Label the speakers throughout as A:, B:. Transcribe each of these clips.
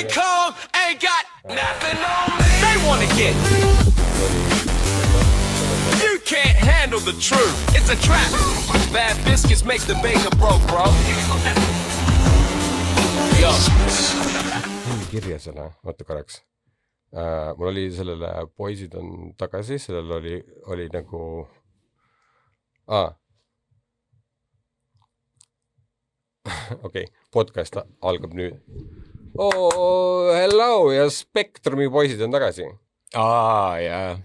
A: King Kong ain't got nothing on me. They wanna get. You can't handle the truth. It's a trap. Bad biscuits make the baker broke, bro. Yo.
B: Kirja selle, oota korraks. Mul oli sellele poisid on tagasi, sellel oli nagu okei, podcast algab nüüd. Hello ja Spektrumi poisid on tagasi.
C: Jaa.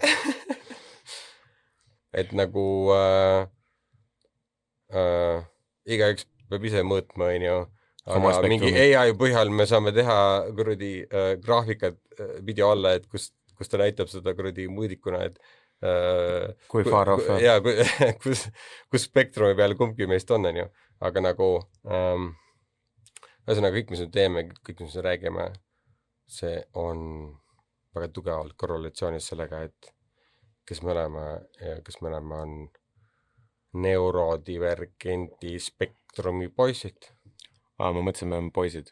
B: Et nagu igaüks peab ise mõõtma, on ju. Aga mingi AI põhjal me saame teha kuradi graafikat video alla, et kus ta näitab seda kuradi mõõdikuna, et
C: kui far off.
B: Ja, kus spektrumi peal kumbki meist on ju. Aga nagu ühesõnaga kõik, mis me teeme, kõik, mis me räägime, see on väga tugevalt korrelatsioonis sellega, et kes me oleme on neurodivergenti spektrumi poisid.
C: Ma mõtlesin, me oleme poisid.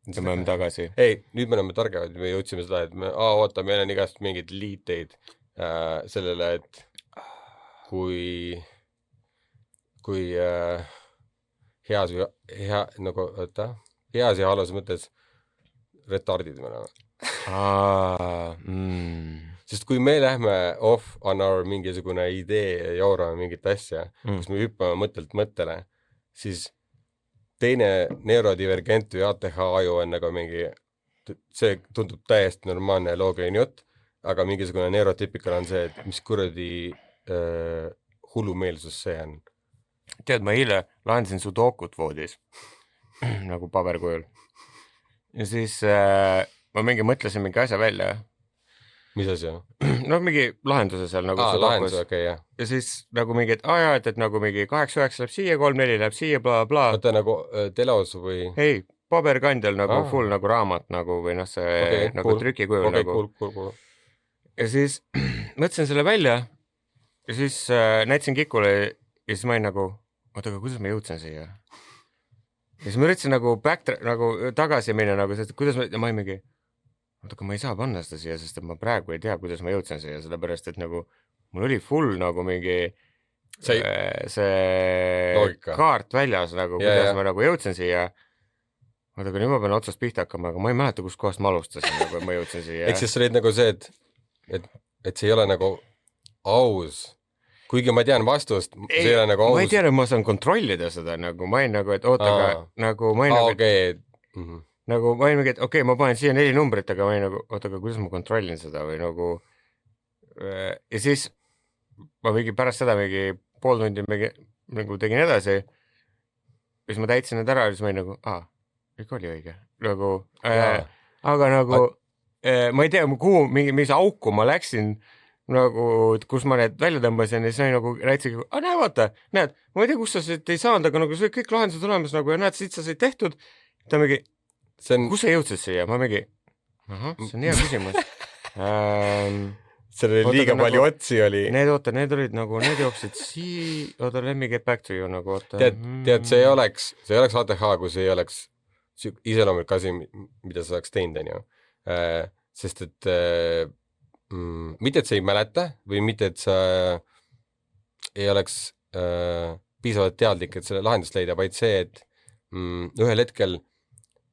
C: Me oleme tagasi.
B: Ei, nüüd me oleme targevad, me jõudsime seda, et oota, meil on igast mingid liiteid sellele, et kui heas ja halvas mõttes retardid me oleme. Sest kui me lähme off on our mingisugune idee ja jaurame mingit asja, kus me hüppame mõttelt mõttele, siis teine neurodivergent või ATH aju on nagu mingi, see tundub täiesti normaalne ja loogiline jutt, aga mingisugune neurotipikal on see, et mis kuradi hullumeelsus see on.
C: Tead, ma eile lahendasin sudokut voodis, nagu paberkujul. Ja siis ma mõtlesin mingi asja välja.
B: Mis asja?
C: No mingi lahenduse seal nagu
B: lahenduse, okei, jah.
C: Ja siis nagu mingi, et nagu mingi 8-9 läheb siia, 3-4 läheb siia, bla.
B: Oota nagu telos või?
C: Ei, paberkandjal nagu full nagu raamat nagu või noh, see nagu trükikujul nagu.
B: Cool.
C: Ja siis mõtlesin selle välja ja siis näitasin Kikule ja siis ma olin nagu, oota, aga kuidas ma jõudsin siia? Ja siis ma üritasin nagu tagasi minna nagu, sest kuidas ma olin mingi, oota, aga ma ei saa panna seda siia, sest ma praegu ei tea, kuidas ma jõudsin siia, sellepärast, et nagu mul oli full nagu mingi see loogika. Kaart väljas nagu, kuidas ma nagu jõudsin siia. Oota, aga nüüd ma pean otsast pihta hakkama, aga ma ei mäleta, kus kohast ma alustasin, nagu ma jõudsin siia.
B: Eks siis olid nagu see, et see ei ole nagu aus. Kuigi ma tean vastust, see ei ole nagu aus.
C: Ma ei tea, et ma saan kontrollida seda, nagu ma olin nagu, et oota, aga nagu ma olin nagu, nagu ma olin mingi, et okei, ma panen siia 4 numbrit, aga ma olin nagu, oota, aga kuidas ma kontrollin seda või nagu ja siis ma mingi pärast seda mingi pool tundi nagu tegin edasi ja siis ma täitsin need ära ja siis ma olin nagu, ikka oli õige, nagu aga nagu ma ei tea, kuhu, mis auku ma läksin nagu, kus ma need välja tõmbasin ja siis oli nagu räätsin, näe vaata, näed, ma ei tea, kus sa siit ei saanud, aga nagu see kõik lahendused olemas nagu ja näed, siit sa said tehtud, ta mingi, kus sa jõudsid siia, ma mingi, see on hea küsimus.
B: Seal oli liiga palju otsi oli.
C: Need olid nagu, need jooksid oota, let me get back to you nagu, oota.
B: Tead, see ei oleks ATH, kui see ei oleks iseloomulik asi, mida sa saaks teinud, on ju. Sest et mitte, et sa ei mäleta või mitte, et sa ei oleks piisavalt teadlik, et selle lahendust leida, vaid see, et ühel hetkel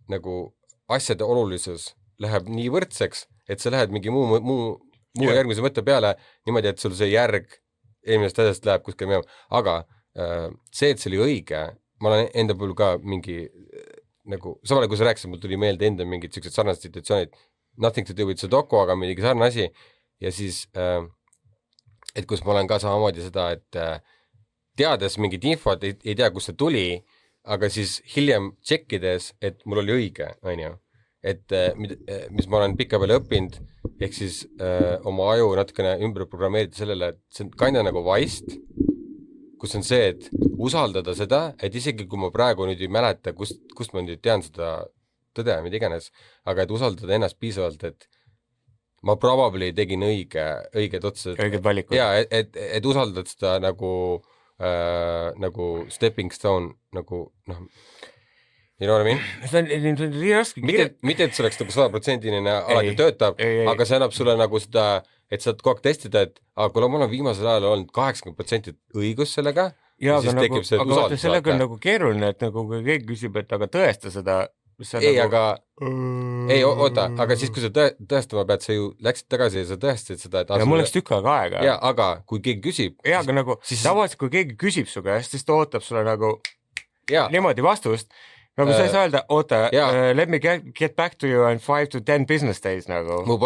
B: nagu asjade olulisus läheb nii võrdseks, et sa lähed mingi muu järgmise mõtte peale niimoodi, et sul see järg eelmisest asjast läheb kuskil minema. Aga see, et see oli õige, ma olen enda puhul ka mingi nagu, samale kui sa rääkisid, mul tuli meelde enda mingid sellised sarnased situatsioonid, nothing to do with Sudoku, aga mingi sarne asi. Ja siis, et kus ma olen ka samamoodi seda, et teades mingit infot, ei tea, kus see tuli, aga siis hiljem tšekkides, et mul oli õige, on ju. Et mis ma olen pikka peale õppinud, ehk siis oma aju natukene ümber programmeerida sellele, et see on kinda nagu vaist, kus on see, et usaldada seda, et isegi kui ma praegu nüüd ei mäleta, kust ma nüüd tean seda tõde, mida iganes, aga et usaldada ennast piisavalt, et ma probably tegin õiged otsused.
C: Õiged valikud.
B: Ja, et usaldad seda nagu stepping stone, nagu noh. You know what I mean?
C: see on nii raske
B: mitte, et see oleks nagu 100% alati töötab, aga see annab sulle nagu seda, et saad kogu aeg testida, et kuule, mul on viimasel ajal olnud 80% õigus sellega.
C: Ja aga vaata, sellega on nagu keeruline, et nagu kui keegi küsib, et aga tõesta seda.
B: Oota, aga siis, kui sa tõestama pead, sa ju läksid tagasi ja sa tõestasid seda, et...
C: Ja mul läks tükk aega.
B: Ja, aga kui keegi küsib...
C: Ja, aga nagu tavaliselt, kui keegi küsib su käest, siis ta ootab sulle nagu niimoodi vastust. Nagu sa ei saa öelda, oota, let me get back to you in 5 to 10 business days nagu.
B: Mu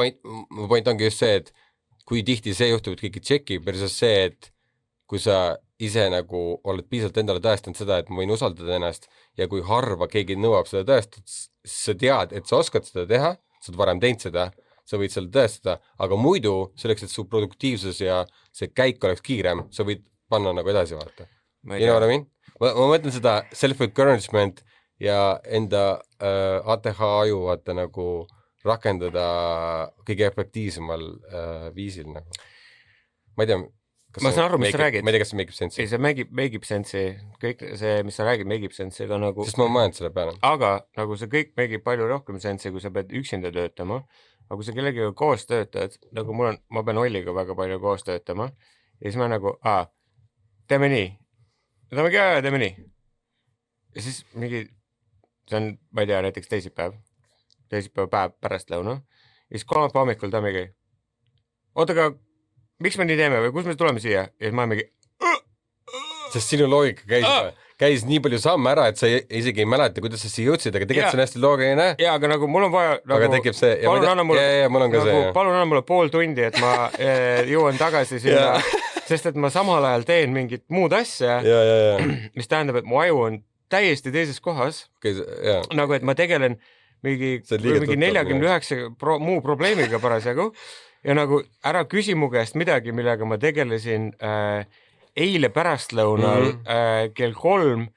B: point ongi just see, et kui tihti see juhtub, et keegi tšekib versus see, et kui sa ise nagu oled piisavalt endale tõestanud seda, et ma võin usaldada ennast ja kui harva keegi nõuab seda tõestada, sa tead, et sa oskad seda teha, sa oled varem teinud seda, sa võid seda tõestada, aga muidu selleks, et su produktiivsus ja see käik oleks kiirem, sa võid panna nagu edasi vaata. You know what I mean? Ma mõtlen seda self-encouragement ja enda ATH aju vaata nagu rakendada kõige efektiivsemal viisil nagu. Ma ei tea,
C: ma saan aru, mis sa räägid.
B: Ma ei tea, kas see make ib sense'i.
C: Ei, see make ib sense'i. Kõik see, mis sa räägid, make ib sense'i. Nagu...
B: Sest ma mõelnud selle peale.
C: Aga nagu see kõik make ib palju rohkem sense'i, kui sa pead üksinda töötama. Aga kui sa kellegiga koos töötad, nagu ma pean Olliga väga palju koos töötama. Ja siis ma nagu, teeme nii. Teeme nii. Ja siis mingi... See on, ma ei tea, näiteks teisipäeva päev pärastlõuna. Ja siis kolmapäeva hommikul ta mingi, oota, aga miks me nii teeme või kus me tuleme siia? Ja siis ma mingi...
B: Sest sinu loogika käis nii palju samme ära, et sa isegi ei mäleta, kuidas sa siia jõudsid, aga tegelikult see on hästi loogiline.
C: Ja, aga nagu mul on vaja...
B: Aga tekib see...
C: Palun anna mulle pool tundi, et ma jõuan tagasi sinna, sest et ma samal ajal teen mingit muud asja, mis tähendab, et mu aju on täiesti teises kohas, nagu et ma tegelen mingi 49 muu probleemiga parasjagu ja nagu ära küsi mu käest midagi, millega ma tegelesin eile pärastlõunal kell 3.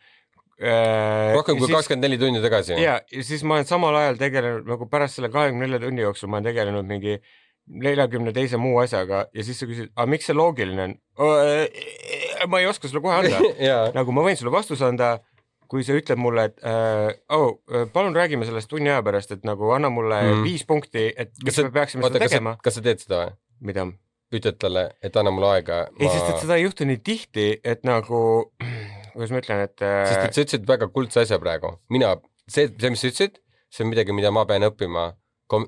B: Rohkem kui 24 tunni tagasi.
C: Ja siis ma olen samal ajal tegelenud, nagu pärast selle 24 tunni jooksul ma olen tegelenud mingi 42 muu asjaga ja siis sa küsid, miks see loogiline on? Ma ei oska sulle kohe anda. Nagu ma võin sulle vastus anda, kui sa ütled mulle, et palun räägime sellest tunni aja pärast, et nagu anna mulle 5 punkti, et mis me peaksime seda tegema.
B: Kas sa teed seda või?
C: Mida?
B: Ütled talle, et anna mulle aega.
C: Ei, sest et seda ei juhtu nii tihti, et nagu, kuidas ma ütlen, et...
B: Sest et sa ütlesid väga kuldse asja praegu. See, mis sa ütlesid, see on midagi, mida ma pean õppima,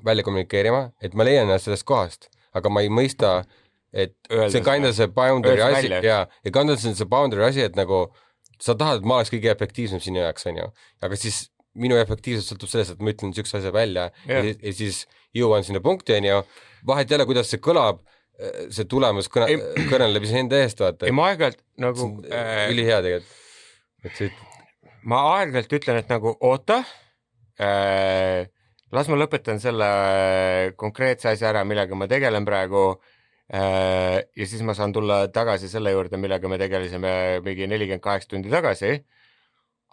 B: välja kommunikeerima, et ma leian sellest kohast, aga ma ei mõista, et see on kinda see boundary asi ja kinda see boundary asi, et nagu sa tahad, et ma oleks kõige efektiivsem sinu jaoks, on ju. Aga siis minu efektiivsus sõltub sellest, et ma ütlen sükse asja välja ja siis jõuan sinna punkti, on ju. Vahet jälle, kuidas see kõlab, see tulemus kõneleb ise enda eest, vaata.
C: Ja ma aeg-ajalt nagu...
B: Üli hea tegelikult.
C: Ma aeg-ajalt ütlen, et nagu oota, las ma lõpetan selle konkreetse asja ära, millega ma tegelen praegu ja siis ma saan tulla tagasi selle juurde, millega me tegelisime mingi 48 tundi tagasi.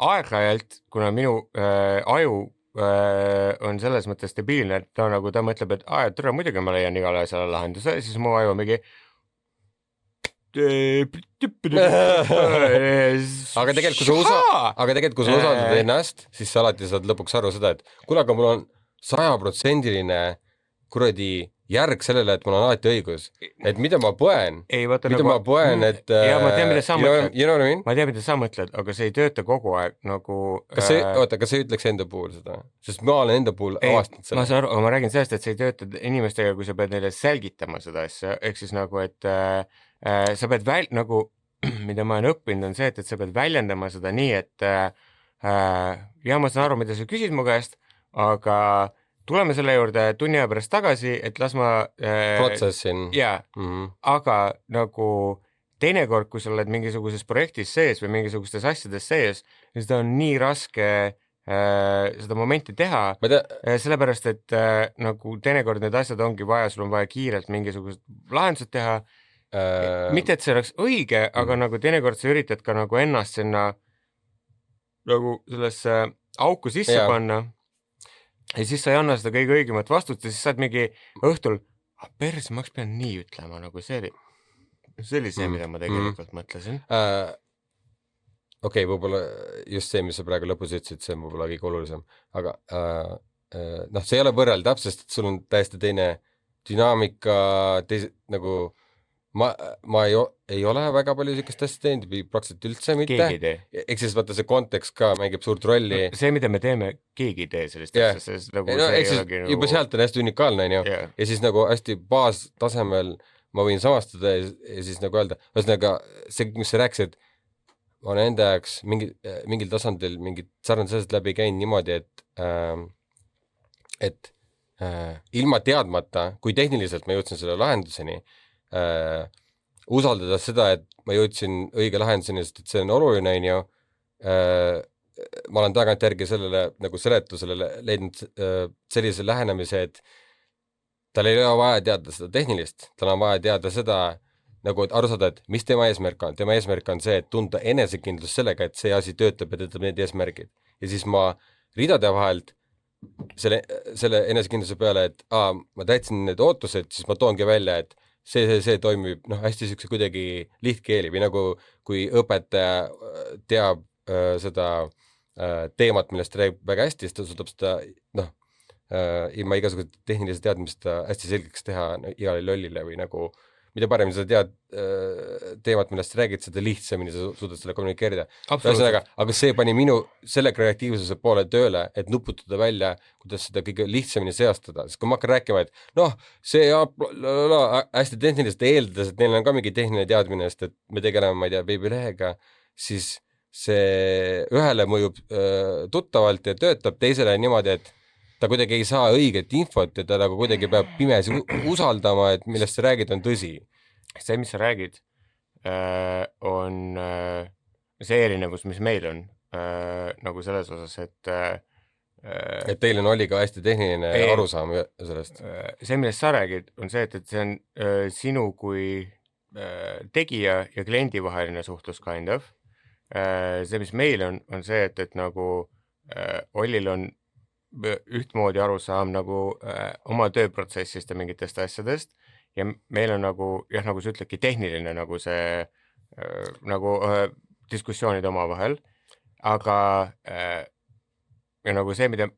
C: Aeg-ajalt, kuna minu aju on selles mõttes stabiilne, et ta mõtleb, et tere, muidugi ma leian igale asjale lahenduse, siis mu aju mingi
B: aga tegelikult kui sa usaldad ennast, siis sa alati saad lõpuks aru seda, et kuule, aga mul on 100% kuradi järg sellele, et mul on alati õigus. Et mida ma põen? Ma põen, et...
C: Ja ma tean, mida sa mõtled.
B: You know what I mean?
C: Ma tean, mida sa mõtled, aga see ei tööta kogu aeg nagu...
B: Kas see ütleks enda puhul seda? Sest ma olen enda puhul avastanud seda.
C: Ma saan aru, aga ma räägin sellest, et see ei tööta inimestega, kui sa pead neile selgitama seda asja. Ehk siis nagu, et sa pead nagu, mida ma olen õppinud, on see, et sa pead väljendama seda nii, et ja ma saan aru, mida sa küsid mu käest, aga... Tuleme selle juurde tunni aja pärast tagasi, et las ma...
B: Protsessin.
C: Jaa, aga nagu teinekord, kui sa oled mingisuguses projektis sees või mingisugustes asjades sees, siis ta on nii raske seda momenti teha, sellepärast, et nagu teinekord need asjad ongi vaja, sul on vaja kiirelt mingisugused lahendused teha. Mitte, et see oleks õige, aga nagu teinekord sa üritad ka nagu ennast sinna nagu sellesse auku sisse panna. Ja siis sa ei anna seda kõige õigemat vastust ja siis saad mingi õhtul, pers, ma pean nii ütlema, nagu see oli see, mida ma tegelikult mõtlesin.
B: okei, võib-olla just see, mis sa praegu lõpus ütlesid, see on võib-olla kõige olulisem, aga noh, see ei ole võrreldav, sest et sul on täiesti teine dünaamika, nagu ma ei ole väga palju sellist asja teinud, praktiliselt üldse mitte.
C: Keegi ei tee.
B: Eks siis vaata see kontekst ka mängib suurt rolli.
C: See, mida me teeme, keegi ei tee sellist asja, sest nagu
B: no,
C: see
B: ei olegi nagu... Juba sealt on hästi unikaalne, on ju. Yeah. Ja siis nagu hästi baastasemel ma võin samastada ja siis nagu öelda, ühesõnaga see, mis sa rääkisid, ma olen enda jaoks mingil tasandil mingid sarnased asjad läbi käinud niimoodi, et ilma teadmata, kui tehniliselt ma jõudsin selle lahenduseni, usaldada seda, et ma jõudsin õige lahenduseni, sest et see on oluline, on ju. Ma olen tagantjärgi sellele nagu seletusele leidnud sellise lähenemise, et tal ei ole vaja teada seda tehnilist, tal on vaja teada seda, nagu et aru saada, et mis tema eesmärk on. Tema eesmärk on see, et tunda enesekindlus sellega, et see asi töötab ja töötab need eesmärgid. Ja siis ma ridade vahelt selle enesekindluse peale, et ma täitsin need ootused, siis ma toongi välja, et see toimib hästi siukse kuidagi lihtkeeli või nagu kui õpetaja teab seda teemat, millest ta räägib väga hästi, siis ta suudab seda ilma igasuguse tehnilise teadmist hästi selgeks teha igale lollile või nagu mida paremini sa tead teemat, millest sa räägid, seda lihtsamini sa suudad selle kommunikeerida. Aga see pani minu selle kreatiivsuse poole tööle, et nuputada välja, kuidas seda kõige lihtsamini seastada. Sest kui ma hakkan rääkima, et see hästi tehnilist eeldades, et neil on ka mingi tehniline teadmine, sest et me tegeleme, ma ei tea, veebilehega, siis see ühele mõjub tuttavalt ja töötab, teisele niimoodi, et ta kuidagi ei saa õiget infot ja ta nagu kuidagi peab pimesi usaldama, et millest sa räägid on tõsi.
C: See, mis sa räägid, on see erinevus, mis meil on nagu selles osas, et
B: teil oli ka hästi tehniline arusaam sellest.
C: See, millest sa räägid, on see, et see on sinu kui tegija ja kliendi vaheline suhtlus kind of. See, mis meil on see, et nagu Ollil on ühtmoodi arusaam nagu oma tööprotsessist ja mingitest asjadest ja meil on nagu, nagu sa ütledki, tehniline nagu see nagu diskussioonid oma vahel, aga ja nagu see, mida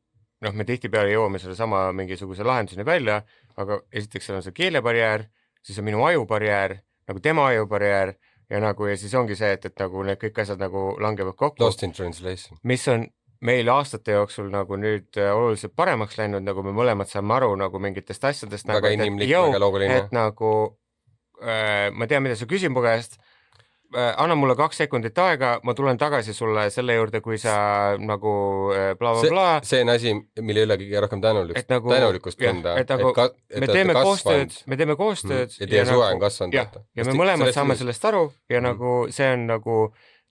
C: me tihtipeale jõuame selle sama mingisuguse lahenduseni välja, aga esiteks seal on see keelebarjäär, siis on minu ajubarjäär, nagu tema ajubarjäär ja nagu ja siis ongi see, et nagu need kõik asjad nagu langevad kokku.
B: Lost in translation.
C: Mis on meil aastate jooksul nagu nüüd oluliselt paremaks läinud, nagu me mõlemad saame aru nagu mingitest asjadest.
B: Väga
C: nagu,
B: inimlik, väga loogiline.
C: Et nagu ma tean, mida sa küsin mu käest, anna mulle 2 sekundit aega, ma tulen tagasi sulle selle juurde, kui sa nagu bla.
B: See on asi, mille üle kõige rohkem tänulikkust tunda.
C: Me teeme koostööd
B: ja teie suhe on kasvanud.
C: Ja me mõlemad saame sellest aru ja nagu see on nagu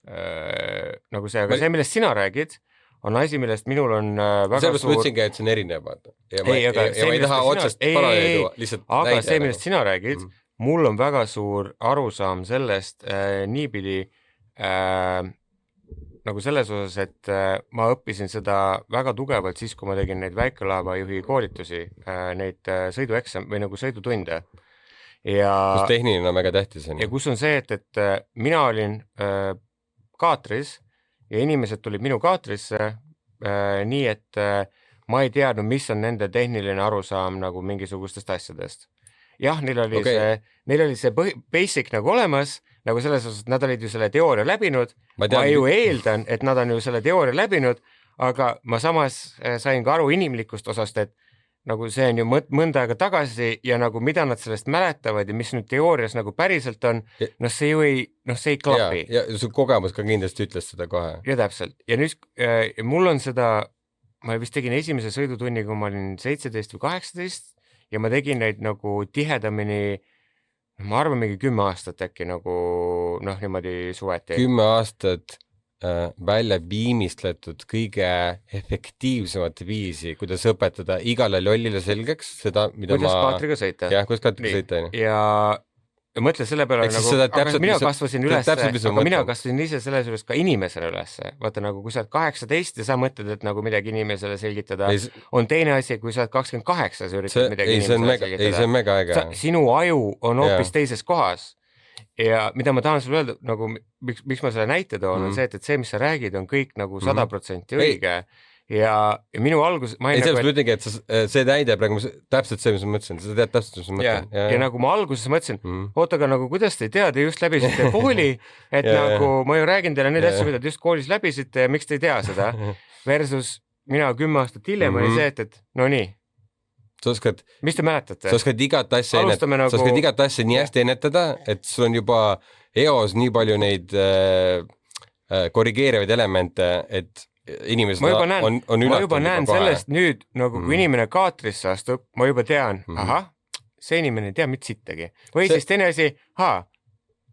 C: see, aga see, millest sina räägid, on asi, millest minul on väga
B: sellepärast suur... Sellepärast mõtsingi, et see on erinev, vaata. Ja ma ei taha otsest paralleelu, lihtsalt
C: aga
B: näide.
C: Aga see, millest sina räägid, mul on väga suur arusaam sellest niipidi nagu selles osas, et ma õppisin seda väga tugevalt siis, kui ma tegin neid väikelaevajuhi koolitusi, neid sõidueksam või nagu sõidutunde.
B: Kus tehniline on väga tähtis.
C: Ja kus on see, et mina olin kaatris ja inimesed tulid minu kaatrisse nii, et ma ei teadnud, mis on nende tehniline arusaam nagu mingisugustest asjadest. Jah, neil oli see basic nagu olemas, nagu selles osas, et nad olid ju selle teooria läbinud. Ma ju eeldan, et nad on ju selle teooria läbinud, aga ma samas sain ka aru inimlikust osast, et nagu see on ju mõnda aega tagasi ja nagu mida nad sellest mäletavad ja mis nüüd teoorias nagu päriselt on, see ju see ei klapi.
B: Ja su kogemus ka kindlasti ütles seda kohe.
C: Ja täpselt. Ja nüüd mul on seda, ma vist tegin esimese sõidutunni, kui ma olin 17 või 18 ja ma tegin neid nagu tihedamini, ma arvan mingi 10 aastat äkki nagu niimoodi suveti.
B: 10 aastat välja viimistletud kõige efektiivsemat viisi, kuidas õpetada igale lollile selgeks seda, mida
C: kuidas kaatriga sõita.
B: Jah, kuidas kaatriga sõita.
C: Ja mõtle selle peale nagu, aga mina kasvasin üles, aga mina kasvasin ise selles juures ka inimesele üles. Vaata nagu, kui sa oled 18 ja sa mõtled, et nagu midagi inimesele selgitada, on teine asi, kui sa oled 28, sa üritad midagi inimesele selgitada.
B: Ei, see on mega äge.
C: Sinu aju on hoopis teises kohas. ja mida ma tahan sulle öelda, nagu miks ma selle näite toon, on see, et see, mis sa räägid, on kõik nagu 100% õige. Ja minu algus...
B: Ei, sellest ma ütlengi, et see näide praegu täpselt see, mis ma mõtlesin. Sa tead täpselt, mis ma mõtlen.
C: Ja nagu ma alguses mõtlesin, aga nagu kuidas te ei tea, te just läbisite kooli, et nagu ma ju räägin teile neid asju, mida te just koolis läbisite ja miks te ei tea seda. Versus mina 10 aastat hiljem oli see, et no nii. Mis te mäletate?
B: Sa oskad igat asja nii hästi ennetada, et sul on juba eos nii palju neid korrigeerivaid elemente, et inimesed on
C: ma juba näen sellest nüüd, nagu kui inimene kaatrisse astub, ma juba tean, ahah, see inimene ei tea mitte sittagi. Või siis teine asi,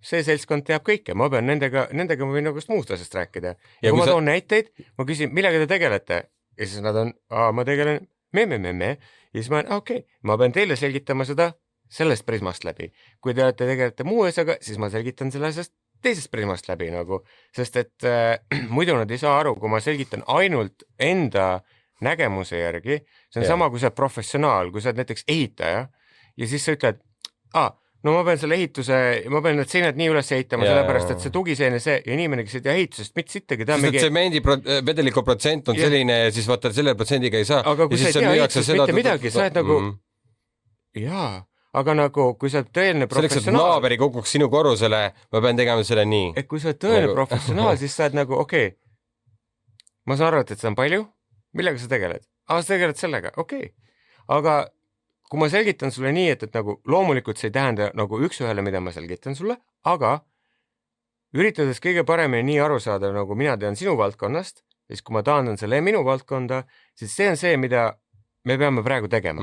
C: see seltskond teab kõike, ma pean nendega ma võin nagu muust asjast rääkida. Ja kui ma toon näiteid, ma küsin, millega te tegelete? Ja siis nad on, ma tegelen me. Ja siis ma olen, ma pean teile selgitama seda sellest prismast läbi. Kui te tegelete muu asjaga, siis ma selgitan selle asjast teisest prismast läbi nagu, sest et muidu nad ei saa aru, kui ma selgitan ainult enda nägemuse järgi, see on sama, kui sa oled professionaal, kui sa oled näiteks ehitaja ja siis sa ütled, no ma pean selle ehituse, ma pean need seinad nii üles ehitama, sellepärast, et see tugiseene see ja inimene, kes ei tea ehitusest, mitte sittagi ta
B: mingi... Tsemendi vedeliku protsent on selline ja siis vaata selle protsendiga ei saa.
C: Aga kui sa ei tea ehitusest mitte midagi, sa oled nagu aga nagu, kui sa oled tõeline professionaal...
B: Selleks, et naaberi kukuks sinu korrusele, ma pean tegema selle nii.
C: Et kui sa oled tõeline professionaal, siis sa oled nagu, ma saan aru, et seda on palju, millega sa tegeled? Sa tegeled sellega, Aga kui ma selgitan sulle nii, et nagu loomulikult see ei tähenda nagu üks-ühele, mida ma selgitan sulle, aga üritades kõige paremini nii aru saada, nagu mina tean sinu valdkonnast, siis kui ma taandan selle minu valdkonda, siis see on see, mida me peame praegu tegema.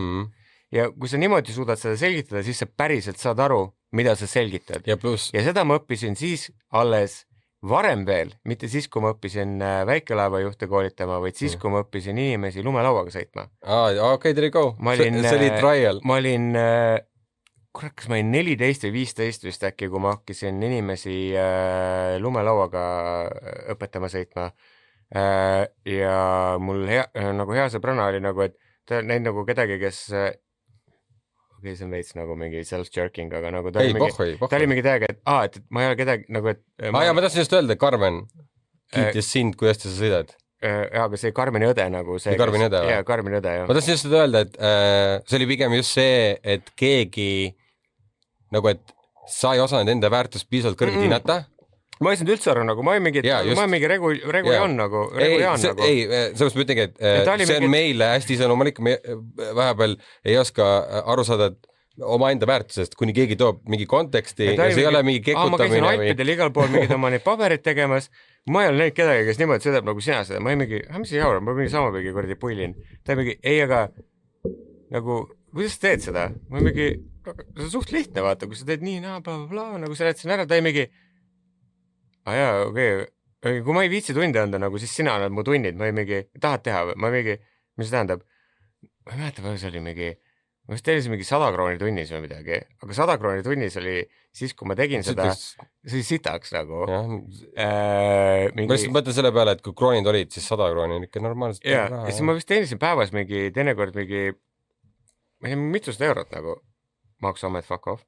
C: Ja kui sa niimoodi suudad seda selgitada, siis sa päriselt saad aru, mida sa selgitad.
B: Ja
C: seda ma õppisin siis alles varem veel, mitte siis, kui ma õppisin väikelaevajuhte koolitama, vaid siis, kui ma õppisin inimesi lumelauaga sõitma.
B: There you go. See oli trial.
C: Ma olin, kas ma olin 14 või 15 vist äkki, kui ma hakkisin inimesi lumelauaga õpetama sõitma. Ja mul hea sõbrana oli nagu, et ta näid nagu kedagi, kes see on veits nagu mingi self-jerking, aga nagu ta oli mingi täiega, et ma ei ole kedagi nagu, et...
B: ma tahtsin just öelda, Karmen kiitis sind, kuidas sa sõidad.
C: Aga see Karmeni õde nagu...
B: Karmeni õde,
C: jah? Karmeni õde, jah.
B: Ma tahtsin just öelda, et see oli pigem just see, et keegi nagu, et sa ei osanud enda väärtust piisavalt kõrgelt hinnata.
C: Ma ei saanud üldse aru, nagu ma ei mingi reguljaan nagu.
B: Ei, sellest ma ütlengi, et see on meile hästi iseloomulik, me vahepeal ei oska aru saada oma enda väärtusest, kuni keegi toob mingi konteksti ja see ei ole mingi kekutamine.
C: Ma käisin Alpidel igal pool mingid oma neid paberid tegemas, ma ei ole näinud kedagi, kes niimoodi sõidab nagu sina seda, ma ei mingi, mis ei jaura, ma mingi sama mingi kordi pullin. Ta mingi, aga nagu, kuidas sa teed seda? Ma mingi, see on suht lihtne vaata, kui sa teed nii, nagu sa räätsin ära, ta ei mingi kui ma ei viitsi tunde anda, nagu siis sina annad mu tunnid, ma ei mingi, tahad teha või? Ma mingi, mis see tähendab? Ma ei mäleta, see oli mingi, ma vist teenisin mingi 100 krooni tunnis või midagi, aga 100 krooni tunnis oli siis, kui ma tegin seda, see oli sitaks nagu.
B: Ma lihtsalt mõtlen selle peale, et kui kroonid olid, siis 100 krooni on ikka normaalselt.
C: Ja siis ma vist teenisin päevas mingi, teinekord mingi, ma ei tea, mitused eurot nagu, maksuamet fuck off.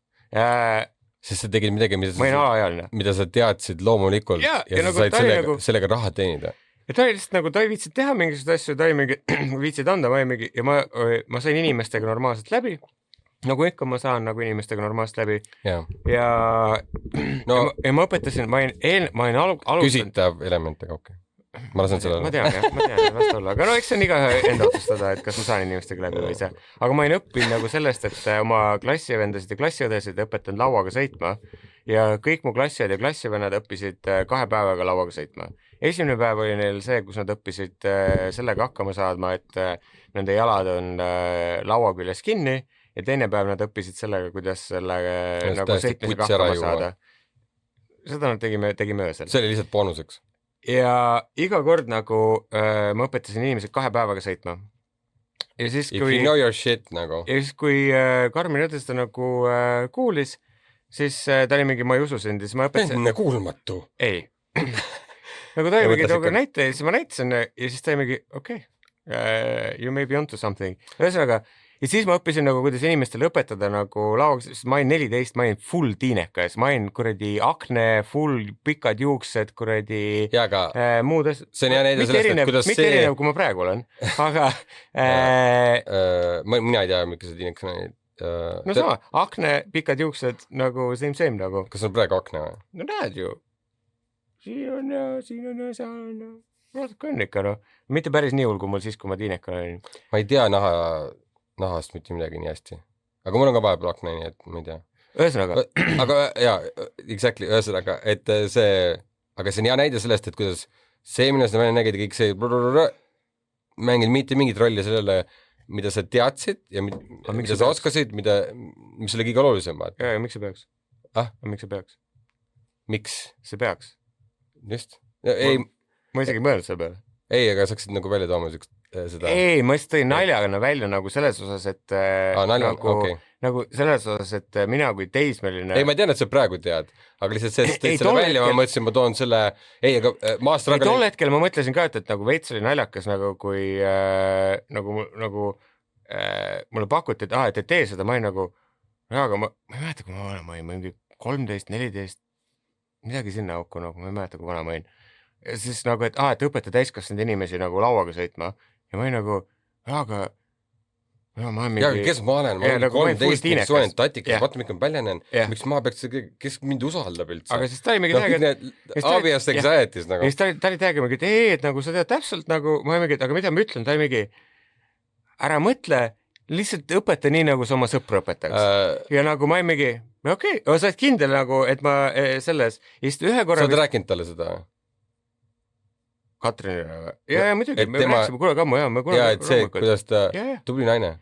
B: Sest sa tegid midagi, mida sa teadsid loomulikult ja sa
C: nagu,
B: said sellega raha teenida.
C: Ja ta oli lihtsalt nagu, ta ei viitsid teha mingisugust asju, ta ei mingi viitsid anda, ja ma sain inimestega normaalselt läbi, nagu ikka ma saan nagu inimestega normaalselt läbi. Ja ma õpetasin, ma olin alustanud.
B: Küsitav elementega, Ma lasen sellele.
C: Ma tean, vast olla. Aga no eks see on iga enda otsustada, et kas ma saan inimestega läbi või ei saa. Aga ma olin õppinud nagu sellest, et oma klassivendasid ja klassiõdesid õpetan lauaga sõitma ja kõik mu klassiõed ja klassivennad õppisid 2 päevaga lauaga sõitma. Esimene päev oli neil see, kus nad õppisid sellega hakkama saadma, et nende jalad on laua küljes kinni ja teine päev nad õppisid sellega, kuidas selle nagu sõitmisega hakkama saada. Seda nad tegime öösel.
B: See oli lihtsalt boonuseks.
C: Ja iga kord nagu ma õpetasin inimesed 2 päevaga sõitma. Ja siis
B: kui... If you know your shit nagu.
C: Ja siis kui Karmen õdes ta nagu kuulis, siis ta oli mingi, ma ei usu sind, siis ma õpetasin...
B: Enne kuulmatu.
C: Ei. Nagu ta oli mingi tooga näite ja siis ma näitasin ja siis ta oli mingi, okei. You may be onto something. Ühesõnaga, ja siis ma õppisin nagu, kuidas inimestele õpetada nagu lauaks, sest ma olin 14, ma olin full tiinekas, ma olin kuradi akne, full pikad juuksed, kuradi
B: ja aga
C: muud asjad.
B: see on hea näide sellest, et kuidas
C: mitte erinev, kui ma praegu olen, aga
B: mina ei tea, miks sa tiinekas olid.
C: No sama, akne, pikad juuksed nagu same nagu.
B: Kas on praegu akne või?
C: No näed ju. Siin on ja seal on ja. Vaadake on ikka, no. Mitte päris nii hull, kui mul siis, kui ma tiinekal olin.
B: Ma ei tea nahast mitte midagi nii hästi. Aga mul on ka vahepeal akne, nii et ma ei tea.
C: Ühesõnaga.
B: Aga jaa, exactly, ühesõnaga, et aga see on hea näide sellest, et kuidas see, mille sa välja nägid, kõik see mängid mitte mingit rolli sellele, mida sa teadsid ja mida sa oskasid, mis oli kõige olulisem.
C: Ja miks see peaks? Miks see peaks?
B: Miks?
C: See peaks.
B: Just. Ei,
C: ma isegi mõelnud selle peale.
B: Ei, aga saaksid nagu välja tooma seda...
C: Ei, ma just tõin naljana välja nagu selles osas, et nagu selles osas, et mina kui teismeline...
B: Ei, ma tean, et sa praegu tead, aga lihtsalt see, tõid selle välja, ma mõtlesin, ma toon selle... Ei, aga maastra...
C: Ei, tol hetkel ma mõtlesin ka, et nagu veits oli naljakas, nagu kui nagu mulle pakuti, et tee seda, ma olin nagu... Aga ma ei mäleta, kui ma vana ma olin, ma olin 13, 14, midagi sinna auku, nagu ma ei mäleta, kui vana ma olin. Ja siis nagu, et õpeta täiskasvanud inimesi nagu lauaga sõitma ja ma olin nagu, aga ma olen mingi...
B: Ja, kes ma olen? Ma olen 13, miks olen tatikas, vaata, miks ma päljenen, miks ma peaks, kes mind usaldab üldse?
C: Aga siis ta oli mingi
B: obvious anxieties nagu.
C: Ja siis ta oli täiega mingi, et nagu sa tead täpselt nagu, ma olin mingi, aga mida ma ütlen, ta oli mingi, ära mõtle, lihtsalt õpeta nii, nagu sa oma sõpru õpetaks. Ja nagu ma olin mingi, okei, sa oled kindel nagu, et ma selles, ja siis ühe korra...
B: Sa oled rääkinud talle seda?
C: Katrinile või? Ja muidugi, me rääksime kuule kammu, ja me kuule...
B: Ja, et see, kuidas ta tubli naine.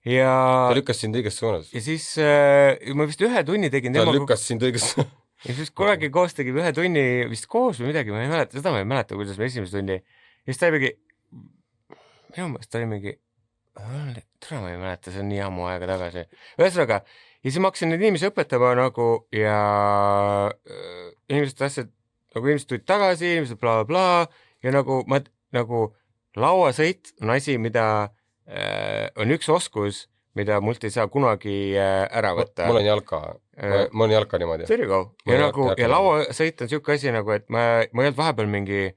C: Ja...
B: Ta lükkas sind õiges suunas.
C: Ja siis ma vist ühe tunni tegin...
B: Ta lükkas sind õiges suunas.
C: Ja siis kunagi koos tegime ühe tunni vist koos või midagi, ma ei mäleta, seda ma ei mäleta, kuidas me esimese tunni... Ja siis ta oli mingi... Minu mõelest ta oli mingi... Täna ma ei mäleta, see on nii ammu aega tagasi. Ühesõnaga, ja siis ma hakkasin neid inimesi õpetama nagu ja inimesed asjad, nagu inimesed tulid tagasi, inimesed bla bla ja nagu ma nagu lauasõit on asi, mida on üks oskus, mida mult ei saa kunagi ära võtta.
B: Mul on jalka. Mul on jalka niimoodi.
C: There you go. Ja lauasõit on siuke asi nagu, et ma ei olnud vahepeal mingi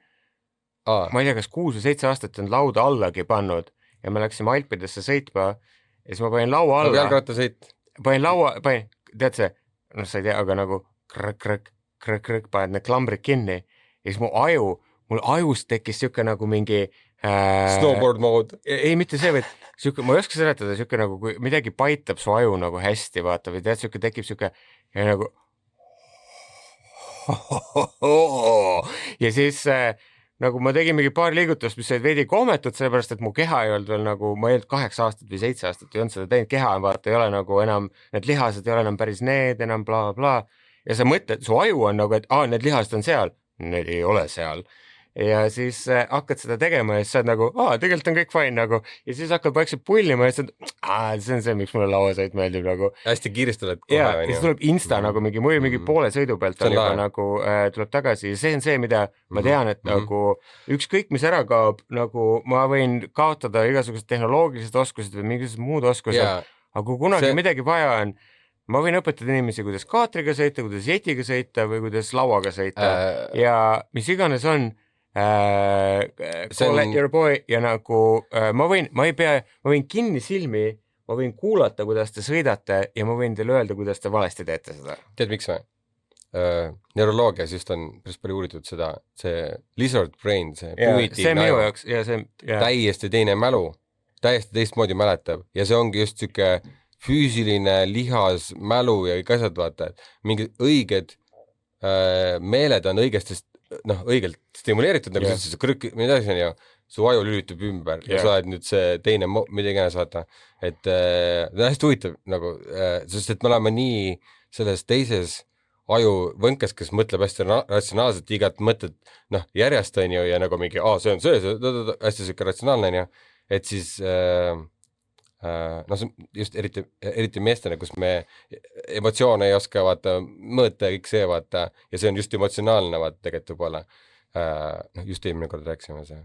C: ma ei tea, kas 6 või 7 aastat on lauda allagi pannud ja me läksime Alpidesse sõitma ja siis ma panin laua alla.
B: Nagu jalgrattasõit.
C: Tead see, sa ei tea, aga nagu krõk, paned need klambrid kinni ja siis mul ajust tekkis siuke nagu mingi
B: snowboard mode.
C: Ei, mitte see, vaid siuke, ma ei oska seletada, siuke nagu kui midagi paitab su aju nagu hästi, vaata, või tead, siuke tekib siuke ja nagu ja siis nagu ma tegin mingi paar liigutust, mis said veidi kohmetud, sellepärast, et mu keha ei olnud veel nagu, ma ei olnud 8 aastat või 7 aastat ei olnud seda teinud, keha vaata ei ole nagu enam, need lihased ei ole enam päris need, enam bla bla ja sa mõtled, su aju on nagu, et need lihased on seal, need ei ole seal ja siis hakkad seda tegema ja siis sa oled nagu, tegelikult on kõik fine nagu ja siis hakkad vaikselt pullima ja siis see on see, miks mulle lauasõit meeldib nagu.
B: Hästi kiiristad, et
C: ja siis tuleb insta nagu mingi poole sõidu pealt on juba nagu tuleb tagasi ja see on see, mida ma tean, et nagu ükskõik mis ära kaob, nagu ma võin kaotada igasugused tehnoloogilised oskused või mingisugused muud oskused, aga kui kunagi midagi vaja on, ma võin õpetada inimesi, kuidas kaatriga sõita, kuidas jetiga sõita või kuidas lauaga sõita ja mis iganes on call your boy ja nagu ma võin kinni silmi, ma võin kuulata, kuidas te sõidate ja ma võin teile öelda, kuidas te valesti teete seda.
B: Tead, miks või? Neuroloogias just on päris palju uuritud seda, see lizard brain, see
C: see minu jaoks ja see
B: täiesti teine mälu, täiesti teistmoodi mäletab ja see ongi just siuke füüsiline lihas, mälu ja kõik asjad, vaata, et mingid õiged meeled on õigest õigelt stimuleeritud, nagu see krükk, mida see on ju, su aju lülitub ümber ja sa oled nüüd see teine, midagi ennast vaata, et ta on hästi huvitav nagu, sest et me oleme nii selles teises aju võnkes, kes mõtleb hästi ratsionaalselt, igat mõtted järjest on ju ja nagu mingi, see on see, hästi siuke ratsionaalne on ju, et siis just eriti meestena, kus me emotsioone ei oska vaata mõõta ja kõik see vaata ja see on just emotsionaalne vaata tegelikult võib-olla just eelmine kord rääkisime see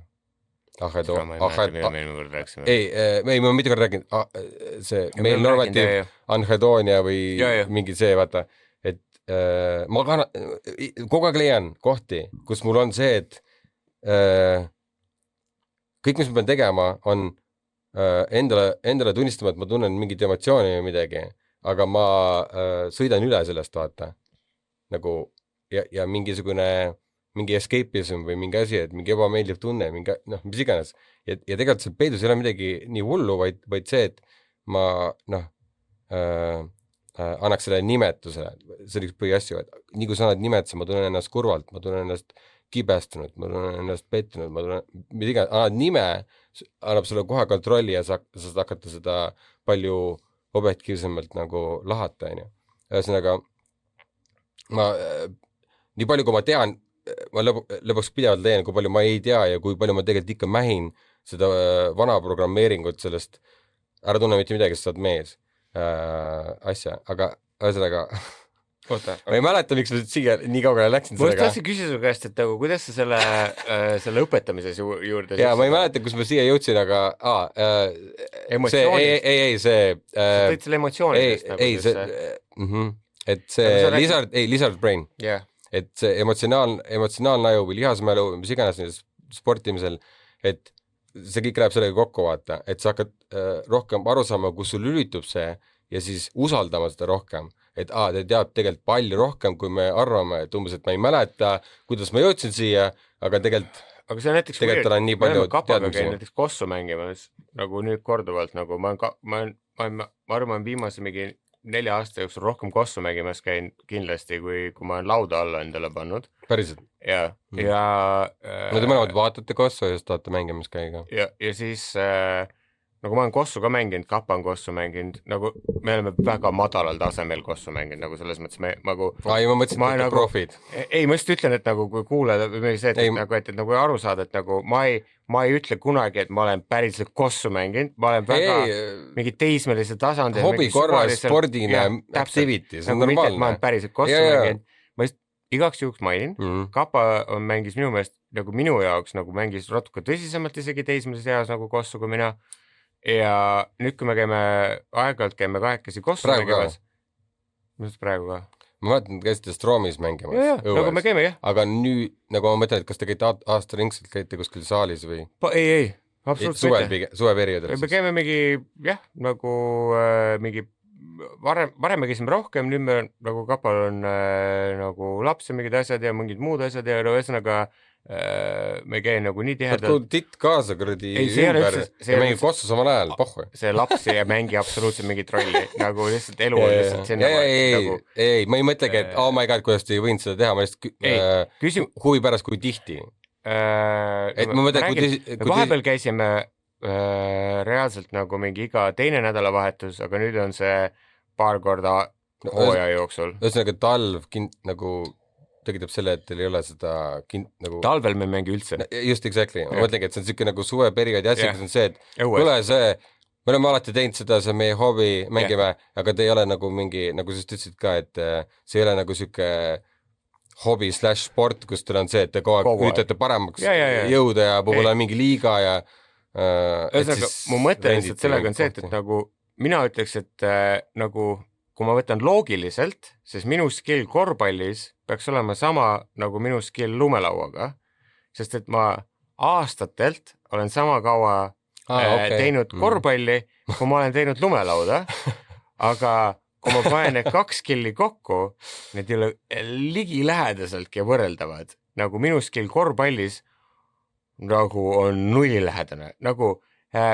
B: Ahhedo-,
C: ma ei mäleta, mida me eelmine kord rääkisime.
B: ei, ma mitu korda rääkinud, see meil normatiiv, anhedoonia või mingi see, vaata, et ma kogu aeg leian kohti, kus mul on see, et kõik, mis ma pean tegema, on endale tunnistama, et ma tunnen mingit emotsiooni või midagi, aga ma sõidan üle sellest, vaata, nagu ja mingi escapism või mingi asi, et mingi ebameeldiv tunne, mingi, mis iganes. Ja tegelikult see peidus ei ole midagi nii hullu, vaid see, et ma, annaks selle nimetusele, see oli üks põhiasju, et nii kui sa annad nimetuse, ma tunnen ennast kurvalt, ma tunnen ennast kibestunud, ma tunnen ennast pettunud, ma tunnen, mida iganes, annad nime, annab sulle kohe kontrolli ja sa saad hakata seda palju objektiivsemalt nagu lahata, on ju. Ühesõnaga, nii palju, kui ma tean, ma lõpuks pidevalt leian, kui palju ma ei tea ja kui palju ma tegelikult ikka mähin seda vana programmeeringut sellest, ära tunne mitte midagi, sa saad mees asja, aga ühesõnaga ma ei mäleta, miks ma siia nii kaugele läksin.
C: Ma tahtsin küsida su käest, et kuidas sa selle õpetamises juurde
B: ja ma ei mäleta, kus ma siia jõudsin, aga
C: emotsioonist.
B: see
C: sa tõid selle emotsioonidest
B: et see lizard brain, et see emotsionaalne aju või lihasmälu, mis iganes sportimisel, et see kõik läheb sellega kokku, vaata, et sa hakkad rohkem aru saama, kus sul lülitub see ja siis usaldama seda rohkem, et ta teab tegelikult palju rohkem, kui me arvame, et umbes, et ma ei mäleta, kuidas ma jõudsin siia, aga tegelikult
C: see on näiteks
B: tegelikult on nii palju
C: kapaga käin näiteks kossu mängimas, nagu nüüd korduvalt, nagu ma arvan, viimase mingi 4 aasta jooksul rohkem kossu mängimas käin kindlasti, kui ma olen lauda alla endale pannud.
B: Päriselt?
C: Ja
B: no te mõlemad vaatate kossu ja siis tahate mängimas käiga.
C: Ja siis nagu ma olen kossu ka mänginud, kapa on kossu mänginud, nagu me oleme väga madalal tasemel kossu mänginud, nagu selles mõttes me nagu
B: ma mõtlesin, et nagu, profid.
C: Ei, ma just ütlen, et nagu kui kuuleda või see, et nagu aru saada, et nagu ma ei ütle kunagi, et ma olen päriselt kossu mänginud, ma olen väga mingi teismelise tasandil.
B: Hobi korras, spordine, activity, see on normaalne.
C: Ma olen päriselt kossu mänginud. Ma just igaks juhuks mainin, Kapa mängis minu meelest nagu minu jaoks nagu mängis natuke tõsisemalt isegi teismelises eas nagu kossu kui mina. Ja nüüd, kui me aeg-ajalt käime kahekesi kossu mängimas. Mis praegu ka?
B: Ma mäletan, et käisite Stroomis mängimas.
C: Nagu me käime, jah.
B: Aga nüüd, nagu ma mõtlen, et kas te käite aastaringselt, käite kuskil saalis või?
C: Ei, absoluutselt
B: mitte. Suveperioodil.
C: Me käime mingi, jah, nagu mingi varem me käisime rohkem, nüüd me nagu Kapal on nagu laps ja mingid asjad ja mingid muud asjad ja ühesõnaga me käin nagu nii tihedalt.
B: Kui titt kaasa kuradi ümber ja mängi kossu samal ajal, pohhu.
C: See laps ei mängi absoluutselt mingit rolli, nagu lihtsalt elu on lihtsalt sinna.
B: Ei, ma ei mõtlegi, et oh my god, kuidas te ei võinud seda teha, ma lihtsalt huvi pärast, kui tihti.
C: Vahepeal käisime reaalselt nagu mingi iga teine nädalavahetus, aga nüüd on see paar korda hooaja jooksul.
B: Ühesõnaga talv nagu tekitab selle, et teil ei ole seda nagu...
C: Talvel me mängi üldse.
B: Just, exactly. Ma mõtlengi, et see on selline nagu suveperioodi asja, kus on see, et kuule see, me oleme alati teinud seda, see meie hobi, mängime, aga te ei ole nagu mingi, nagu sa ütlesid ka, et see ei ole nagu siuke hobi / sport, kus teil on see, et te kogu aeg üritate paremaks jõuda ja võib-olla mingi liiga ja
C: ühesõnaga, mu mõte lihtsalt sellega on see, et nagu mina ütleks, et nagu kui ma võtan loogiliselt, siis minu skill korvpallis peaks olema sama nagu minu skill lumelauaga, sest et ma aastatelt olen sama kaua teinud korvpalli, kui ma olen teinud lumelauda, aga kui ma panen need 2 skilli kokku, need ei ole ligilähedaseltki võrreldavad, nagu minu skill korvpallis nagu on nullilähedane, nagu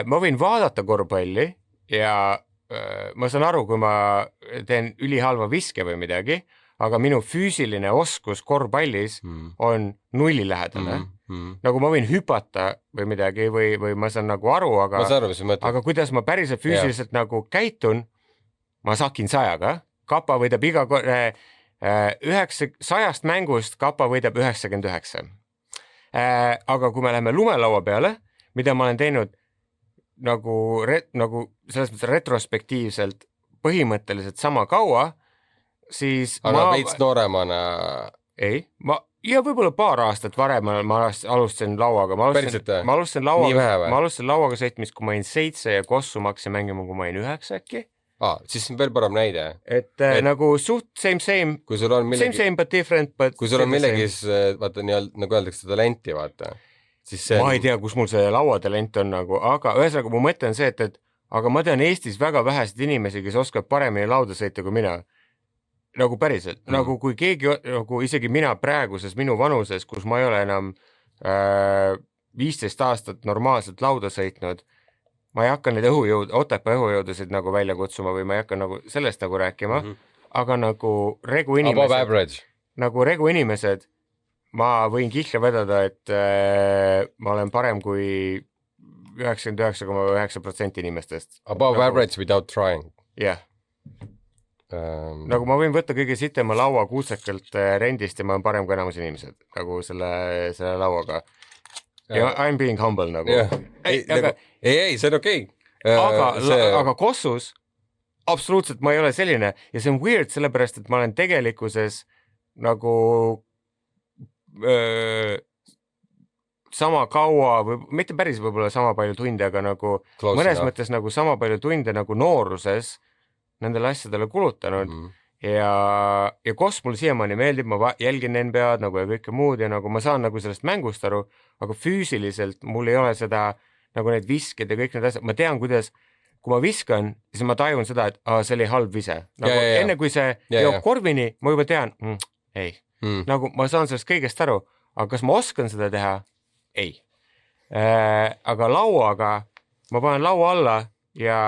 C: ma võin vaadata korvpalli ja ma saan aru, kui ma teen ülihalva viske või midagi, aga minu füüsiline oskus korvpallis on nullilähedane. Nagu ma võin hüpata või midagi või ma saan nagu aru, aga kuidas ma päriselt füüsiliselt nagu käitun, ma sakin 100-ga. Kapa võidab 100 mängust, Kapa võidab 99. Aga kui me läheme lumelaua peale, mida ma olen teinud nagu selles mõttes retrospektiivselt põhimõtteliselt sama kaua, siis
B: aga veits nooremana...
C: Ei, ja võib-olla paar aastat varem ma alustasin lauaga, ma alustasin lauaga sõitmist, kui ma olin 7 ja kossu ma hakkasin mängima, kui ma olin 9 äkki.
B: Siis on veel parem näide.
C: Et nagu suht same,
B: kui sul on millegi,
C: same but different, but
B: kui sul on millegis, vaata nagu öeldakse talenti, vaata.
C: Ma ei tea, kus mul see lauatalent on nagu, aga ühesõnaga mu mõte on see, et aga ma tean Eestis väga vähesed inimesi, kes oskavad paremini lauda sõita kui mina. Nagu päriselt, nagu kui keegi, nagu isegi mina praeguses minu vanuses, kus ma ei ole enam 15 aastat normaalselt lauda sõitnud, ma ei hakka neid Otepää õhujõudusid nagu välja kutsuma või ma ei hakka nagu sellest nagu rääkima, aga nagu regu inimesed, ma võin kihla vedada, et ma olen parem kui 99,9% inimestest.
B: Above average without trying.
C: Jah. Nagu ma võin võtta kõige sitema laua kuutsekalt rendist ja ma olen parem kui enamus inimesed nagu selle lauaga. Ja I'm being humble nagu.
B: Ei, see on okei.
C: Aga kossus absoluutselt ma ei ole selline ja see on weird sellepärast, et ma olen tegelikkuses nagu sama kaua või mitte päris võib-olla sama palju tunde, aga nagu mõnes mõttes nagu sama palju tunde nagu nooruses nendele asjadele kulutanud ja koss mul siiamaani meeldib, ma jälgin NBA-d nagu ja kõike muud ja nagu ma saan nagu sellest mängust aru, aga füüsiliselt mul ei ole seda nagu need visked ja kõik need asjad, ma tean, kuidas, kui ma viskan, siis ma tajun seda, et see oli halb vise. Nagu enne kui see jõuab korvini, ma juba tean, ei. Nagu ma saan sellest kõigest aru, aga kas ma oskan seda teha? Ei. Aga lauaga, ma panen laua alla ja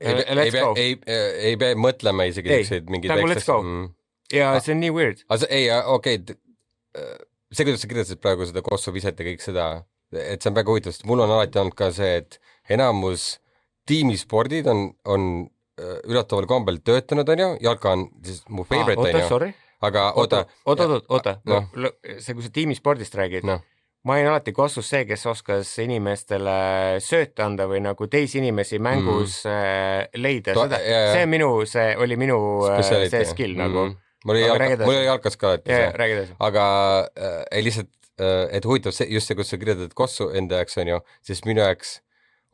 B: ei pea mõtlema isegi selliseid mingid
C: nagu let's go. Ja see on nii weird.
B: Ei, okei. See, kuidas sa kirjutasid praegu seda kossu viset ja kõik seda, et see on väga huvitav, sest mul on alati olnud ka see, et enamus tiimispordid on ülataval kombel töötanud, on ju, jalka on siis mu favorite, on ju.
C: Sorry.
B: Aga oota.
C: See, kui sa tiimispordist räägid, ma olin alati kossus see, kes oskas inimestele sööta anda või nagu teisi inimesi mängus leida. See oli minu see skill nagu.
B: Mul oli jalkas ka alati. Aga lihtsalt, et huvitav just see, kus sa kirjeldad kossu enda jaoks on ju, sest minu jaoks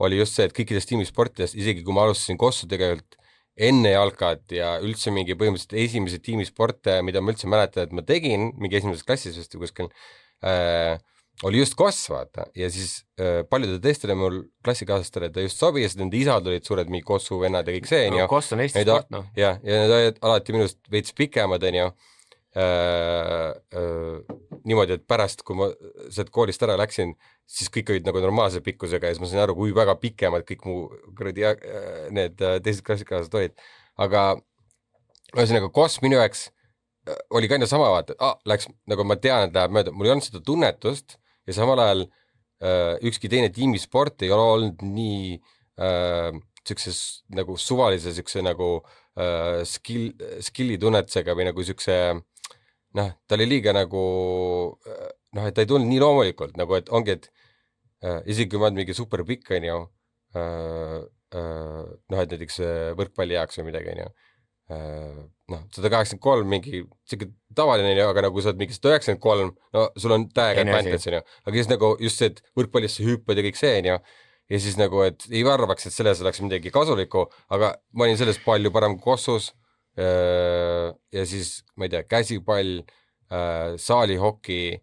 B: oli just see, et kõikides tiimisportides, isegi kui ma alustasin kossu tegelikult enne jalkat ja üldse mingi põhimõtteliselt esimese tiimisporte, mida ma üldse mäletan, et ma tegin mingi esimeses klassis vist kuskil, oli just koss, vaata, ja siis paljudele teistele mul klassikaasastele ta just sobis, nende isad olid suured mingi kossu vennad ja kõik see, on ju.
C: Koss on Eesti sport, noh.
B: Ja need olid alati minust veits pikemad, on ju. Niimoodi, et pärast, kui ma sealt koolist ära läksin, siis kõik olid nagu normaalse pikkusega ja siis ma sain aru, kui väga pikemad kõik mu need teised klassikaaslased olid. Aga ühesõnaga koss minu jaoks oli ka enne sama vaata, läks, nagu ma tean, et läheb mööda, mul ei olnud seda tunnetust ja samal ajal ükski teine tiimisport ei ole olnud nii siukses nagu suvalise siukse nagu skilli tunnetusega või nagu siukse ta oli liiga nagu et ta ei tulnud nii loomulikult, nagu et ongi, et isegi kui ma olen mingi super pikk, on ju, et näiteks võrkpalli jaoks või midagi, on ju, 183 mingi siuke tavaline, aga nagu sa oled mingi 193, no sul on täiega advantage, on ju, aga siis nagu just see, et võrkpallisse hüppad ja kõik see, on ju, ja siis nagu, et ei arvaks, et selles oleks midagi kasulikku, aga ma olin selles palju parem kossus ja siis, ma ei tea, käsipall, saalihoki,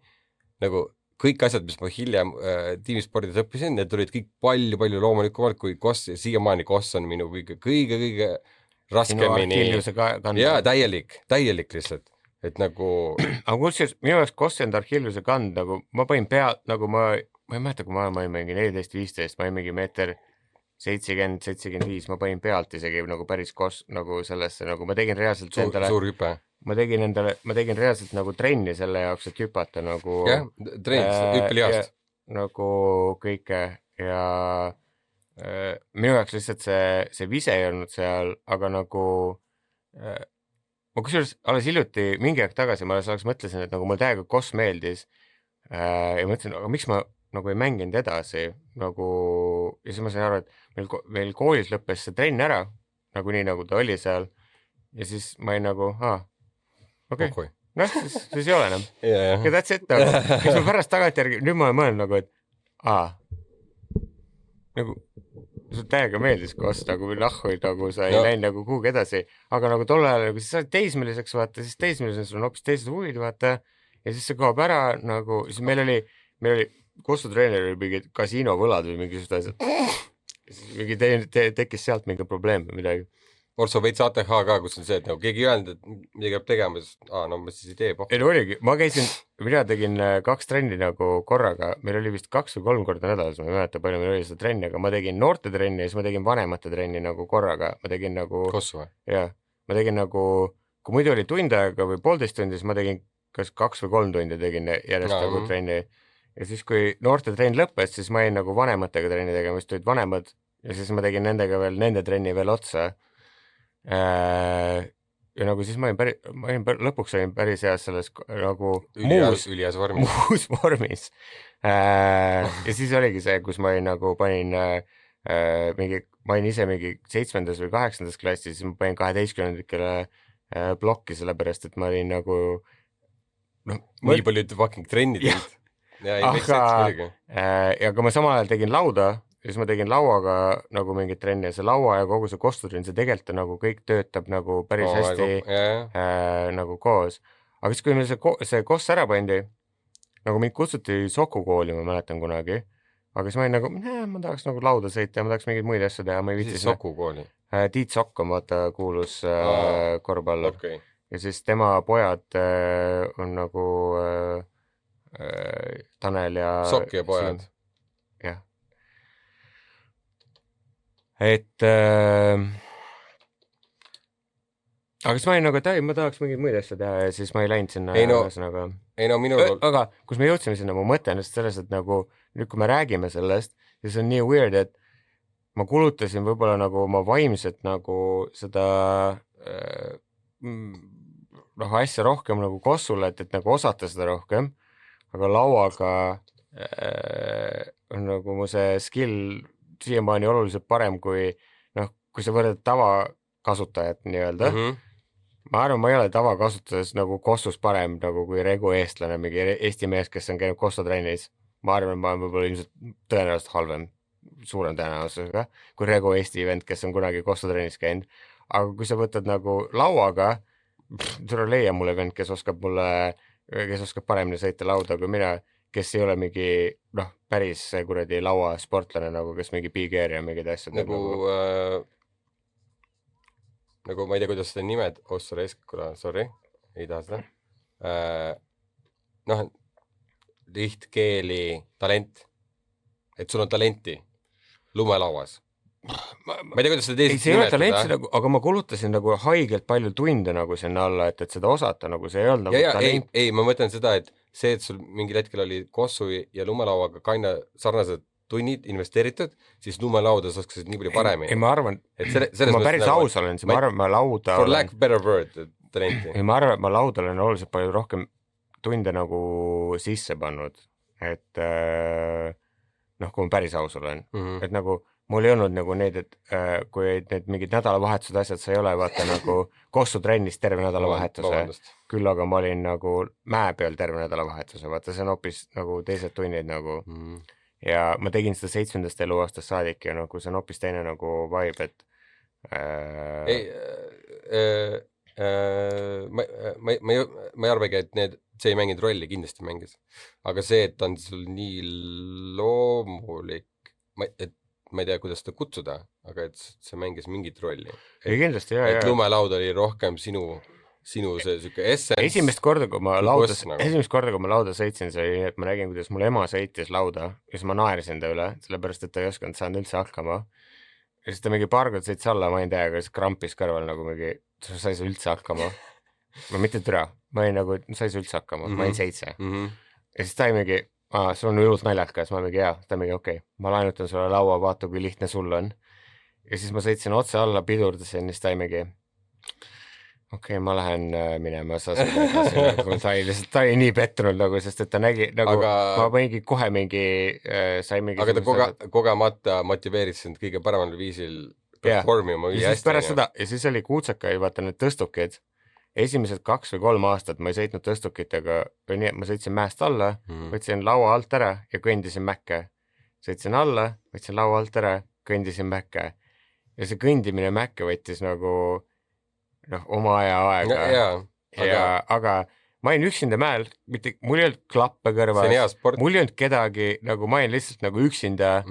B: nagu kõik asjad, mis ma hiljem tiimispordis õppisin, need tulid kõik palju loomulikumalt kui koss ja siiamaani koss on minu kõige raskemini. Jaa, täielik lihtsalt, et nagu.
C: Aga kusjuures minu jaoks koss enda Archiliuse kand, nagu ma panin pealt, nagu ma ei mäleta, kui ma olin mingi 14-15, ma olin mingi meeter 70-75, ma panin pealt isegi nagu päris koss nagu sellesse, nagu ma tegin reaalselt endale.
B: Suur hüpe.
C: Ma tegin reaalselt nagu trenni selle jaoks, et hüpata nagu.
B: Jah, trenn, hüppelihast.
C: Nagu kõike ja minu jaoks lihtsalt see vise ei olnud seal, aga nagu ma kusjuures alles hiljuti mingi aeg tagasi ma mõtlesin, et nagu mul täiega koss meeldis ja mõtlesin, aga miks ma nagu ei mänginud edasi nagu ja siis ma sain aru, et meil koolis lõppes see trenn ära nagu nii, nagu ta oli seal ja siis ma ei nagu okei. noh, siis ei ole enam
B: yeah.
C: ja that's it nagu. Eks ma pärast tagantjärgi, nüüd ma olen mõelnud nagu, et nagu sul täiega meeldis koos nagu nahhu, nagu sa ei läinud nagu kuhugi edasi, aga nagu tol ajal, nagu siis sa oled teismeliseks, vaata, siis teismeliseks sul on hoopis teised huvid, vaata, ja siis see kaob ära nagu, siis meil oli Kossu treener oli mingi kasiinovõlad või mingi asjad. Mingi tekkis sealt mingi probleem või midagi.
B: Orso veits ATH ka, kus on see, et nagu keegi öelnud, et midagi peab tegema, siis no ma siis ei tee pohku.
C: Ei oligi, mina tegin 2 trenni nagu korraga, meil oli vist 2 või 3 korda nädalas, ma ei mäleta palju meil oli seda trenni, aga ma tegin noorte trenni ja siis ma tegin vanemate trenni nagu korraga, ma tegin nagu
B: Kossu või?
C: Jah, ma tegin nagu, kui muidu oli tund aega või 1,5 tundi, siis ma tegin kas 2 või 3 tundi tegin järjest nagu trenni ja siis kui noorte trenn lõppes, siis ma jäin nagu vanematega trenni tegema, siis tulid vanemad ja siis ma tegin nendega veel nende trenni veel otsa. Ja nagu siis ma olin lõpuks olin päris heas selles nagu
B: ülias vormis.
C: Muus vormis. Ja siis oligi see, kus ma olin nagu panin ma olin ise mingi 7. või 8. klassis, siis ma panin 12-ndikele blokki, sellepärast, et ma olin nagu
B: nii palju fucking trenni teinud.
C: Aga ma samal ajal tegin lauda ja siis ma tegin lauaga nagu mingit trenni ja see laua ja kogu see kostutrenn, see tegelikult nagu kõik töötab nagu päris hästi nagu koos. Aga siis, kui meil see kost ära pandi, nagu mind kutsuti Soku kooli, ma mäletan kunagi, aga siis ma olin nagu, ma tahaks nagu lauda sõita ja ma tahaks mingeid muid asju teha, ma ei viitsi.
B: Mis Soku kooli?
C: Tiit Sokk on vaata kuulus korvpallur.
B: Okay.
C: Ja siis tema pojad on nagu Tanel ja
B: Sokk ja pojad.
C: Jah. Et aga siis ma olin nagu, et ma tahaks mingeid muid asju teha ja siis ma ei läinud sinna. Aga kus me jõudsime sinna, mu mõte on selles, et nagu nüüd, kui me räägime sellest, siis on nii weird, et ma kulutasin võib-olla nagu oma vaimset nagu seda asja rohkem nagu Kossule, et nagu osata seda rohkem, aga lauaga on nagu mu see skill siiamaani oluliselt parem kui sa võrdad tavakasutajat nii-öelda. Ma arvan, ma ei ole tavakasutades nagu Kossus parem nagu kui Regu eestlane, mingi Eesti mees, kes on käinud Kossu trennis. Ma arvan, ma olen võib-olla ilmselt tõenäoliselt halvem, suurem tõenäosusega, kui Regu Eesti vend, kes on kunagi Kossu trennis käinud. Aga kui sa võtad nagu lauaga, tule leia mulle vend, kes oskab paremini sõita lauda kui mina, kes ei ole mingi, päris kuradi laua sportlane, nagu kes mingi big air ja mingid asjad.
B: Nagu ma ei tea, kuidas seda nimed, sorry, ei taha seda. Lihtkeeli talent, et sul on talenti lumelauas. Ma ei tea, kuidas seda teisest
C: nimetada. Ei, see ei ole talenti nagu, aga ma kulutasin nagu haigelt palju tunde nagu sinna alla, et seda osata, nagu see ei olnud nagu talent.
B: Ei, ma mõtlen seda, et see, et sul mingil hetkel oli Kossu ja lumelauaga kaina sarnased tunnid investeeritud, siis lumelauda sa oskasid nii palju paremini.
C: Ei, ma arvan, ma päris aus olen, ma arvan, ma lauda
B: for lack better word, talenti.
C: Ei, ma arvan, ma lauda olen oluliselt palju rohkem tunde nagu sisse pannud, et kui ma päris aus olen, et nagu mul ei olnud nagu neid, et kui need mingid nädalavahetused asjad, sa ei ole vaata nagu Kossu trennis terve nädalavahetuse, küll aga ma olin nagu mäe peal terve nädalavahetuse, vaata see on hoopis nagu teised tunnid nagu ja ma tegin seda 7. eluaastast saadik ja nagu see on hoopis teine nagu vibe, et
B: ma ei arvagi, et see ei mänginud rolli, kindlasti mängis, aga see, et on sul nii loomulik, ma ei tea, kuidas seda kutsuda, aga et see mängis mingit rolli.
C: Ei kindlasti, jah.
B: Et lumelaud oli rohkem sinu see süke essence.
C: Esimest korda, kui ma lauda sõitsin, see oli, et ma nägin, kuidas mul ema sõitis lauda ja siis ma naersin ta üle, sellepärast, et ta ei osanud saanud üldse hakkama. Ja siis ta mingi paar kord sõits alla, ma ei tea, aga siis krampis kõrval nagu mingi, sai see üldse hakkama. Ma mitte türa, ma olin nagu, sai see üldse hakkama, ma olin 7. Ja siis ta ei mingi, sul on hullult naljakas, ma mingi ta mingi okei, ma laenutan sulle laua, vaata kui lihtne sul on. Ja siis ma sõitsin otse alla, pidurdasin, siis ta ei mingi okei, ma lähen minema, sa ta oli nii pettunud nagu, sest et ta nägi nagu, ma mingi kohe sai mingi
B: aga ta kogemata motiveeris sind kõige paremal viisil performima
C: ja siis pärast seda, ja siis oli kuutsakaid, vaata need tõstukid esimesed 2 või 3 aastat ma ei sõitnud tõstukitega, või nii, et ma sõitsin mäest alla, võtsin laua alt ära ja kõndisin mäkke. Sõitsin alla, võtsin laua alt ära, kõndisin mäkke. Ja see kõndimine mäkke võttis nagu oma aega. Aga ma olin üksinda mäel, mul ei olnud klappe kõrvas, mul ei olnud kedagi, nagu ma olin lihtsalt nagu üksinda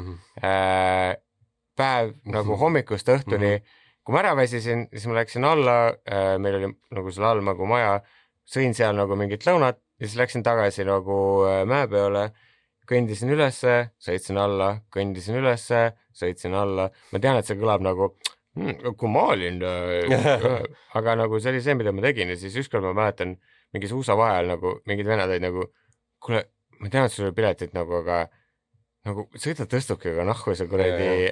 C: päev nagu hommikust õhtuni. Kui ma ära väsisin, siis ma läksin alla, meil oli nagu seal all nagu maja, sõin seal nagu mingit lõunat ja siis läksin tagasi nagu mäe peale, kõndisin ülesse, sõitsin alla, kõndisin ülesse, sõitsin alla. Ma tean, et see kõlab nagu, kui ma olin, aga nagu see oli see, mida ma tegin ja siis ükskord ma mäletan mingi suusa vahel nagu mingid vennad olid nagu, kuule, ma tean, et sul oli piletit nagu, aga nagu sõidad tõstukiga nahku see kuradi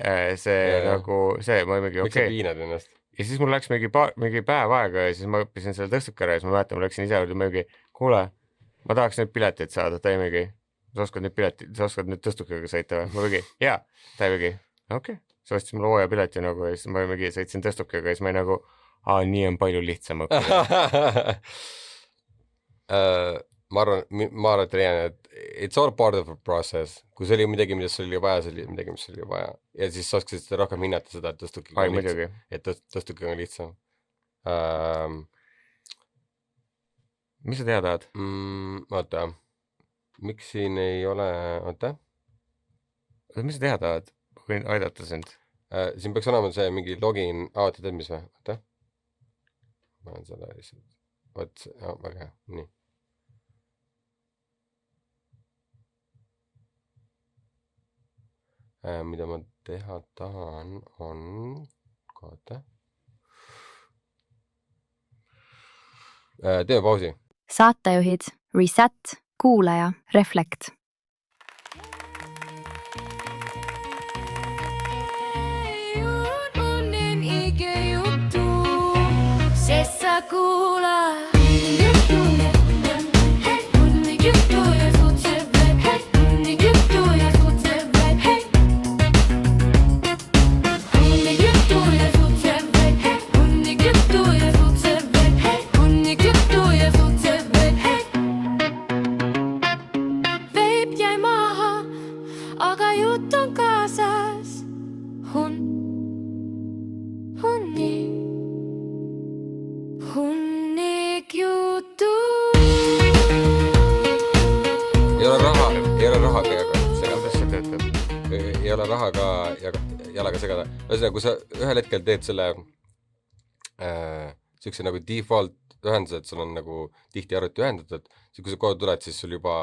C: nagu see, ma ei mingi
B: okei. Miks sa piinad ennast?
C: Ja siis mul läks mingi päev aega ja siis ma õppisin selle tõstuki ära ja siis ma mäletan, ma läksin ise juurde, ma mingi, kuule, ma tahaks nüüd piletit saada, ta ei mingi, sa oskad nüüd tõstukiga sõita või? Ma mingi, jaa, ta ei mingi, okei. Sa ostsid mulle hooja pileti nagu ja siis ma mingi sõitsin tõstukiga ja siis ma ei nagu, nii on palju lihtsam õppida.
B: Ma arvan, et leian, et it's all part of a process. Kui see oli midagi, mida sul oli vaja, see oli midagi, mis sul oli vaja. Ja siis sa oskasid seda rohkem hinnata seda, et tõstukiga on lihtsam. Et tõstukiga on lihtsam.
C: Mis sa teha tahad?
B: Oota. Miks siin ei ole... Oota.
C: Mis sa teha tahad? Võin aidata sind.
B: Siin peaks olema see mingi login... Oota, tead mis või? Oota. Ma olen selle lihtsalt... Oot, väga hea. Nii. Mida ma teha tahan on koota. Teeme pausi.
D: Saatejuhid Reset, Kuulaja, Reflect. Unen ike juttu, sest sa kuulad.
B: Rahaga ja jalaga segada. Ühesõnaga, kui sa ühel hetkel teed selle siukse nagu default ühenduse, et sul on nagu tihti arvuti ühendatud, siis kui sa kohe tuled, siis sul juba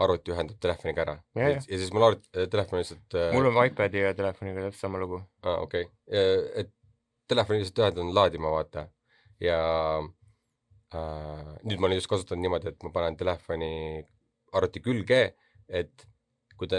B: arvuti ühendab telefoniga ära. Ja siis mul telefoni lihtsalt...
C: Mul on iPadi ja telefoniga täpselt sama lugu.
B: Okei. Et telefoni lihtsalt ühendan laadima, vaata. Ja nüüd ma olen just kasutanud niimoodi, et ma panen telefoni arvuti külge, et kui ta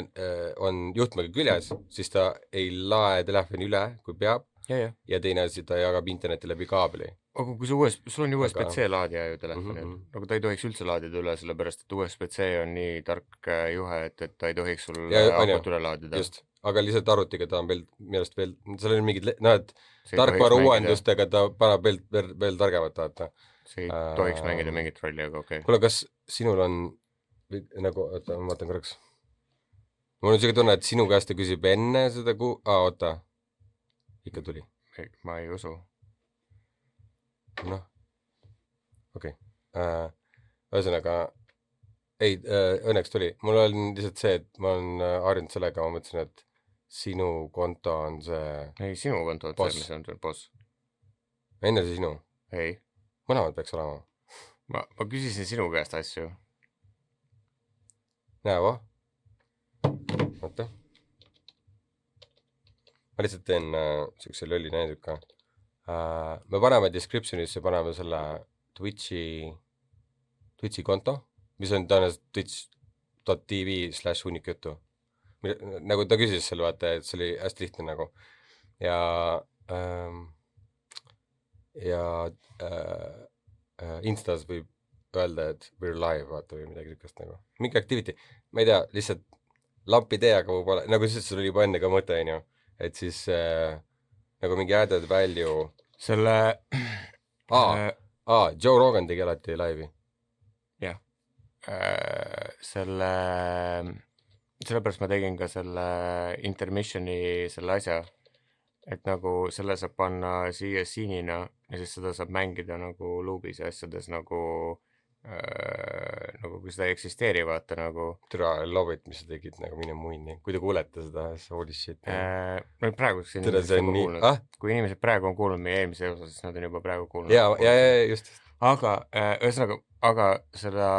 B: on juhtmega küljes, siis ta ei lae telefoni üle, kui peab. Ja teine asi, ta jagab interneti läbi kaabli.
C: Aga kui sul on ju USB-C laadija ju telefoni, nagu ta ei tohiks üldse laadida üle, sellepärast, et USB-C on nii tark juhe, et ta ei tohiks sul akut üle laadida.
B: Just, aga lihtsalt arvutiga ta on veel, seal on mingid, et tarkvaru uuendustega ta paneb veel targemat vaata.
C: See ei tohiks mängida mingit rolli, aga okei.
B: Kuule, kas sinul on, nagu, oota, ma vaatan korraks. Mul on siuke tunne, et sinu käest ta küsib enne seda oota. Ikka tuli.
C: Ma ei usu.
B: Noh. Okei. Ühesõnaga, ei, õnneks tuli. Mul on lihtsalt see, et ma olen harjunud sellega, ma mõtlesin, et sinu konto on see...
C: Ei, sinu konto on see, mis on see boss.
B: Enne see sinu?
C: Ei.
B: Mõlemad peaks olema.
C: Ma küsisin sinu käest asju.
B: Näe, va? Oota. Ma lihtsalt teen siukse lolli näiduka. Me paneme descriptionisse, paneme selle Twitchi konto, mis on tõenäoliselt twitch.tv/hunnikjutu. Nagu ta küsis selle, vaata, et see oli hästi lihtne nagu. Ja Instas võib öelda, et we're live, vaata, või midagi sükast nagu. Mingi activity. Ma ei tea, lihtsalt lampi tee, aga võib-olla, nagu siis sul oli juba enne ka mõte, et siis nagu mingi added value.
C: Selle...
B: Joe Rogan tegi alati laivi.
C: jah, sellepärast ma tegin ka selle intermissioni selle asja, et nagu selle saab panna siia siinina ja siis seda saab mängida nagu luubis ja asjades nagu kui seda ei eksisteeri, vaata nagu.
B: Tere, love it, mis sa tegid, nagu mine muini. Kui te kuulete seda, holy shit.
C: No praegu, kui inimesed praegu on kuulnud meie eelmise osa, siis nad on juba praegu kuulnud.
B: Ja, just.
C: Aga, ühesõnaga, seda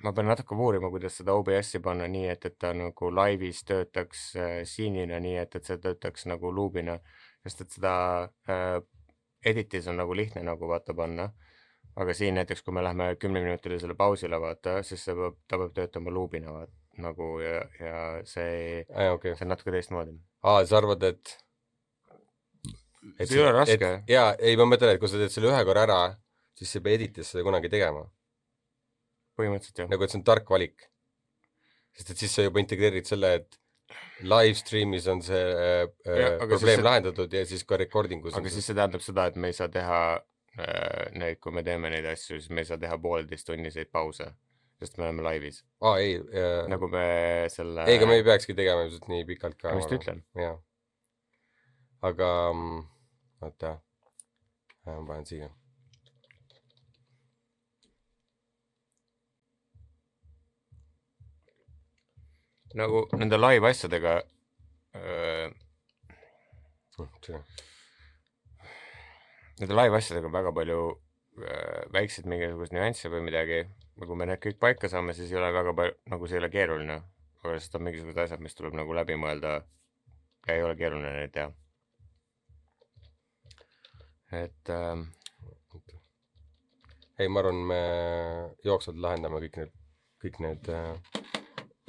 C: ma pean natuke uurima, kuidas seda OBS-i panna nii, et ta nagu laivis töötaks siinina nii, et see töötaks nagu luubina, sest et seda editis on nagu lihtne nagu vaata panna. Aga siin näiteks, kui me lähme 10-minutilisele pausile vaata, siis ta peab töötama luubina vaata, nagu ja see on natuke teistmoodi.
B: Sa arvad, et
C: see ei ole raske?
B: Jaa, ei, ma mõtlen, et kui sa teed selle ühe korra ära, siis sa ei pea editis seda kunagi tegema.
C: Põhimõtteliselt jah.
B: Nagu, et see on tark valik. Sest et siis sa juba integreerid selle, et live streamis on see probleem lahendatud ja siis ka recordingus.
C: Aga siis see tähendab seda, et me ei saa teha neid, kui me teeme neid asju, siis me ei saa teha 1,5 tunniseid pause, sest me oleme laivis.
B: Ei.
C: Nagu me selle...
B: Ei, aga me ei peakski tegema ilmselt nii pikalt ka.
C: Mis ta ütlen?
B: Jaa. Aga, oota, ma panen siia.
C: Nagu nende live asjadega nende live asjadega on väga palju väikseid mingisugust nüansse või midagi, kui me need kõik paika saame, siis ei ole väga palju, nagu see ei ole keeruline, aga sest on mingisugused asjad, mis tuleb nagu läbi mõelda ja ei ole keeruline neid teha. Et
B: ei, ma arvan, me jooksvalt lahendame kõik need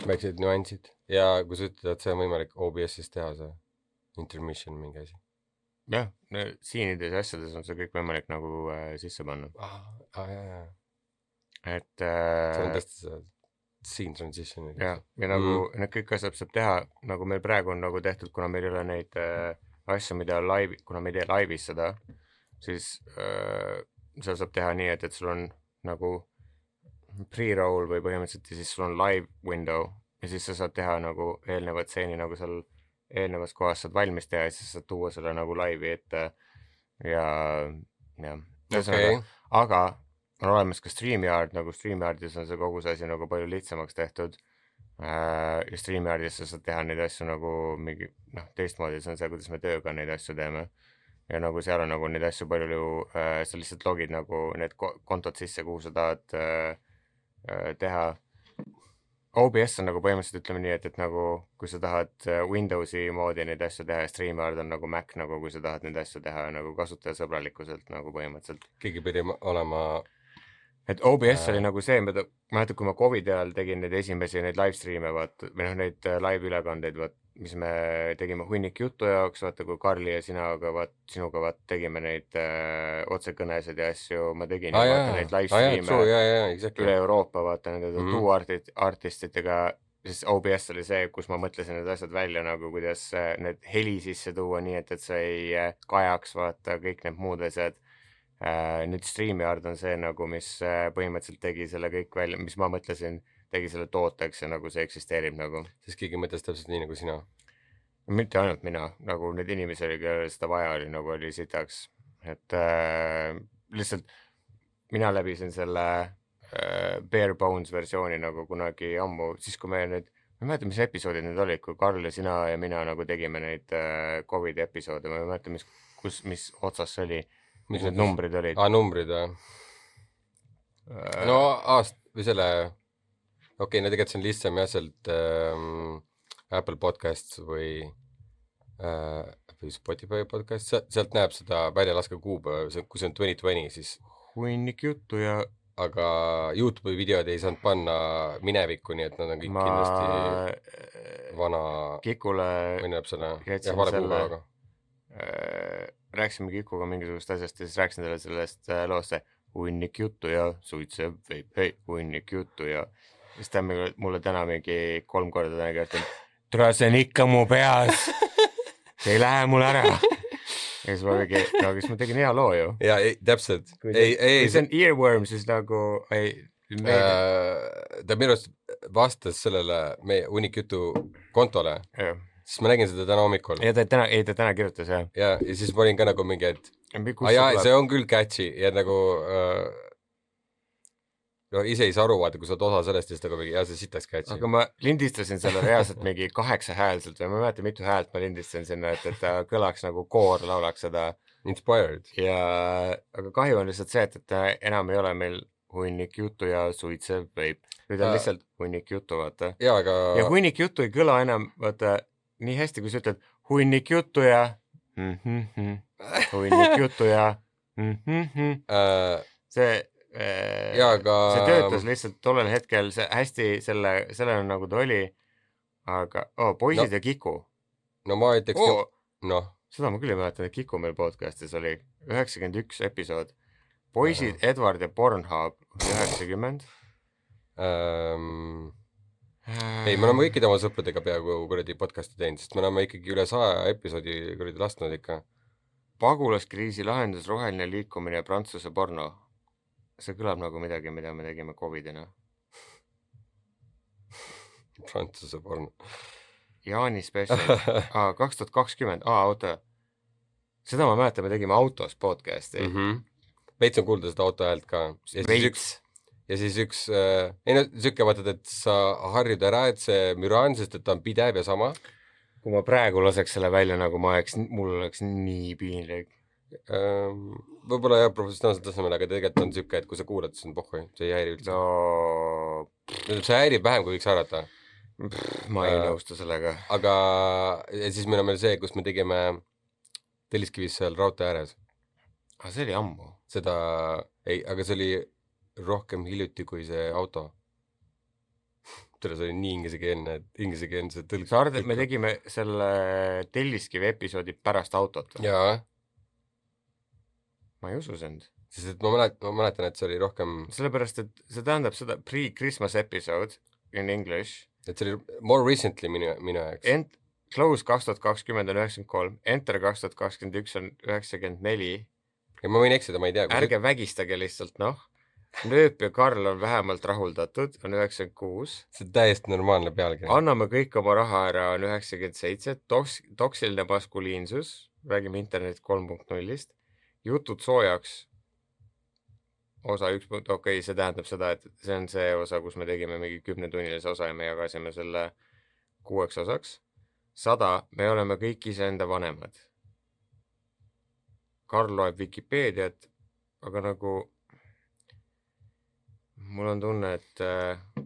B: väiksed nüansid ja kui sa ütled, et see on võimalik OBS-is teha, see intermission mingi asi.
C: Jah, siinides ja asjades on see kõik võimalik nagu sisse panna.
B: Jaa.
C: Et
B: see on tõesti see scene transition.
C: Ja nagu need kõik asjad saab teha, nagu meil praegu on nagu tehtud, kuna meil ei ole neid asju, mida live, kuna me ei tee laivis seda, siis seal saab teha nii, et sul on nagu pre-roll või põhimõtteliselt ja siis sul on live window ja siis sa saad teha nagu eelnevat stseeni nagu seal eelnevas kohas saad valmis teha ja siis saad tuua selle nagu laivi ette ja.
B: Okay.
C: Aga on olemas ka StreamYard, nagu StreamYardis on see kogu see asi nagu palju lihtsamaks tehtud ja StreamYardis sa saad teha neid asju nagu mingi, teistmoodi, see on see, kuidas me tööga neid asju teeme ja nagu seal on nagu neid asju palju sa lihtsalt logid nagu need kontod sisse, kuhu sa tahad teha. OBS on nagu põhimõtteliselt ütleme nii, et nagu kui sa tahad Windowsi moodi neid asju teha ja StreamYard on nagu Mac, nagu kui sa tahad neid asju teha nagu kasutajasõbralikkuselt nagu põhimõtteliselt.
B: Keegi pidi olema...
C: Et OBS oli nagu see, ma mäletan, kui ma COVID ajal tegin neid esimesi neid live streame, või neid live ülekandeid, mis me tegime hunnik jutu jaoks, vaata kui Karli ja sinuga tegime neid otsekõnesid ja asju, ma tegin neid live streame üle Euroopa, vaata nende artistitega, siis OBS oli see, kus ma mõtlesin need asjad välja nagu, kuidas need heli sisse tuua nii, et sa ei kajaks, vaata kõik need muud asjad. Nüüd StreamYard on see nagu, mis põhimõtteliselt tegi selle kõik välja, mis ma mõtlesin, tegi selle tooteks ja nagu see eksisteerib nagu.
B: Siis keegi mõtles täpselt nii nagu sina?
C: Mitte ainult mina, nagu need inimesed, kellel seda vaja oli, nagu oli sitaks. Et lihtsalt mina läbisin selle bare bones versiooni nagu kunagi ammu, siis kui me nüüd, ma ei mäleta, mis episoodid need olid, kui Karl ja sina ja mina nagu tegime neid COVID episoode, ma ei mäleta, mis otsas see oli. Mis need numbrid olid?
B: Numbrid, jah. No või selle, no tegelikult see on lihtsam jah, sealt Apple Podcasts või Spotify podcast, sealt näeb seda väljalaske kuupäeva, kui see on 2020, siis
C: hunnik juttu ja
B: aga YouTube'i videod ei saanud panna minevikku, nii et nad on kõik kindlasti vana
C: Kikule
B: jätsin selle
C: rääkisime Kikuga mingisugust asjast ja siis rääkisin talle sellest loost hunnik juttu ja suitsev veib, hei, hunnik juttu ja siis ta mulle täna mingi 3 korda täna kertanud, tule see on ikka mu peas, see ei lähe mul ära. ja siis ma mingi, no kas ma tegin hea loo ju.
B: ja täpselt.
C: Kui see on earworm, siis nagu
B: ta minu arust vastas sellele meie Unikjutu kontole, siis ma nägin seda täna hommikul.
C: ja ta täna kirjutas, jah.
B: ja siis ma olin ka nagu mingi, et see on küll catchy ja nagu no ise ei saa aru, vaata, kui sa oled osa sellest, siis nagu mingi, see sitaks catchy.
C: aga ma lindistasin selle reaalselt mingi 8 häälselt või ma ei mäleta, mitu häält ma lindistasin sinna, et ta kõlaks nagu koor laulaks seda.
B: Inspired.
C: Ja aga kahju on lihtsalt see, et enam ei ole meil hunnik juttu ja suitsev veip. Nüüd on lihtsalt hunnik juttu, vaata.
B: Ja, aga...
C: ja hunnik juttu ei kõla enam, vaata, nii hästi, kui sa ütled hunnik juttu ja hunnik juttu ja see see töötas lihtsalt tollel hetkel hästi selle nagu ta oli, aga poisid ja Kiku.
B: No ma ütleks
C: seda ma küll ei mäleta, et Kiku meil podcastis oli 91 episood. Poisid, Edward ja Pornhub 90.
B: Ei, me oleme kõikide oma sõpradega peaaegu kuradi podcasti teinud, sest me oleme ikkagi üle 100 episoodi kuradi lastnud ikka.
C: Pagulaskriisi lahendus, roheline liikumine ja prantsuse porno. See kõlab nagu midagi, mida me tegime Covidina.
B: Prantsuse porno.
C: Jaani special. 2020. Oota. Seda ma mäletan, me tegime autos podcasti.
B: Veits on kuulda seda auto häält ka. Ja siis üks sükke vaatad, et sa harjud ära, et see müraan, sest et ta on pidev ja sama.
C: Kui ma praegu laseks selle välja, nagu mul oleks nii piinlik.
B: Võib-olla jah professionaalsel tasemel, aga tegelikult on sükke, et kui sa kuulad, siis on pohhui, see ei häiri üldse. See häirib vähem, kui võiks arvata.
C: Ma ei nõustu sellega.
B: Aga siis meil on meil see, kus me tegime Telliskivis seal raudtee ääres.
C: See oli ammu.
B: Aga see oli rohkem hiljuti kui see auto. See oli nii inglisekeelne tõlg.
C: Sa arvad, et me tegime selle Telliskivi episoodi pärast autot?
B: Jaa.
C: Ma ei usu sind.
B: Sest et ma mäletan, et see oli rohkem...
C: Sellepärast, et see tähendab seda pre-Christmas episode in English.
B: Et see oli more recently minu jaoks.
C: Close 2020 on 93, Enter 2021 on 94.
B: Ja ma võin eksida, ma ei tea.
C: Ärge vägistage lihtsalt, Lööp ja Karl on vähemalt rahuldatud, on 96.
B: See on täiesti normaalne pealkiri.
C: Anname kõik oma raha ära, on 97. Toksiline maskuliinsus, räägime internet 3.0-ist. Jutud soojaks, osa 1. Okei, see tähendab seda, et see on see osa, kus me tegime mingi 10-tunnilise osa ja me jagasime selle 6 osaks. 100, me oleme kõik iseenda vanemad. Karl loeb Wikipeediat, aga nagu mul on tunne, et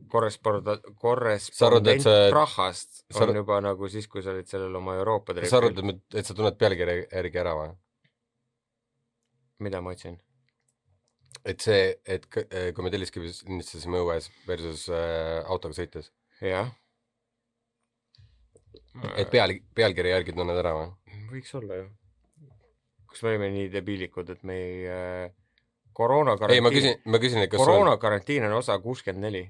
C: korrespondent Prahast on juba nagu siis, kui sa olid sellel oma Euroopa trepil.
B: Sa arvad, et sa tunned pealkirja järgi ära või?
C: Mida ma ütlesin?
B: Et see, et kui me Telliskivis lindistasime õues versus autoga sõites.
C: Jah.
B: Et pealkirja järgi tunned ära või?
C: Võiks olla ju. Kus me olime nii debiilikud, et me ei... Koroonakarantiin...
B: Ei, ma küsin, et kas
C: Koroonakarantiin on osa 64.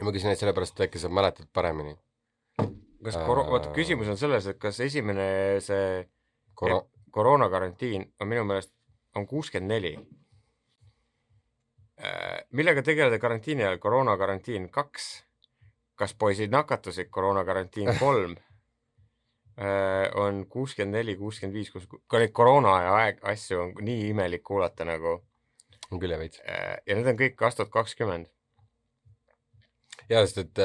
B: Ma küsin, et sellepärast äkki sa mäletad paremini.
C: Vaata, küsimus on selles, et kas esimene see koroonakarantiin on minu meelest on 64. Millega tegeleda karantiini ajal? Koroonakarantiin 2. Kas poisid nakatusid? Koroonakarantiin 3. On 64, 65, kus neid koroona aja asju on nii imelik kuulata nagu.
B: On küll ja veits.
C: Ja need on kõik 2020.
B: Ja, sest et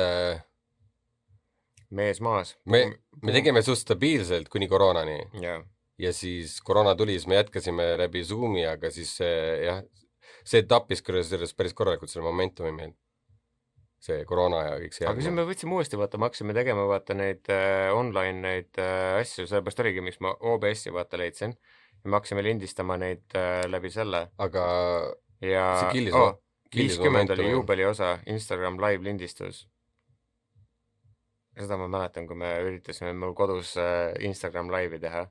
C: mees maas.
B: Me tegime suht stabiilselt kuni koroonani.
C: Ja
B: siis koroona tuli, siis me jätkasime läbi Zoomi, aga siis see tappis päris korralikult selle momentumi meil. See koroona ja kõik see.
C: Aga siis me võtsime uuesti vaata, me hakkasime tegema vaata neid online neid asju, sellepärast oligi, miks ma OBS-i vaata leidsin. Ja me hakkasime lindistama neid läbi selle.
B: Aga
C: see
B: killis
C: 50 oli juubeli osa, Instagram live lindistus. Seda ma mäletan, kui me üritasime mul kodus Instagram live'i teha.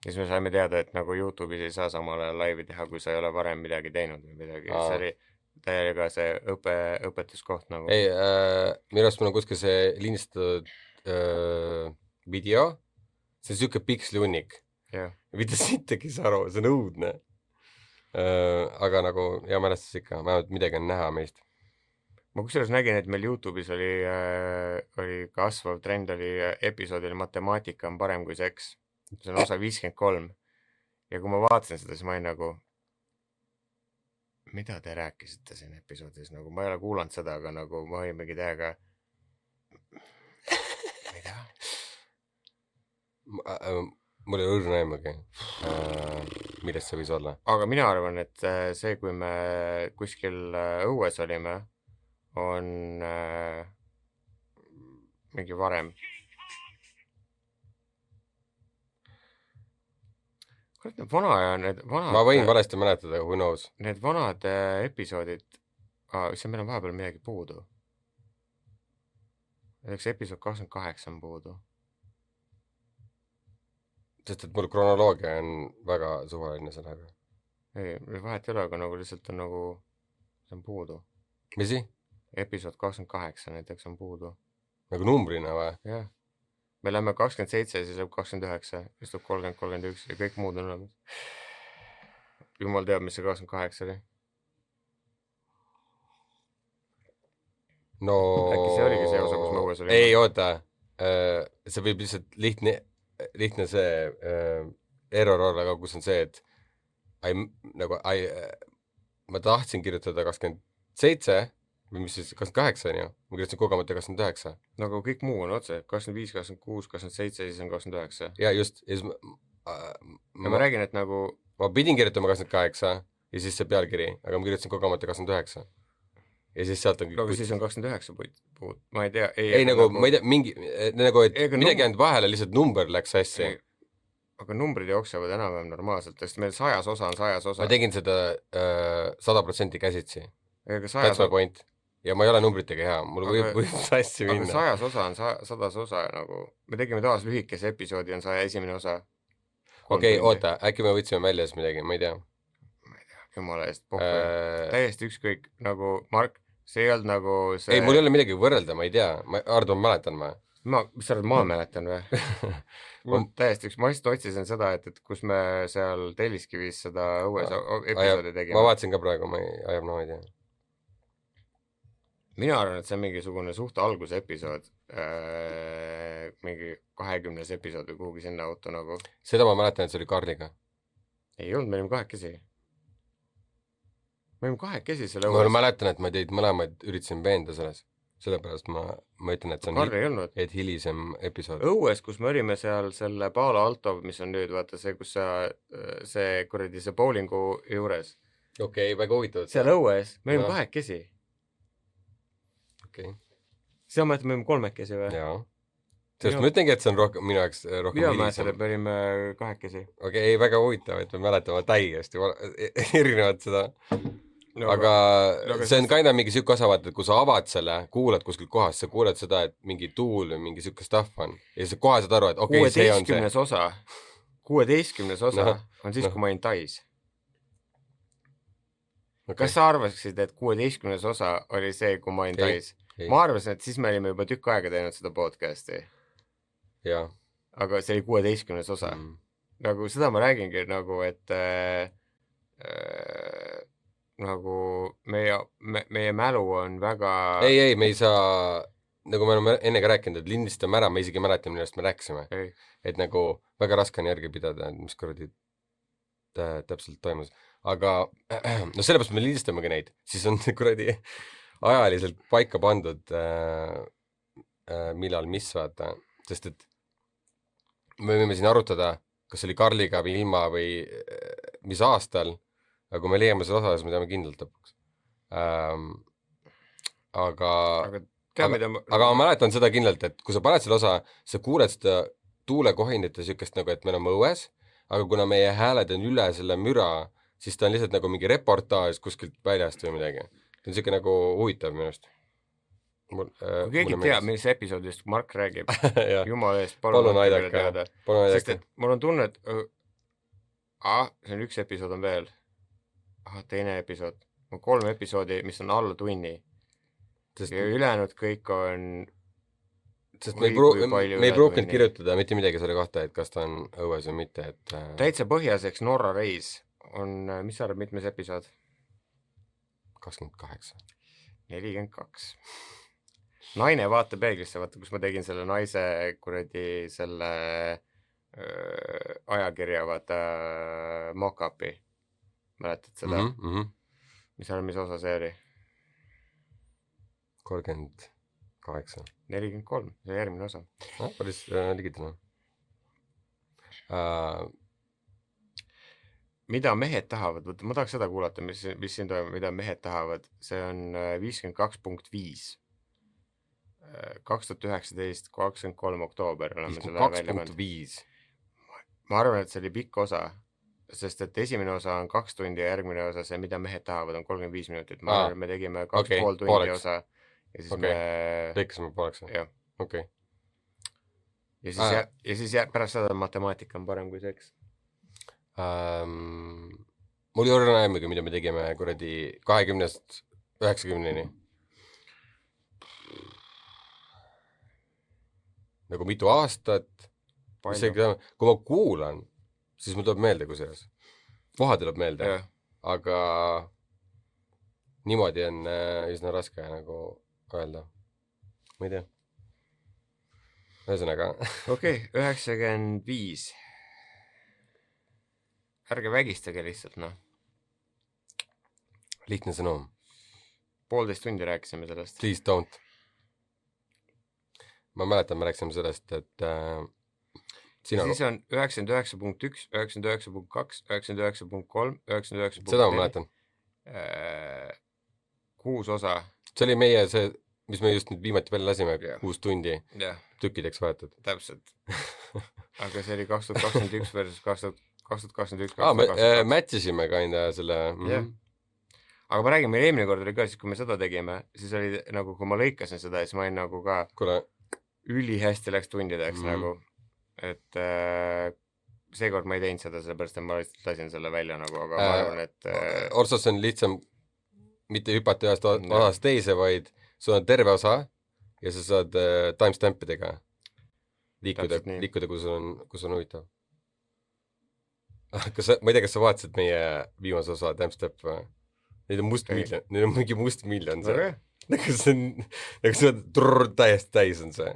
C: Ja siis me saime teada, et nagu YouTube'is ei saa samale live'i teha, kui sa ei ole varem midagi teinud või midagi. See oli täiega see õpetuskoht nagu.
B: Ei, minu arust mul on kuskil see lindistatud video. See on siuke pikslihunnik.
C: jah ,
B: mitte sittagi ei saa aru , see on õudne . Aga nagu hea mälestus ikka , vähemalt midagi on näha meist .
C: ma kusjuures nägin , et meil Youtube'is oli kasvav trend oli episoodil Matemaatika on parem kui seks . see on osa 53 ja kui ma vaatasin seda , siis ma olin nagu mida te rääkisite siin episoodis , nagu ma ei ole kuulanud seda , aga nagu ma olin mingi täiega mida ?
B: mul ei ole õrna aimugi , millest see võis olla .
C: aga mina arvan , et see , kui me kuskil õues olime , on mingi varem . kurat , need vanad
B: ma võin valesti mäletada , who knows .
C: need vanad episoodid , issand , meil on vahepeal midagi puudu . näiteks episood 28 on puudu .
B: sest et mul kronoloogia on väga suvaline sellega .
C: ei , vahet ei ole , aga nagu lihtsalt on nagu , see on puudu .
B: mis asi ?
C: episood 28 näiteks on puudu .
B: nagu numbrina või ?
C: jah . me lähme 27 ja siis läheb 29 , siis tuleb 30 , 31 ja kõik muud on olemas . jumal teab , mis see 28 oli .
B: no
C: Äkki see oligi see osa, kus me õues olime?
B: ei , oota . see võib lihtsalt lihtne see error olla ka , kus on see , et ma tahtsin kirjutada 27 või mis siis 28 on ju , ma kirjutasin kogemata 29 .
C: nagu kõik muu on otse , 25 , 26 , 27 , siis on 29 .
B: ja just , ja siis
C: ja ma räägin , et nagu
B: ma pidin kirjutama 28 ja siis see pealkiri , aga ma kirjutasin kogemata 29 . ja siis sealt on
C: aga siis on 29 puud , ma ei tea .
B: ei nagu ma ei tea , mingi nagu , et midagi jäänud vahele , lihtsalt number läks sassi .
C: aga numbrid jooksevad enam-vähem normaalselt , sest meil 100 osa on 100 osa .
B: ma tegin seda 100% käsitsi .
C: aga
B: That's my
C: 100
B: point . ja ma ei ole numbritega hea , mul võib sassi
C: aga
B: minna .
C: 100 osa on 100 osa nagu , me tegime tavaliselt lühikese episoodi , on 101 osa .
B: okei , oota , äkki me võtsime välja siis midagi , ma ei tea .
C: jumala eest , täiesti ükskõik , nagu Mark , see ei olnud nagu see
B: ei , mul ei ole midagi võrrelda , ma ei tea , Ardo , ma mäletan ma .
C: mis sa arvad , ma mäletan või ? mul täiesti ma lihtsalt otsisin seda , et kus me seal Telliskivis seda õues episoodi tegime .
B: ma vaatasin ka praegu , ma ei ajab , no ma ei tea .
C: mina arvan , et see on mingisugune suht alguse episood , mingi 20. episood või kuhugi sinna auto nagu .
B: seda ma mäletan , et see oli Karliga .
C: ei olnud , me olime kahekesi . me olime kahekesi selle
B: ma mäletan , et ma teid mõlemaid üritasin veenda selles , sellepärast ma ütlen , et see on
C: Karl ei olnud .
B: et hilisem episood .
C: õues , kus me olime seal selle Paolo Alto , mis on nüüd vaata see , kus sa , see kuradi see bowlingu juures .
B: okei , väga huvitav .
C: seal õues , me olime
B: No.
C: kahekesi .
B: okei .
C: sa mäletad , me olime kolmekesi või ?
B: jaa . sest ma ütlengi , et see on rohkem , minu jaoks rohkem
C: mina mäletan ,
B: hilisem
C: et . me olime kahekesi .
B: okei , ei väga huvitav , et me mäletame täiesti erinevat seda .
C: No,
B: aga
C: aga
B: see on kinda mingi siuke osa , vaata , et kui sa avad selle , kuulad kuskilt kohast , sa kuuled seda , et mingi tuul või mingi siuke stuff on ja siis kohe saad aru , et okei , see on see .
C: 16. osa , 16. osa
B: Noh,
C: on siis ,
B: noh.
C: kui ma olin Tais .
B: okay.
C: kas sa arvasid , et 16. osa oli see , kui ma olin
B: Ei,
C: Tais ?
B: ei.
C: ma arvasin , et siis me olime juba tükk aega teinud seda podcast'i ,
B: jaa
C: aga see oli 16. osa . nagu seda ma räägingi nagu , et nagu meie mälu on väga
B: ei , me ei saa , nagu me oleme enne ka rääkinud , et lindistame ära , me isegi ei mäleta , millest me rääkisime .
C: ei.
B: et nagu väga raske on järgi pidada , mis kuradi täpselt toimus . aga no sellepärast me lindistamegi neid , siis on kuradi ajaliselt paika pandud millal mis , vaata , sest et me võime siin arutada , kas oli Karliga või ilma või mis aastal , aga kui me leiame seda osa , siis me teame kindlalt lõpuks . aga
C: tead , mida ma
B: ma mäletan seda kindlalt , et kui sa paned selle osa , sa kuuled seda tuulekohinit ja siukest nagu , et me oleme õues , aga kuna meie hääled on üle selle müra , siis ta on lihtsalt nagu mingi reportaaž kuskilt väljast või midagi . see on siuke nagu huvitav minu arust .
C: kui keegi teab , mis episoodist Mark räägib , jumala eest ,
B: palun aidake , palun
C: sest
B: aidake
C: et . mul on tunne , et see on üks episood on veel . teine episood , 3 episoodi , mis on alla tunni
B: sest
C: ja ülejäänud kõik on
B: sest me ei pruukinud kirjutada mitte midagi selle kohta, et kas ta on õues või mitte, et
C: täitsa põhjaseks Norra reis on, mis sa arvad, mitmes episood?
B: 28.
C: 42. Naine vaata peeglisse, vaata, kus ma tegin selle naise kuradi selle ajakirja, vaata mock-up'i. Mäletad seda? Mis arvad, mis osa see oli?
B: 38.
C: 43, see järgmine osa.
B: Päris ligitane.
C: Mida mehed tahavad? Ma tahaks seda kuulata, mis siin toimub, mida mehed tahavad. See on 52.5. 2019, 23 oktoober oleme selle välja pannud.
B: 2.5.
C: Ma arvan, et see oli pikk osa, sest et esimene osa on 2 tundi ja järgmine osa, see mida mehed tahavad, on 35 minutit. Ma arvan, et me tegime 2,5 tundi osa ja siis me...
B: Lõikasime pooleks.
C: Jah.
B: Okei.
C: Ja siis pärast seda matemaatika on parem kui seks.
B: Mul ei ole näemegi, mida me tegime kuradi 20-st 90-ni. Nagu mitu aastat. Kui ma kuulan, siis mul tuleb meelde kusjuures. Koha tuleb meelde. Aga niimoodi on üsna raske nagu öelda. Ma ei tea. Ühesõnaga.
C: Okei, 95. Ärge vägistage lihtsalt, noh.
B: Lihtne sõnum.
C: 1,5 tundi rääkisime sellest.
B: Please don't. Ma mäletan, me rääkisime sellest, et
C: siis on 99.1, 99.2, 99.3, 99.4.
B: Seda ma mäletan.
C: 6 osa.
B: See oli meie see, mis me just nüüd viimati välja lasime, 6 tundi tükkideks võetud.
C: Täpselt. Aga see oli 2021 versus 2021.
B: Matchisime ka enda selle...
C: Aga ma räägin, meil eelmine kord oli ka, siis kui me seda tegime, siis oli nagu, kui ma lõikasin seda, siis ma olin nagu ka ülihästi läks tundideks nagu, et seekord ma ei teinud seda, sellepärast, et ma lihtsalt lasin selle välja nagu, aga ma arvan, et...
B: Orsas on lihtsam mitte hüpata ühest osast teise, vaid sul on terve osa ja sa saad timestampidega liikuda, kus on huvitav. Ma ei tea, kas sa vaatasid meie viimase osa timestamp või? Neid on must miljon, neid on mingi must miljon see. Nagu see on täiesti täis on see.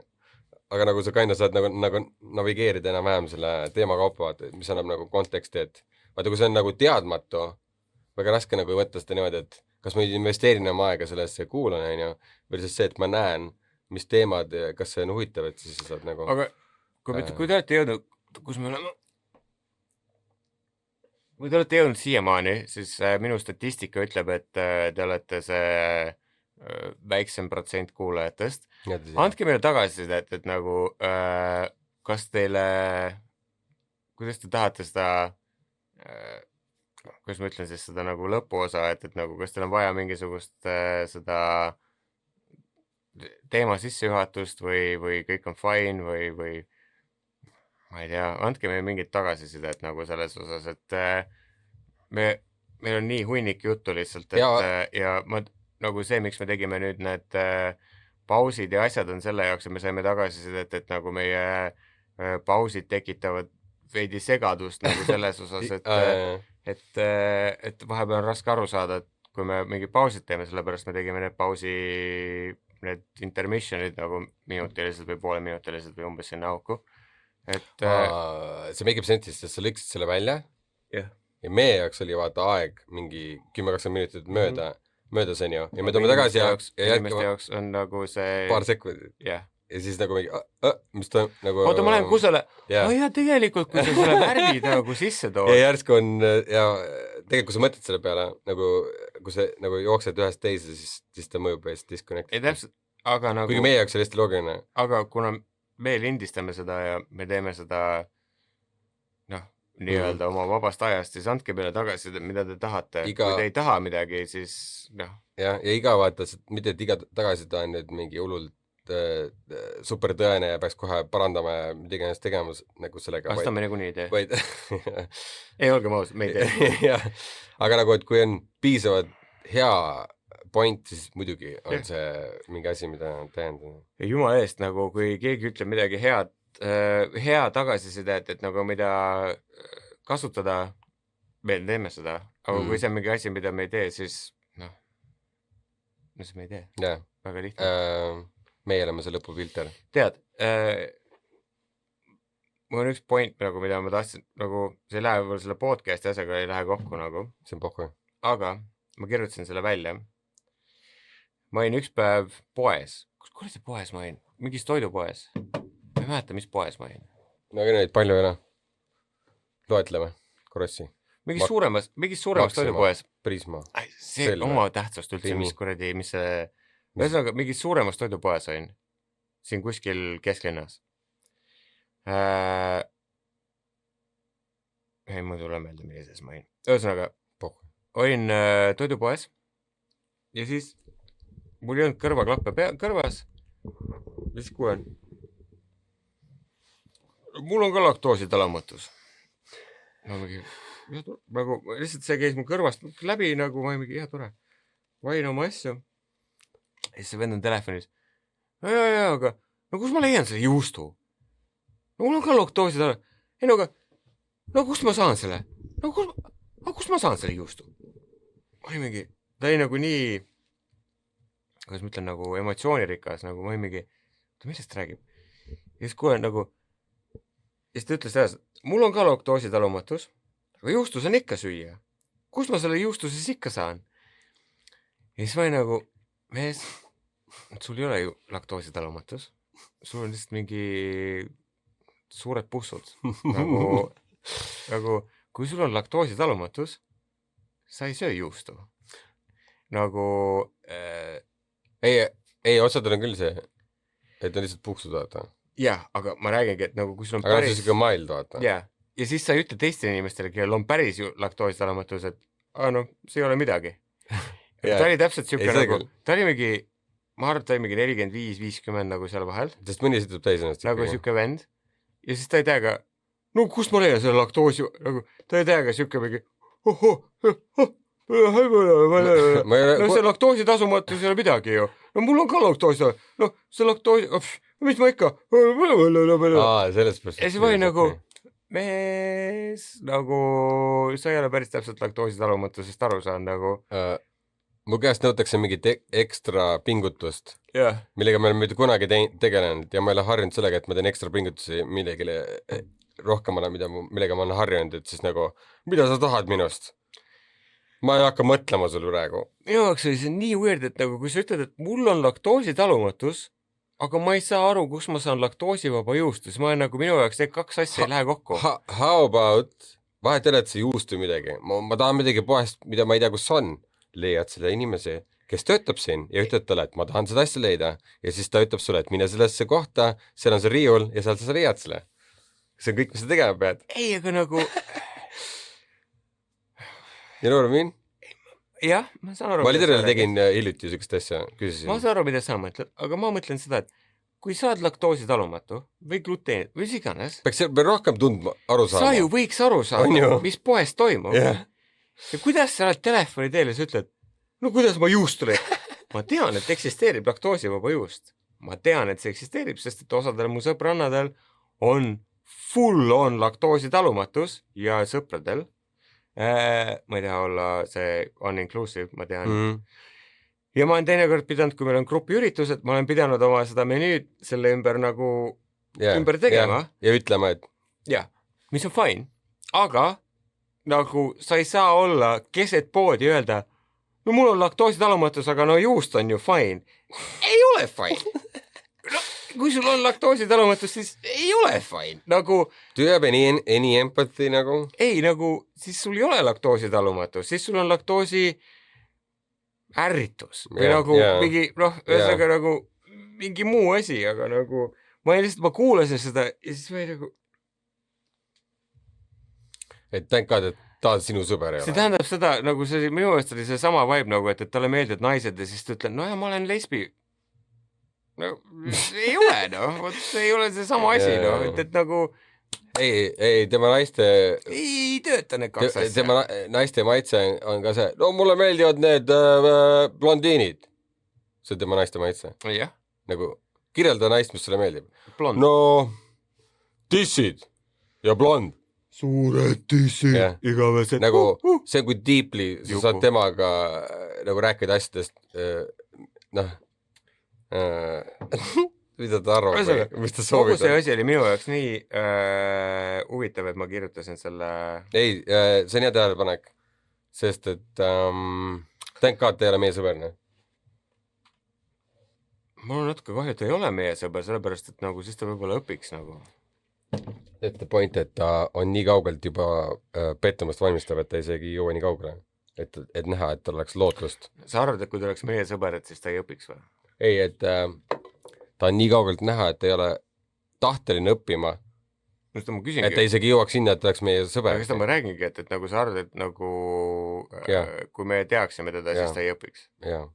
B: Aga nagu sa kaina saad nagu navigeerida enam-vähem selle teema kaupa, mis annab nagu konteksti, et vaata, kui see on nagu teadmatu, väga raske nagu võtta seda niimoodi, et kas ma investeerin oma aega sellesse kuulan, või see, et ma näen, mis teemad, kas see on huvitav, et siis sa saad nagu...
C: Aga kui te olete jõudnud, kus me oleme... Kui te olete jõudnud siiamaani, siis minu statistika ütleb, et te olete see väiksem protsent kuulajatest. Andke meile tagasisidet, et nagu kas teile, kuidas te tahate seda, kuidas ma ütlen siis seda nagu lõpuosa, et nagu kas teil on vaja mingisugust seda teema sissejuhatust või kõik on fine või ma ei tea, andke meile mingit tagasisidet nagu selles osas, et meil on nii hunnik juttu lihtsalt, et ja ma nagu see, miks me tegime nüüd need pausid ja asjad on selle jaoks, et me saime tagasisidet, et nagu meie pausid tekitavad veidi segadust nagu selles osas, et vahepeal on raske aru saada, et kui me mingi pausid teeme, sellepärast me tegime need intermissionid nagu minutilised või pooleminutilised või umbes sinna auku.
B: See make up sense'is, sest sa lõiksid selle välja ja meie jaoks oli vaata aeg mingi 10-20 minutit möödas on ju, ja me toome tagasi
C: inimeste jaoks on nagu see
B: paar sekundit ja siis nagu mingi, mis ta nagu
C: oota, ma lähen kusele, ja tegelikult kui sa selle värvid nagu sisse tood
B: ja järsku on, ja tegelikult kui sa mõtled selle peale, nagu kui sa nagu jooksed ühest teise, siis ta mõjub eest disconnect.
C: Aga nagu
B: kuigi meie jaoks oli hästi loogiline.
C: Aga kuna me lindistame seda ja me teeme seda nii-öelda oma vabast ajast, siis andke meile tagasi, mida te tahate. Kui te ei taha midagi, siis
B: ja iga vaata, mitte et iga tagasida on nüüd mingi hullult super tõene ja peaks kohe parandama ja midagi ennast tegema nagu sellega.
C: Asta me nagu nii ei tee. Ei olge maus, me ei tee.
B: Aga nagu, et kui on piisavalt hea point, siis muidugi on see mingi asi, mida tähendada.
C: Jumala eest, nagu kui keegi ütleb midagi hea tagasisidet, et nagu mida kasutada, me teeme seda, aga kui see on mingi asi, mida me ei tee, siis mis me ei tee.
B: Yeah.
C: Väga lihtne.
B: Meie oleme see lõpufilter.
C: Tead, mul on üks point, nagu, mida ma tahtsin, nagu see ei lähe võib-olla selle podcasti asjaga ei lähe kokku nagu.
B: See on pohku.
C: Aga ma kirjutasin selle välja. Ma olin üks päev poes. Kus kuradi poes ma olin? Mingis toidupoes. Ma ei mäleta, mis poes ma olin.
B: No aga neid palju ei ole. Loetleme. Korossi.
C: Mingis suuremas toidupoes.
B: Prisma.
C: See Selve. Oma tähtsust üldse, mis kuradi, mis see... Ühesõnaga, mingis suuremas toidupoes olin. Siin kuskil kesklinnas. Ei, ma tule meelde, millises ma olin. Ühesõnaga, olin toidupoes ja siis mul ei olnud kõrvaklappe kõrvas. Mis kuulen? Mul on ka laktoositalamatus. Nagu lihtsalt see käis mu kõrvast läbi, nagu ma ei mingi, tore. Vain oma asju. Ja siis see vend on telefonis. Ja, aga no kus ma leian selle juustu? No mul on ka laktoositalamatus. Ei, no aga, no kust ma saan selle? No kust ma saan selle juustu? Ma ei mingi, ta oli nagu nii, kuidas ma ütlen, nagu emotsioonirikas, nagu ma ei mingi, millest räägib? Ja siis kuulen nagu, ja siis ta ütles tähes, mul on ka laktoositalumatus, aga juustu saan ikka süüa. Kust ma selle juustu siis ikka saan? Ja siis ma olin nagu, mees, sul ei ole ju laktoositalumatus. Sul on lihtsalt mingi suured pussud. Nagu, kui sul on laktoositalumatus, sa ei söö juustu. Nagu...
B: Ei, osadel on küll see, et on lihtsalt puksud, vaata.
C: Jah, aga ma räägingi, et nagu kui sul on
B: aga päris... Aga see on mild, vaata.
C: Jah, ja siis sa ei ütle teistele inimestele, kellel on päris laktoositalomatus, et see ei ole midagi. Ta oli täpselt siuke nagu, ta oli mingi, ma arvan, ta oli mingi 45-50 nagu seal vahel.
B: Sest mõni sittub täis ennast.
C: Nagu siuke vend. Ja siis ta ei tea ka, no kust ma leian selle laktoosi, nagu ta ei tea ka siuke mingi, no see laktoositasumatus ei ole midagi ju. No mul on ka laktoosi, no see laktoosi, mis ma ikka.
B: Selles
C: ja siis või nagu, mees, nagu sa ei ole päris täpselt laktoositalumatusest aru saanud nagu.
B: Mu käest nõutakse mingit ekstra pingutust, millega me oleme mitte kunagi tegelenud ja ma ei ole harjunud sellega, et ma teen ekstra pingutusi millegile rohkemana, millega ma olen harjunud, et siis nagu, mida sa tahad minust? Ma ei hakka mõtlema sul praegu.
C: Minu jaoks oli see nii weird, et nagu kui sa ütled, et mul on laktoositalumatus, aga ma ei saa aru, kus ma saan laktoosivaba juustu, siis ma olen nagu minu jaoks need kaks asja ei lähe kokku.
B: How about, vahet ei ole, et see juustu midagi. Ma tahan midagi poest, mida ma ei tea, kus on. Leiad selle inimese, kes töötab siin ja ütled talle, et ma tahan seda asja leida ja siis ta ütleb sulle, et mine sellesse kohta, seal on see riiul ja sealt sa leiad selle. See on kõik, mis sa tegema pead.
C: Ei, aga nagu...
B: You know what I mean?
C: Jah, ma saan aru.
B: Ma literally tegin hiljuti sellist asja, küsisin.
C: Ma saan aru, mida sa mõtled, aga ma mõtlen seda, et kui sa oled laktoositalumatu või gluteen, või mis iganes.
B: Peaks rohkem tundma, aru saama.
C: Sa ju võiks aru saada, mis poes toimub.
B: Yeah.
C: Ja kuidas sa oled telefoni teel ja sa ütled, no kuidas ma juustu leian? Ma tean, et eksisteerib laktoosivaba juust. Ma tean, et see eksisteerib, sest et osadel mu sõbrannadel on full on laktoositalumatus ja sõpradel. Ma ei taha olla see uninclusive, ma tean. Ja ma olen teinekord pidanud, kui meil on grupiüritused, ma olen pidanud oma seda menüüd selle ümber nagu ümber tegema.
B: Ja ütlema, et...
C: Ja, mis on fine. Aga nagu sa ei saa olla keset poodi öelda, no mul on laktoositalumatus, aga no juust on ju fine. Ei ole fine. No, kui sul on laktoositalumatus, siis ei ole fine. Nagu...
B: Do you have any empathy nagu?
C: Ei, nagu, siis sul ei ole laktoositalumatus, siis sul on laktoosi ärritus. Või nagu mingi, ühesõnaga nagu mingi muu asi, aga nagu ma kuulasin seda ja siis ma ei nagu...
B: Et thank God, et ta on sinu sõber.
C: See tähendab seda, nagu see minu eest oli see sama vibe nagu, et talle meeldivad naised ja siis ta ütleb, no ja ma olen lesbi. No, ei ole, no. See ei ole see sama asi, no. Et nagu,
B: ei, tema naiste,
C: ei tööta need kaks asja.
B: tema naiste maitse on ka see, no mulle meeldivad need blondiinid. See on tema naiste maitse.
C: Jah.
B: Nagu kirjelda naist, mis sulle meeldib.
C: Blond.
B: No, tissid ja blond.
C: Suured tissid, igavesed.
B: Nagu see, kui deeply sa saad temaga nagu rääkida asjadest, noh, mida ta arvab, mis ta soovib.
C: Kogu see asi oli minu jaoks nii huvitav, et ma kirjutasin selle...
B: Ei, see on hea tähelepanek, sest et thank God te ei ole meie sõber.
C: Mul on natuke kahju, et ta ei ole meie sõber, sellepärast, et nagu siis ta võib-olla õpiks nagu.
B: Et the point, et ta on nii kaugelt juba pettumust valmistav, et ta isegi ei jõua nii kaugele. Et näha, et tal oleks lootlust.
C: Sa arvad, et kui ta oleks meie sõber, et siis ta ei õpiks või?
B: Ei, et ta on nii kaugelt näha, et ta ei ole tahteline õppima. Et ta isegi jõuaks sinna, et ta oleks meie sõber.
C: Aga seda ma räägingi, et nagu sa arvad, et nagu kui me teaksime teda, siis ta ei õpiks.
B: Jaa.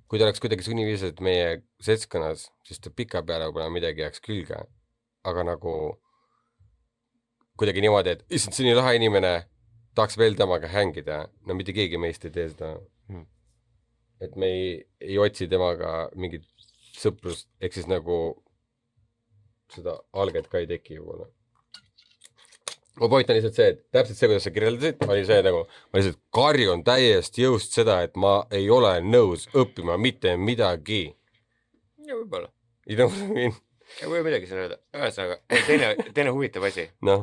B: Kui ta oleks kuidagi sunniviised meie seltskonnas, siis ta pika peale võib-olla midagi jääks külge. Aga nagu kuidagi niimoodi, et issand, see nii lahe inimene, tahaks veel temaga hängida. No mitte keegi meist ei tee seda. Et me ei otsi temaga mingit sõprust, ehk siis nagu seda alget ka ei teki juba. Ma point on lihtsalt see, et täpselt see, kuidas sa kirjeldasid, oli see nagu, ma lihtsalt karjun täiesti jõust seda, et ma ei ole nõus õppima mitte midagi.
C: Ja võib-olla.
B: You know what I mean?
C: Ja või midagi siin öelda. Ühesõnaga, teine huvitav asi.
B: No.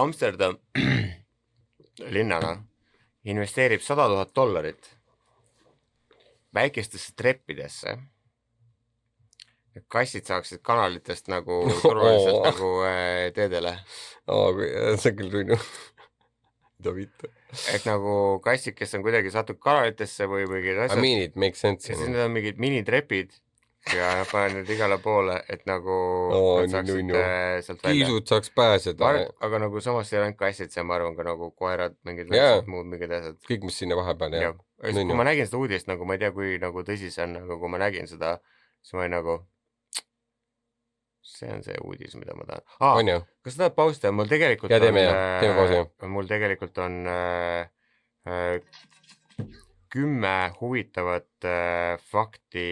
C: Amsterdam linnana investeerib $100,000 väikestesse treppidesse. Kassid saaksid kanalitest nagu turvaliselt nagu teedele.
B: See on küll rünnu. Mida viita.
C: Et nagu kassid, kes on kuidagi satud kanalitesse või mingid asjad.
B: Minid, make sense.
C: Ja siis need on mingid minitrepid ja nad panen need igale poole, et nagu nad saaksid sealt välja.
B: Kiisud saaks pääseda.
C: Aga nagu samas ei ole ainult kassid, see ma arvan ka nagu koerad, mingid muud mingid asjad.
B: Kõik, mis sinna vahepeal.
C: Ja. Kui ma nägin seda uudist, nagu ma ei tea, kui nagu tõsi see on, aga kui ma nägin seda, siis ma olin nagu see on see uudis, mida ma tahan. Kas sa tahad pausida? Mul tegelikult
B: ja, teeme pausi.
C: Mul tegelikult on 10 huvitavat fakti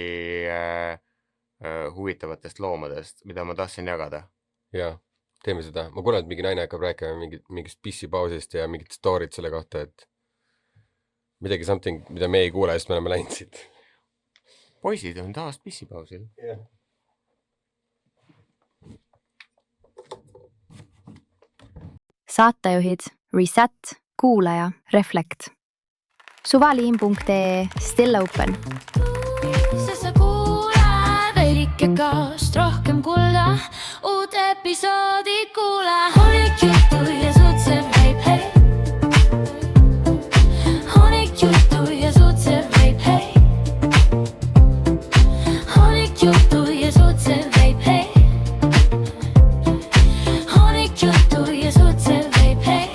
C: huvitavatest loomadest, mida ma tahtsin jagada.
B: Ja, teeme seda. Ma kuulen, et mingi naine hakkab rääkima mingist pissipausist ja mingit storyt selle kohta, et midagi something, mida me ei kuule, sest me oleme läinud siit.
C: Poisid on taas pissipausil.
B: Jah.
D: Saatejuhid Reset, Kuulaja, Reflect. Suvaliin.ee Still Open.
E: Sest sa kuulad veidike kaost, rohkem kulla, uut episoodi kuula. Honik juttu ja suutsev veib, hei. Honik juttu ja suutsev veib, hei. Honik juttu ja suutsev veib, hei. Honik juttu ja suutsev veib, hei.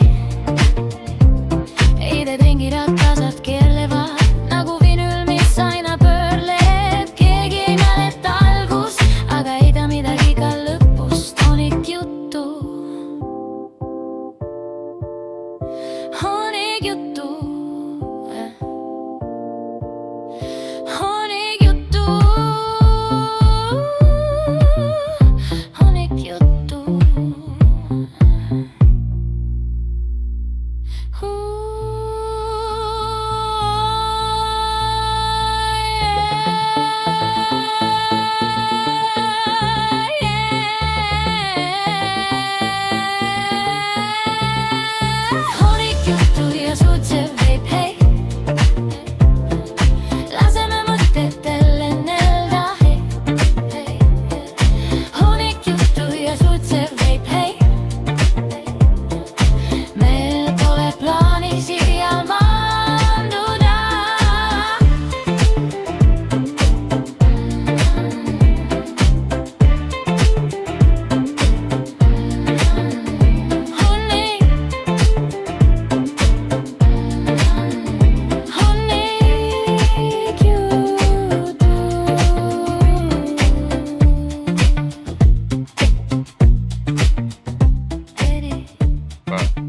E: Eided ringirad tasad keerlevad nagu vinül, mis aina pöörleb. Keegi ei mäleta algust, aga ei ta midagi ka lõpust. Honik juttu.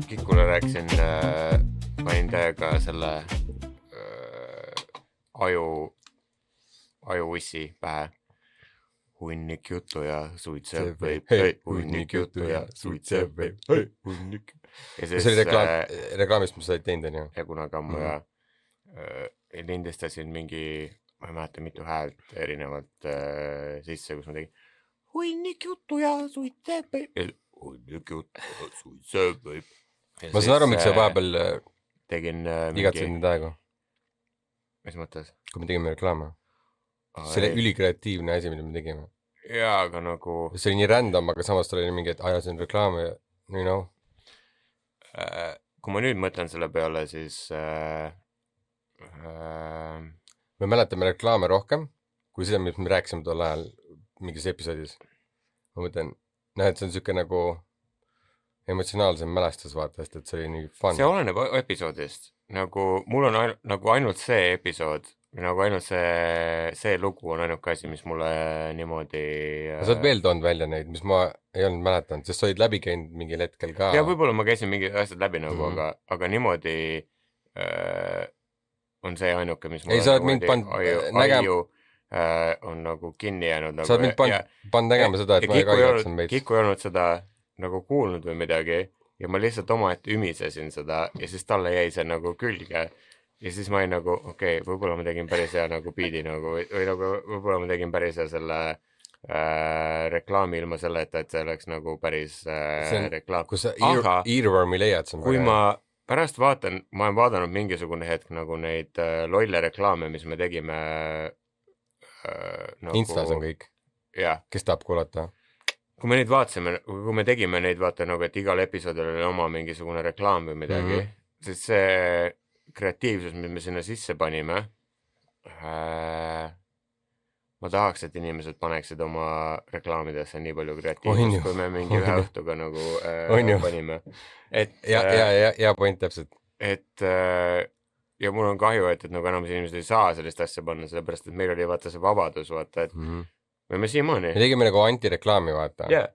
C: Kikule rääkisin, panin täiega selle ajuussi pähe. Hunnik juttu ja suitseb võib, hunnik juttu ja suitseb võib, hunnik.
B: See oli reklaamist, mis sa olid teinud, on ju?
C: Ja kunagi ammu ja lindistasin mingi, ma ei mäleta mitu häält erinevalt sisse, kus ma tegin hunnik juttu ja suitseb võib, hunnik juttu ja suitseb võib.
B: Ma saan aru, miks sa vahepeal
C: tegin
B: igatsesid nüüd aegu.
C: Mis mõttes?
B: Kui me tegime reklaame. See oli ülikreatiivne asi, mida me tegime.
C: Jaa, aga nagu...
B: See oli nii random, aga samas oli mingi, et see on reklaam ja you know.
C: Kui ma nüüd mõtlen selle peale, siis...
B: Me mäletame reklaame rohkem, kui seda, mis me rääkisime tol ajal mingis episoodis. Ma mõtlen, et see on siuke nagu emotsionaalsem mälestus vaata, sest et see oli nii fun.
C: See oleneb episoodist. Nagu mul on nagu ainult see episood, nagu ainult see lugu on ainuke asi, mis mulle niimoodi...
B: Sa oled veel toonud välja neid, mis ma ei olnud mäletanud, sest sa olid läbi käinud mingil hetkel ka.
C: Ja võib-olla ma käisin mingi asjad läbi nagu, aga niimoodi on see ainuke, mis mulle aju on nagu kinni jäänud. Nagu,
B: sa oled mind pannud nägema seda, et ma ei kaigaksen meid.
C: Kiku ei olnud seda nagu kuulnud või midagi ja ma lihtsalt omaette ümisesin seda ja siis talle jäi see nagu külge. Ja siis ma olin nagu, okei, võib-olla ma tegin päris hea nagu biidi nagu, või nagu võib-olla ma tegin päris hea selle reklaami ilma selle, et see oleks nagu päris reklaam.
B: Kui sa earwormi leiad, see on
C: kui ma pärast vaatan, ma olen vaadanud mingisugune hetk nagu neid lolle reklaame, mis me tegime
B: nagu... Instas on kõik.
C: Jah.
B: Kes tahab kuulata? Kui
C: me neid vaatasime, kui me tegime neid vaata nagu, et igal episoodil oli oma mingisugune reklaam või midagi, siis see kreatiivsus, mis me sinna sisse panime, ma tahaks, et inimesed paneksid oma reklaamidesse nii palju kreatiivsust, kui me mingi ühe õhtuga nagu panime.
B: Ja point täpselt.
C: Ja mul on kahju, et nagu enam inimesed ei saa sellist asja panna, sellepärast, et meil oli vaata see vabadus, vaata, et me siiamaani.
B: Me tegime nagu antireklaami, vaata.
C: Jah.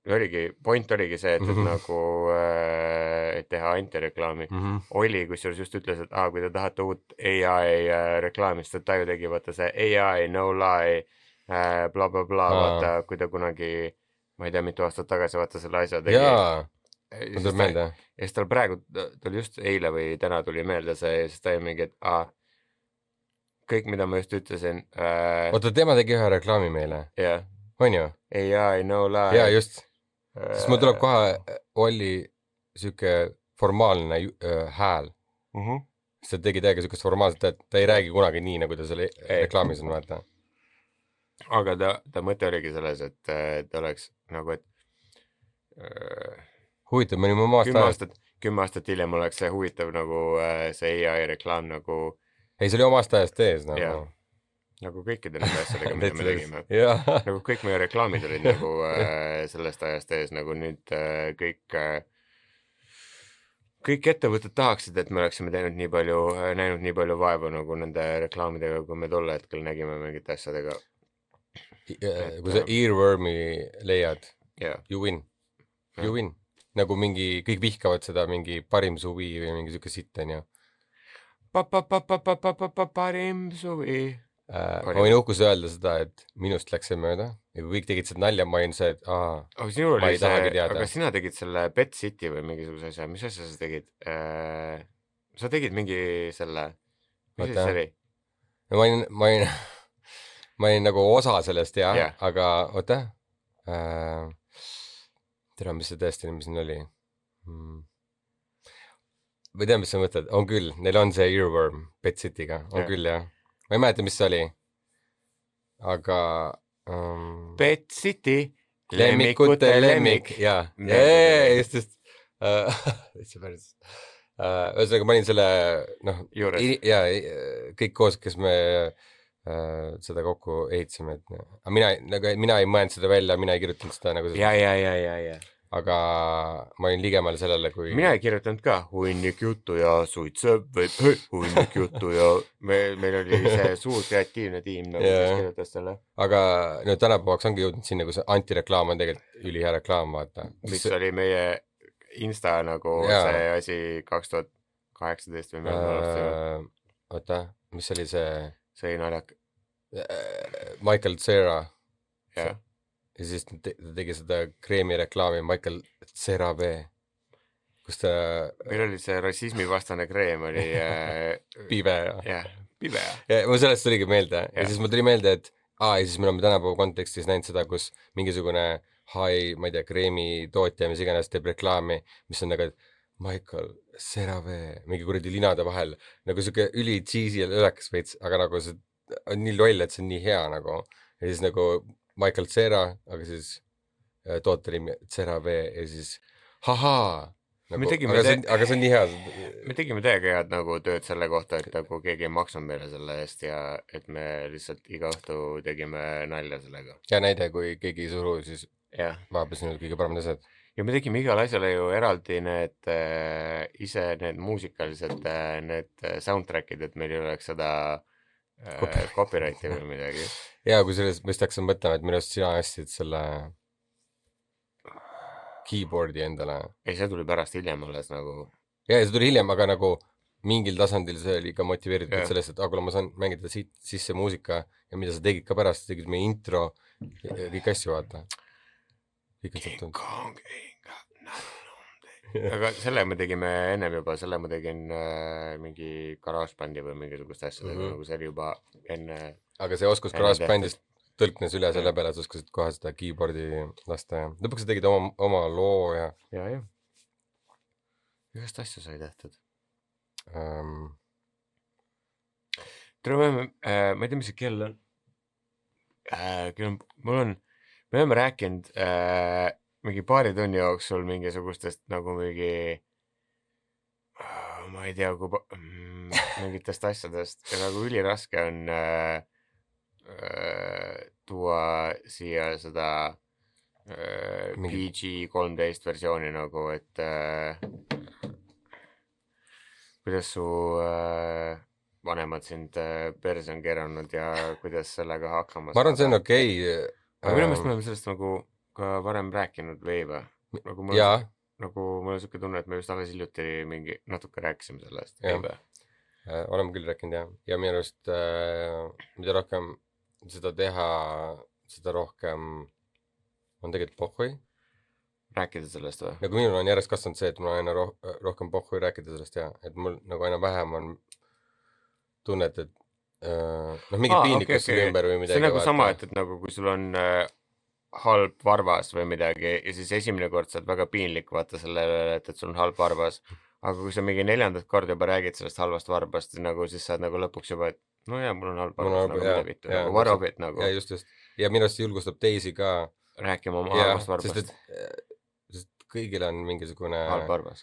C: Point oligi see, et nagu et teha antireklaami. Oli, kus just ütles, et kui te tahate uut AI reklaamist, et ta ju tegi vaata see AI, no lie, bla bla bla, vaata, kui ta kunagi, ma ei tea, mitu aastat tagasi vaata selle asja tegi.
B: Jaa, ma tuleb meelde.
C: Ja siis tal praegu, tuli just eile või täna tuli meelde see, siis ta oli mingi, et kõik, mida ma just ütlesin.
B: Oota, tema tegi ühe reklaami meile.
C: Jah.
B: On ju?
C: AI, no lie.
B: Jaa, just. Siis mul tuleb kohe Olli siuke formaalne hääl. Siis ta tegi täiega siukest formaalset, et ta ei räägi kunagi nii, nagu ta selle reklaamis on, vaata.
C: Aga ta mõte oligi selles, et ta oleks nagu, et
B: huvitav, me olime omast
C: 10 aastat hiljem oleks see huvitav nagu see AI reklaam nagu...
B: Ei, see oli omast ajast ees nagu.
C: Ja. Nagu kõikide nende asjadega, mida me tegime. Nagu kõik meie reklaamid olid nagu sellest ajast ees, nagu nüüd kõik ettevõtted tahaksid, et me oleksime näinud nii palju vaeva nagu nende reklaamidega, kui me tolle hetkel nägime mingite asjadega.
B: Kui sa earwormi leiad, you win. You win. Nagu mingi, kõik vihkavad seda mingi parim suvi või mingi siuke sitt, on ju.
C: Parim suvi.
B: Ma võin uhkus öelda seda, et minust läks see mööda ja kui kõik tegid seda nalja, ma olin see, et ma ei tahagi teada.
C: Aga sina tegid selle Pet City või mingisuguse asja, mis asja sa tegid? Sa tegid mingi selle, mis see oli?
B: Ma olin nagu osa sellest, aga oota. Tere, mis see tõesti, mis siin oli? Või tea, mis sa mõtled? On küll, neil on see earworm Pet City'ga, on küll, jah. Ma ei mäleta, mis see oli. Aga...
C: Pet City,
B: lemmikute lemmik. Jaa, just. See päris. Ühesõnaga, ma olin selle, kõik koos, kes me seda kokku ehitasime. Mina ei mõelnud seda välja, mina ei kirjutanud seda nagu...
C: Ja.
B: Aga ma olin ligemale sellele, kui...
C: Mina ei kirjutanud ka hunnik juttu ja suitseb või hunnik juttu ja meil oli see suur kreatiivne tiim, nagu kes kirjutas selle.
B: Aga tänapäevaks ongi jõudnud sinna, kus antireklaam on tegelikult ülihea reklaam, vaata.
C: Mis oli meie Insta nagu
B: Jaa.
C: see asi 2018 või millal me alustasime.
B: Oota, mis oli see
C: See oli naljak.
B: Michael Cera
C: Jah.
B: ja siis ta tegi seda kreemi reklaami Michael CeraVe, kus ta
C: meil oli see rassismivastane kreem oli
B: pive
C: jah, pive.
B: ja mul sellest tuligi meelde ja
C: Jah.
B: siis mul tuli meelde, et ja siis me oleme tänapäeva kontekstis näinud seda, kus mingisugune high, ma ei tea, kreemi tootja, mis iganes teeb reklaami, mis on nagu Michael CeraVe mingi kuradi linade vahel, nagu siuke üli cheesy ja löökas veits, aga nagu see on nii loll, et see on nii hea nagu ja siis nagu Michael Cera, aga siis tootenimi CeraVe ja siis hahaa nagu,
C: Me tegime
B: aga see on nii hea.
C: Me tegime täiega head nagu tööd selle kohta, et nagu keegi ei maksnud meile selle eest ja et me lihtsalt iga õhtu tegime nalja sellega.
B: hea näide, kui keegi ei suru, siis
C: Jah.
B: vahepeal siin olid kõige paremad asjad.
C: Ja me tegime igale asjale ju eraldi need ise need muusikalised need soundtrackid, et meil ei oleks seda copyrighti või midagi.
B: ja kui sellest, ma just hakkasin mõtlema, et minu arust sina ostsid selle keyboard'i endale.
C: Ei, see tuli pärast hiljem alles nagu.
B: ja see tuli hiljem, aga nagu mingil tasandil see oli ka motiveeritud
C: Jah.
B: sellest, et kuule, ma saan mängida siit sisse muusika ja mida sa tegid ka pärast, tegid meie intro ja kõiki asju, vaata. kõik on sattunud.
C: Aga selle me tegime ennem juba, selle ma tegin mingi GarageBandi või mingisugust asjadega, nagu see oli juba enne.
B: aga see oskus GarageBandist tõlknes üle selle peale, et sa oskasid kohe seda keyboard'i lasta ja lõpuks sa tegid oma loo ja
C: ja. Ühest asja sai tehtud. Tere, ma ei tea, mis see kell on. Me oleme rääkinud mingi paari tunni jooksul mingisugustest nagu mingi, ma ei tea, mingitest asjadest ja nagu üliraske on tuua siia seda PG-13 versiooni nagu, et kuidas su vanemad sind perse on keranud ja kuidas sellega hakkama
B: ma arvan, see on okei.
C: Aga minu meelest me oleme sellest nagu ka varem rääkinud või või? Nagu mul on siuke tunne, et me just alles hiljuti mingi natuke rääkisime sellest või või?
B: Oleme küll rääkinud jah. Ja minu arust mida rohkem seda teha, seda rohkem on tegelikult pohhui.
C: Rääkida sellest või?
B: Nagu minul on järjest kasvanud see, et mul on aina rohkem pohhui rääkida sellest ja et mul nagu aina vähem on tunnet, et mingid piinlikust ümber või midagi.
C: See on nagu sama, et nagu kui sul on halb varvas või midagi ja siis esimene kord saad väga piinlik vaata sellele, et sul on halb varvas. Aga kui sa mingi 4. kord juba räägid sellest halvast varbast, siis saad nagu lõpuks juba, et no jaa, mul on halb varbas, nagu mida vittu, nagu varobit nagu.
B: Ja just. Ja minu arust julgustab teisi ka
C: rääkima oma halvast varbast.
B: Sest kõigil on mingisugune
C: halb varbas.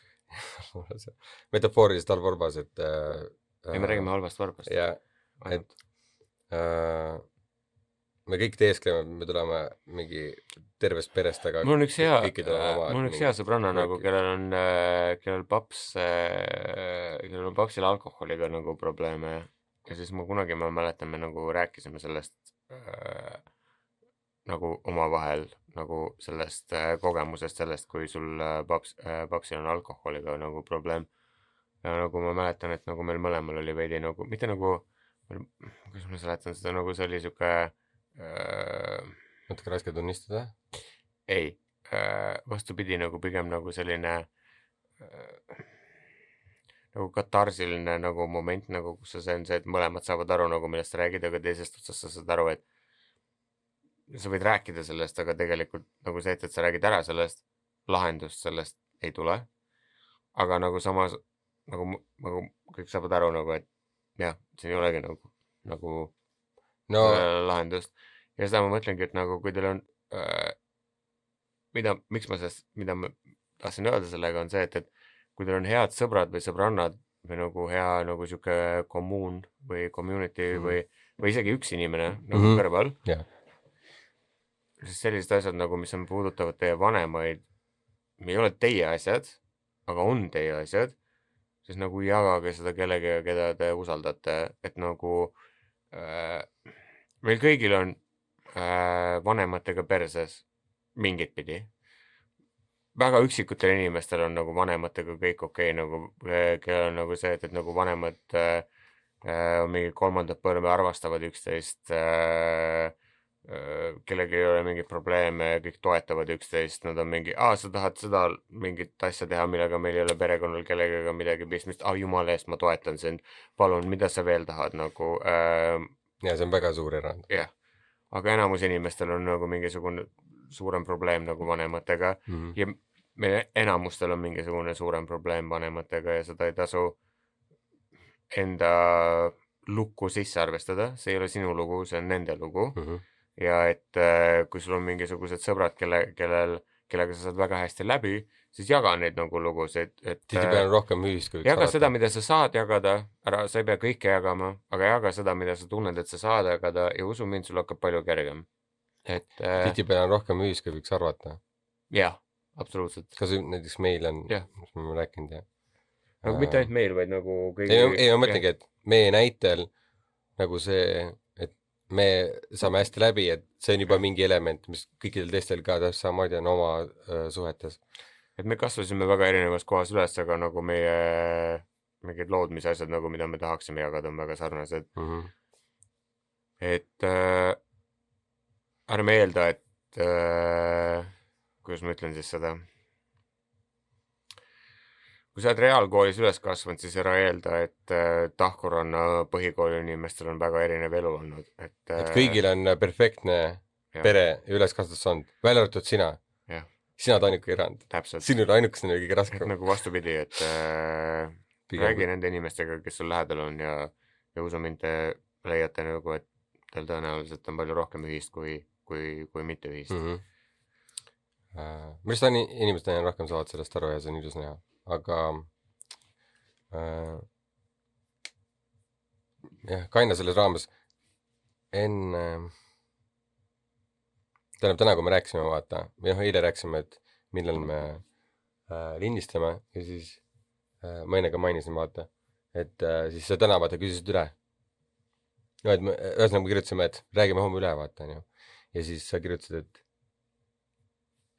B: Metafooriliselt halb varbas, et
C: ja me räägime halvast varbast.
B: Ja, et me kõik teeskleme, me tuleme mingi tervest perest, aga
C: mul on üks hea sõbranna nagu, kellel papsil alkoholiga nagu probleeme ja siis kunagi ma mäletan, me nagu rääkisime sellest nagu omavahel nagu sellest kogemusest sellest, kui sul papsil on alkoholiga nagu probleem ja nagu ma mäletan, et nagu meil mõlemal oli veidi nagu, mitte nagu, kuidas ma seletan seda, nagu see oli siuke
B: natuke raske tunnistada?
C: Ei, vastupidi nagu pigem nagu selline nagu katarsiline nagu moment, nagu kus see on see, et mõlemad saavad aru nagu millest sa räägid, aga teisest otsast sa saad aru, et sa võid rääkida sellest, aga tegelikult nagu see, et sa räägid ära sellest, lahendust sellest ei tule. Aga nagu samas nagu kõik saavad aru nagu, et jah, siin ei olegi nagu lahendust. Ja seda ma mõtlengi, et nagu kui teil on mida ma tahtsin öelda sellega on see, et kui teil on head sõbrad või sõbrannad või nagu hea nagu siuke kommuun või community või isegi üks inimene nagu kõrval, siis sellised asjad nagu, mis on puudutavad teie vanemaid, ei ole teie asjad, aga on teie asjad, siis nagu jagage seda kellegagi, keda te usaldate, et nagu meil kõigil on vanematega perses mingit pidi. väga üksikutel inimestel on nagu vanematega kõik okei, nagu kellel on nagu see, et nagu vanemad on mingi kolmandat põlve, arvastavad üksteist, kellegi ei ole mingeid probleeme, kõik toetavad üksteist, nad on mingi, sa tahad seda mingit asja teha, millega meil ei ole perekonnal kellegagi midagi pistmist, jumala eest, ma toetan sind, palun, mida sa veel tahad nagu
B: ja see on väga suur erand.
C: jah, aga enamus inimestel on nagu mingisugune suurem probleem nagu vanematega ja meil enamustel on mingisugune suurem probleem vanematega ja seda ei tasu enda lukku sisse arvestada, see ei ole sinu lugu, see on nende lugu ja et kui sul on mingisugused sõbrad, kellega sa saad väga hästi läbi, siis jaga neid nagu lugusid, et
B: tihtipeale on rohkem ühist kui
C: jaga seda, mida sa saad jagada, sa ei pea kõike jagama, aga jaga seda, mida sa tunned, et sa saad jagada ja usu mind, sul hakkab palju kergem.
B: Tihtipeale on rohkem ühist kui võiks arvata.
C: Jah, absoluutselt.
B: Kas näiteks meil on, mis me rääkinud,
C: nagu mitte ainult meil, vaid nagu kõigi...
B: Ei, ma mõtlengi, et meie näitel nagu see, et me saame hästi läbi, et see on juba mingi element, mis kõikidel teistel ka täpselt samamoodi on oma suhetes.
C: Et me kasvasime väga erinevas kohas üles, aga nagu meie mingid lood, mis asjad, nagu mida me tahaksime jagada, on väga sarnased. Et ärme eelda, et kuidas ma ütlen siis seda... Kui sa oled reaalkoolis üles kasvanud, siis ära eelda, et Tahkuranna põhikooli inimestel on väga erinev elu olnud.
B: Et kõigil on perfektne pere ja üles kasvatus olnud, välja arvatud sina. Sina oled ainuke erand.
C: Täpselt.
B: Sinul ainukesena kõige raskem.
C: Nagu vastupidi, et räägi nende inimestega, kes sul lähedal on ja usu mind, te leiate nagu, et teil tõenäoliselt on palju rohkem ühist kui mitte ühist.
B: Minu arust inimesed on rohkem saavad sellest aru ja see on ilus näha. Aga Kaina selles raames täna, kui me rääksime, vaata, eile rääksime, et millal me lindistame ja siis ma enne ka mainisin, vaata, et siis sa täna, vaata, küsisid üle. No, et me ühesõnaga kirjutasime, et räägime homme üle, vaata, ja siis sa kirjutasid, et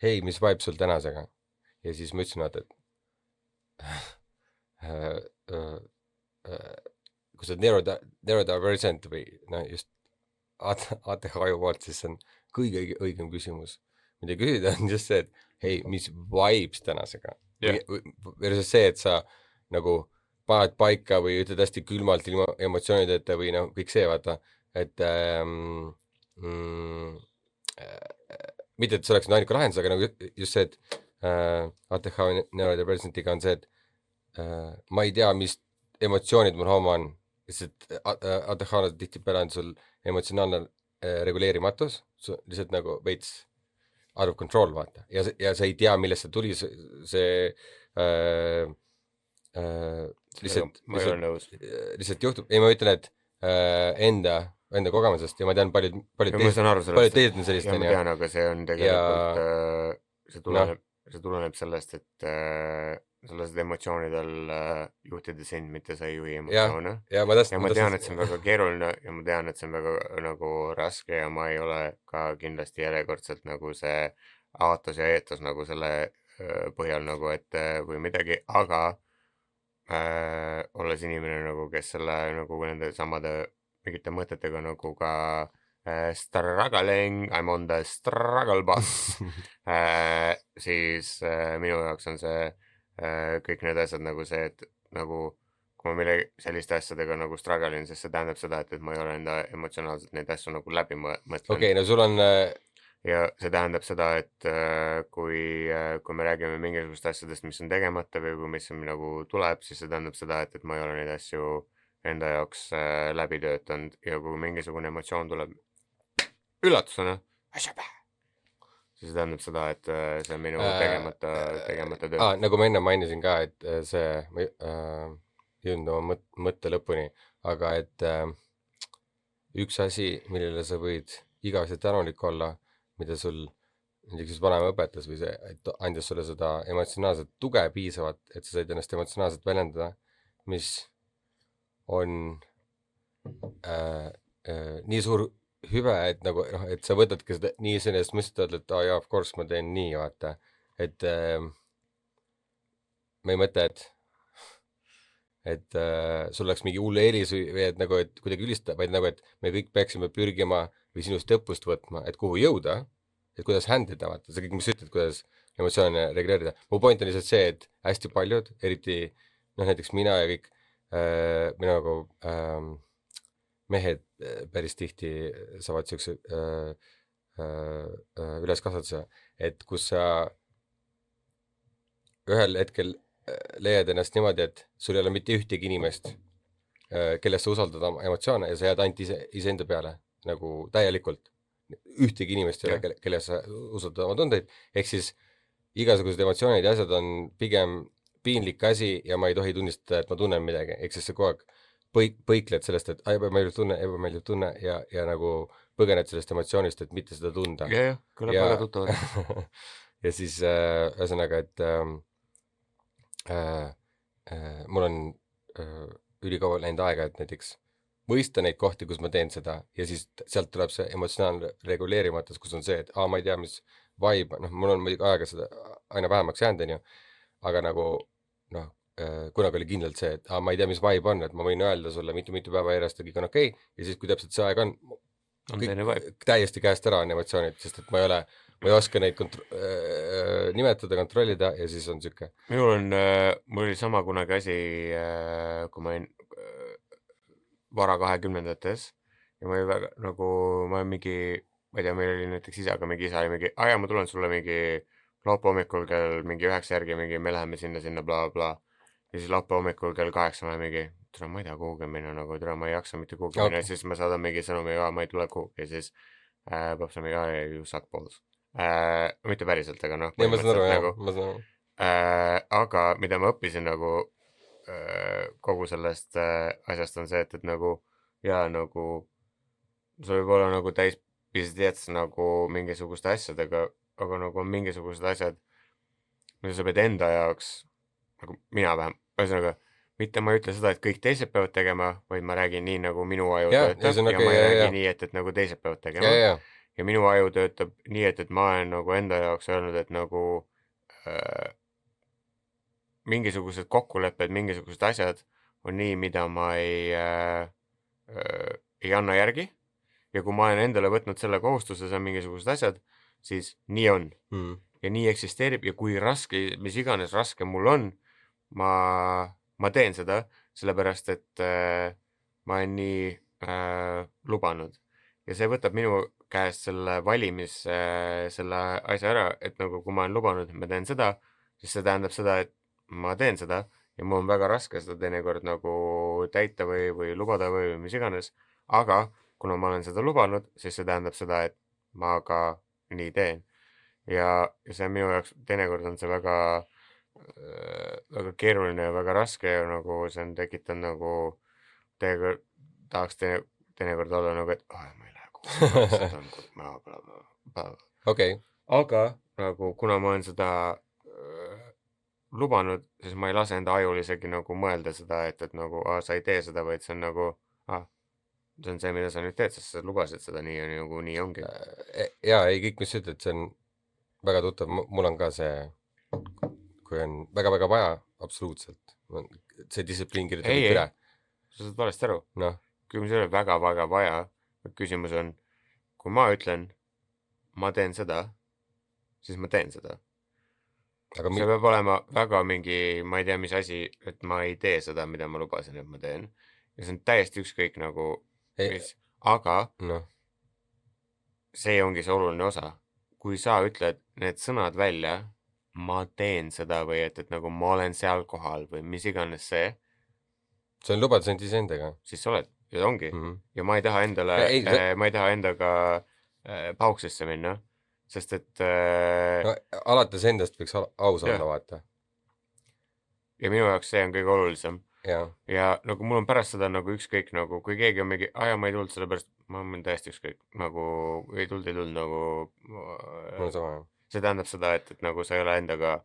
B: hei, mis vibe sul tänasega? Ja siis ma ütlesin, vaata, et kui sa neurodivergent või just ATH-ju poolt, siis see on kõige õigem küsimus, mida küsida on just see, et hei, mis vibes tänasega versus see, et sa nagu paned paika või ütled hästi külmalt ilma emotsioonideta või kõik see, vaata, et mitte, et see oleks ainuke lahendus, aga nagu just see, et ATH neurodiversity'ga on see, et ma ei tea, mis emotsioonid mul homme on, sest ATH tihtipeale on sul emotsionaalne reguleerimatus, lihtsalt nagu veits out of control, vaata, ja sa ei tea, millest see tuli, see lihtsalt juhtub, ei ma ütlen, et enda kogemusest ja ma tean paljud teised on sellist.
C: Ja ma tean, aga see on tegelikult, see tuleneb sellest, et sa lased emotsioonidel juhtida sind, mitte sa ei juhi emotsioone. Ja ma tean, et see on väga keeruline ja ma tean, et see on väga nagu raske ja ma ei ole ka kindlasti järjekordselt nagu see aatos ja eetos nagu selle põhjal nagu, et või midagi, aga olles inimene nagu, kes selle nagu nende samade mingite mõtetega nagu ka struggling, I'm on the struggle bus, siis minu jaoks on see kõik need asjad nagu see, et nagu kui ma millegi selliste asjadega nagu struggle'in, siis see tähendab seda, et ma ei ole enda emotsionaalselt neid asju nagu läbi mõtlen.
B: Okei, no sul on...
C: Ja see tähendab seda, et kui me räägime mingisugust asjadest, mis on tegemata või kui mis nagu tuleb, siis see tähendab seda, et ma ei ole neid asju enda jaoks läbi töötanud ja kui mingisugune emotsioon tuleb üllatusena, siis see tähendab seda, et see on minu tegemata töö.
B: Nagu ma enne mainisin ka, et see jõudnud oma mõtte lõpuni, aga et üks asi, millele sa võid igavesti tänulik olla, mida sul näiteks vanema õpetas või see, et andis sulle seda emotsionaalset tuge piisavalt, et sa said ennast emotsionaalselt väljendada, mis on nii suur hüve, et nagu, et sa võtadki seda nii sellest mõistavad, et jaa, of course ma teen nii, vaata, et ma ei mõtle, et sul oleks mingi hull eelis või et nagu, et kuidagi ülistada, vaid nagu, et me kõik peaksime pürgima või sinust õppust võtma, et kuhu jõuda, et kuidas handida, vaata, see kõik, mis sa ütled, kuidas emotsioone reguleerida. Mu point on lihtsalt see, et hästi paljud, eriti näiteks mina ja kõik, mina nagu mehed päris tihti saavad siukse üleskasvatuse, et kus sa ühel hetkel leiad ennast niimoodi, et sul ei ole mitte ühtegi inimest, kellest sa usaldad oma emotsioone ja sa jääd ainult iseenda peale nagu täielikult. Ühtegi inimest ei ole, kellest sa usaldad oma tundeid, ehk siis igasugused emotsioonid ja asjad on pigem piinlik asi ja ma ei tohi tunnistada, et ma tunnen midagi, ehk siis sa kogu aeg põikled sellest, et ebameeldiv tunne ja nagu põgened sellest emotsioonist, et mitte seda tunda.
C: Jah, kõlab väga tuttavad.
B: Ja siis ühesõnaga, et mul on ülikaua läinud aega, et näiteks mõista neid kohti, kus ma teen seda ja siis sealt tuleb see emotsionaalne reguleerimatus, kus on see, et ma ei tea, mis vibe, mul on muidugi aega seda aina vähemaks jäänud, onju, aga nagu kunagi oli kindlalt see, et ma ei tea, mis vibe on, et ma võin öelda sulle mitu päeva järjest ja kõik on okei, ja siis kui täpselt see aeg on täiesti käest ära on emotsioonid, sest et ma ei oska neid nimetada, kontrollida ja siis on siuke.
C: Mul oli sama kunagi asi, kui ma olin vara 20-ndates ja ma olin väga nagu, ma mingi, ma ei tea, meil oli näiteks isaga mingi, isa oli mingi, ma tulen sulle mingi laupäeva hommikul kell mingi 9 järgi mingi, me läheme sinna bla bla ja siis laupäeva hommikul kell 8 ma mingi, tere, ma ei tea kuhugi minna, nagu tere, ma ei jaksa mitte kuhugi minna ja siis ma saadan mingi sõnumi, ma ei tule kuhugi ja siis paps on mingi, you suck balls. Mitte päriselt, aga ma
B: saan aru.
C: Aga mida ma õppisin nagu kogu sellest asjast on see, et nagu ja nagu sul võib olla nagu täis pizdets nagu mingisuguste asjadega, aga nagu on mingisugused asjad, mida sa pead enda jaoks, nagu mina vähem, ühesõnaga, mitte ma ei ütle seda, et kõik teised peavad tegema, vaid ma räägin nii, nagu minu aju töötab ja ma ei räägi nii, et nagu teised peavad tegema. Ja minu aju töötab nii, et ma olen nagu enda jaoks öelnud, et nagu mingisugused kokkulepped, mingisugused asjad on nii, mida ma ei anna järgi ja kui ma olen endale võtnud selle kohustuse, see on mingisugused asjad, siis nii on ja nii eksisteerib ja kui raske, mis iganes raske mul on, ma teen seda, sellepärast et ma olen nii lubanud ja see võtab minu käest selle selle asja ära, et nagu kui ma olen lubanud, ma teen seda, siis see tähendab seda, et ma teen seda ja mul on väga raske seda teinekord nagu täita või lubada või mis iganes, aga kuna ma olen seda lubanud, siis see tähendab seda, et ma ka nii teen. Ja see minu jaoks teinekord on see väga keeruline ja väga raske ja nagu see on tekitanud nagu tahaks teinekord olla nagu, et ma ei lähe kuhu. Aga nagu kuna ma olen seda lubanud, siis ma ei lase enda ajul isegi nagu mõelda seda, et nagu sa ei tee seda, vaid see on nagu see on see, mida sa nüüd teed, sest sa lubasid seda nii ja nagu nii ongi.
B: Jaa, ei kõik, mis sa ütled, see on väga tuttav, mul on ka see, kui on väga-väga vaja, absoluutselt, see distsipliin kirjutab üle.
C: Sa saad valesti aru. Küsimus ei ole väga-väga vaja, küsimus on, kui ma ütlen, ma teen seda, siis ma teen seda. See peab olema väga mingi, ma ei tea, mis asi, et ma ei tee seda, mida ma lubasin, et ma teen. Ja see on täiesti ükskõik nagu, aga see ongi see oluline osa. Kui sa ütled need sõnad välja, ma teen seda või et nagu ma olen seal kohal või mis iganes see.
B: See on lubad sind iseendaga.
C: Siis sa oled, ja ongi. Ja ma ei taha endaga pauksisse minna. Sest et
B: alates endast võiks aus olla, vaata.
C: Ja minu jaoks see on kõige olulisem. Ja nagu mul on pärast seda nagu ükskõik, nagu kui keegi on mingi, ma ei tulnud selle pärast, ma olen täiesti ükskõik, nagu ei tulnud nagu see tähendab seda, et nagu sa ei ole endaga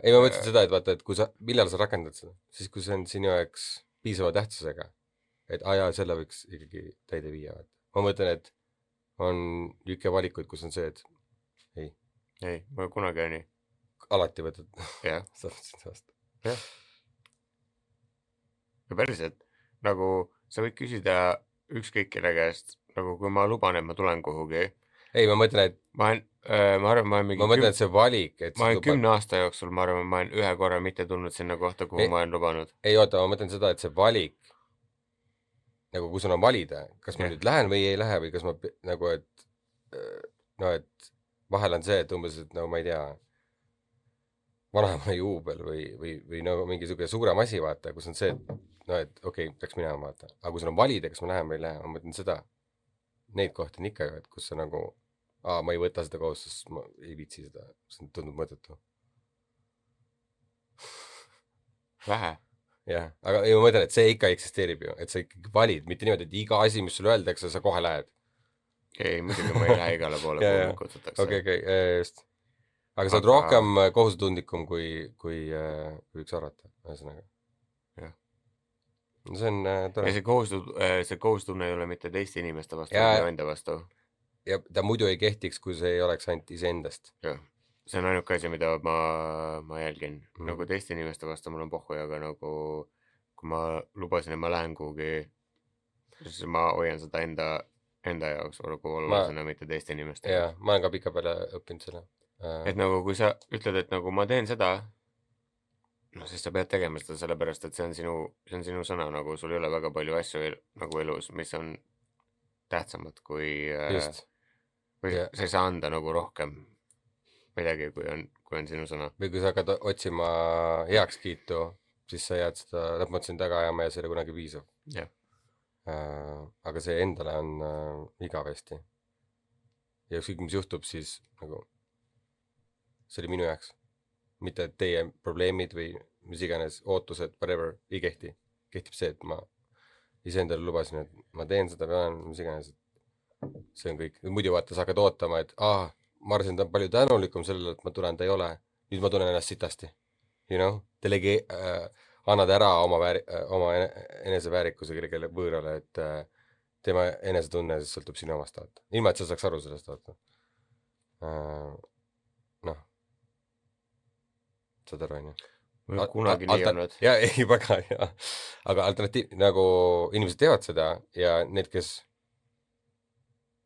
B: ei, ma mõtlesin seda, et vaata, et kui sa, millal sa rakendad seda, siis kui see on sinu jaoks piisava tähtsusega, et selle võiks ikkagi täide viia, vaata. Ma mõtlen, et on niisugune valikuid, kus on see, et ei,
C: ma kunagi ei nii.
B: alati võtad
C: jah ,
B: substance vastu .
C: jah . ja päriselt , nagu sa võid küsida ükskõik kelle käest , nagu kui ma luban , et ma tulen kuhugi ,
B: ei , ma mõtlen , et
C: ma olen , ma arvan , ma olen mingi
B: ma mõtlen , et see valik , et
C: ma olen 10 aasta jooksul , ma arvan , ma olen ühe korra mitte tulnud sinna kohta , kuhu ma olen lubanud .
B: ei oota , ma mõtlen seda , et see valik nagu kui sul on valida , kas ma nüüd lähen või ei lähe või kas ma nagu , et no et vahel on see , et umbes , et nagu ma ei tea , vanaema juubel või nagu mingi siuke suurem asi , vaata , kus on see , et no et okei , peaks minema , vaata , aga kui sul on valida , kas ma lähen või ei lähe , ma mõtlen seda , neid kohti on ikka ju , et kus sa nagu ma ei võta seda kohustust , ma ei viitsi seda , see tundub mõttetu .
C: vähe .
B: jah , aga ei ma mõtlen , et see ikka eksisteerib ju , et sa ikkagi valid , mitte niimoodi , et iga asi , mis sulle öeldakse , sa kohe lähed .
C: ei , muidugi ma ei lähe igale poole , kuhu mind kutsutakse .
B: okei , just . aga sa oled rohkem kohusetundlikum kui võiks arvata , ühesõnaga .
C: jah .
B: no see on tore .
C: see kohustunne ei ole mitte teiste inimeste vastu ,
B: Jaa.
C: vaid enda vastu .
B: ja ta muidu ei kehtiks , kui see ei oleks ainult iseendast .
C: jah , see on ainuke asi , mida ma jälgin nagu teiste inimeste vastu mul on pohhu , aga nagu kui ma lubasin , et ma lähen kuhugi , siis ma hoian seda enda jaoks nagu olulisena , mitte teiste inimeste
B: jaa , ma olen ka pikapeale õppinud selle .
C: et nagu kui sa ütled , et nagu ma teen seda , no siis sa pead tegema seda sellepärast , et see on sinu sõna , nagu sul ei ole väga palju asju nagu elus , mis on tähtsamad kui
B: just .
C: või
B: Jah.
C: sa ei saa anda nagu rohkem midagi , kui on sinu sõna .
B: või kui sa hakkad otsima heakskiitu , siis sa jääd seda lõpmatuseni taga ajama ja see ei ole kunagi piisav .
C: jah ,
B: aga see endale on igavesti . ja ükskõik , mis juhtub , siis nagu see oli minu jaoks . mitte et teie probleemid või mis iganes ootused , whatever , ei kehti . kehtib see , et ma iseendale lubasin , et ma teen seda , pean , mis iganes . see on kõik . muidu vaata , sa hakkad ootama , et ma arvasin , ta on palju tänulikum sellele , et ma tulen , ta ei ole . nüüd ma tunnen ennast sitasti . You know , annad ära oma eneseväärikuse kellelegi võõrale , et tema enesetunne siis sõltub sinu omast , vaata . ilma , et sa saaks aru sellest , vaata . noh , saad aru , onju .
C: mul on kunagi nii olnud .
B: jaa , ei väga hea . aga alternatiiv , nagu inimesed teevad seda ja need , kes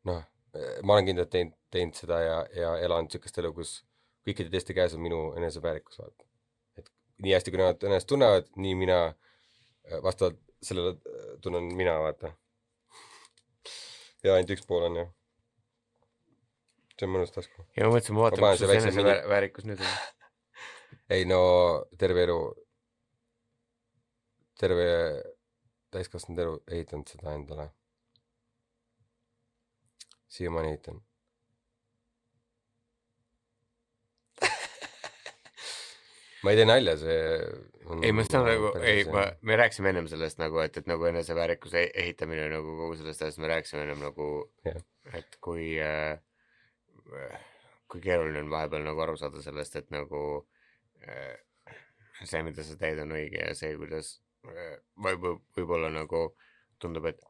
B: noh , ma olen kindlalt teinud seda ja elanud niisugust elu , kus kõikide teiste käes on minu eneseväärikus , vaata . et nii hästi , kui nemad ennast tunnevad , nii mina vastavalt sellele tunnen mina , vaata . ja ainult üks pool on ju . see on mõnus tasku .
C: ja ma mõtlesin , ma vaatan , kus sul see eneseväärikus nüüd on .
B: ei no terve elu , terve täiskasvanud elu ehitanud seda endale . siiamaani ehitan . ma ei tee nalja , see on
C: ei , ma saan nagu , me rääkisime ennem sellest nagu , et nagu eneseväärikuse ehitamine nagu kogu sellest asjast me rääkisime ennem nagu
B: Jah. ,
C: et kui keeruline on vahepeal nagu aru saada sellest , et nagu see , mida sa teed , on õige ja see , kuidas võib-olla nagu tundub , et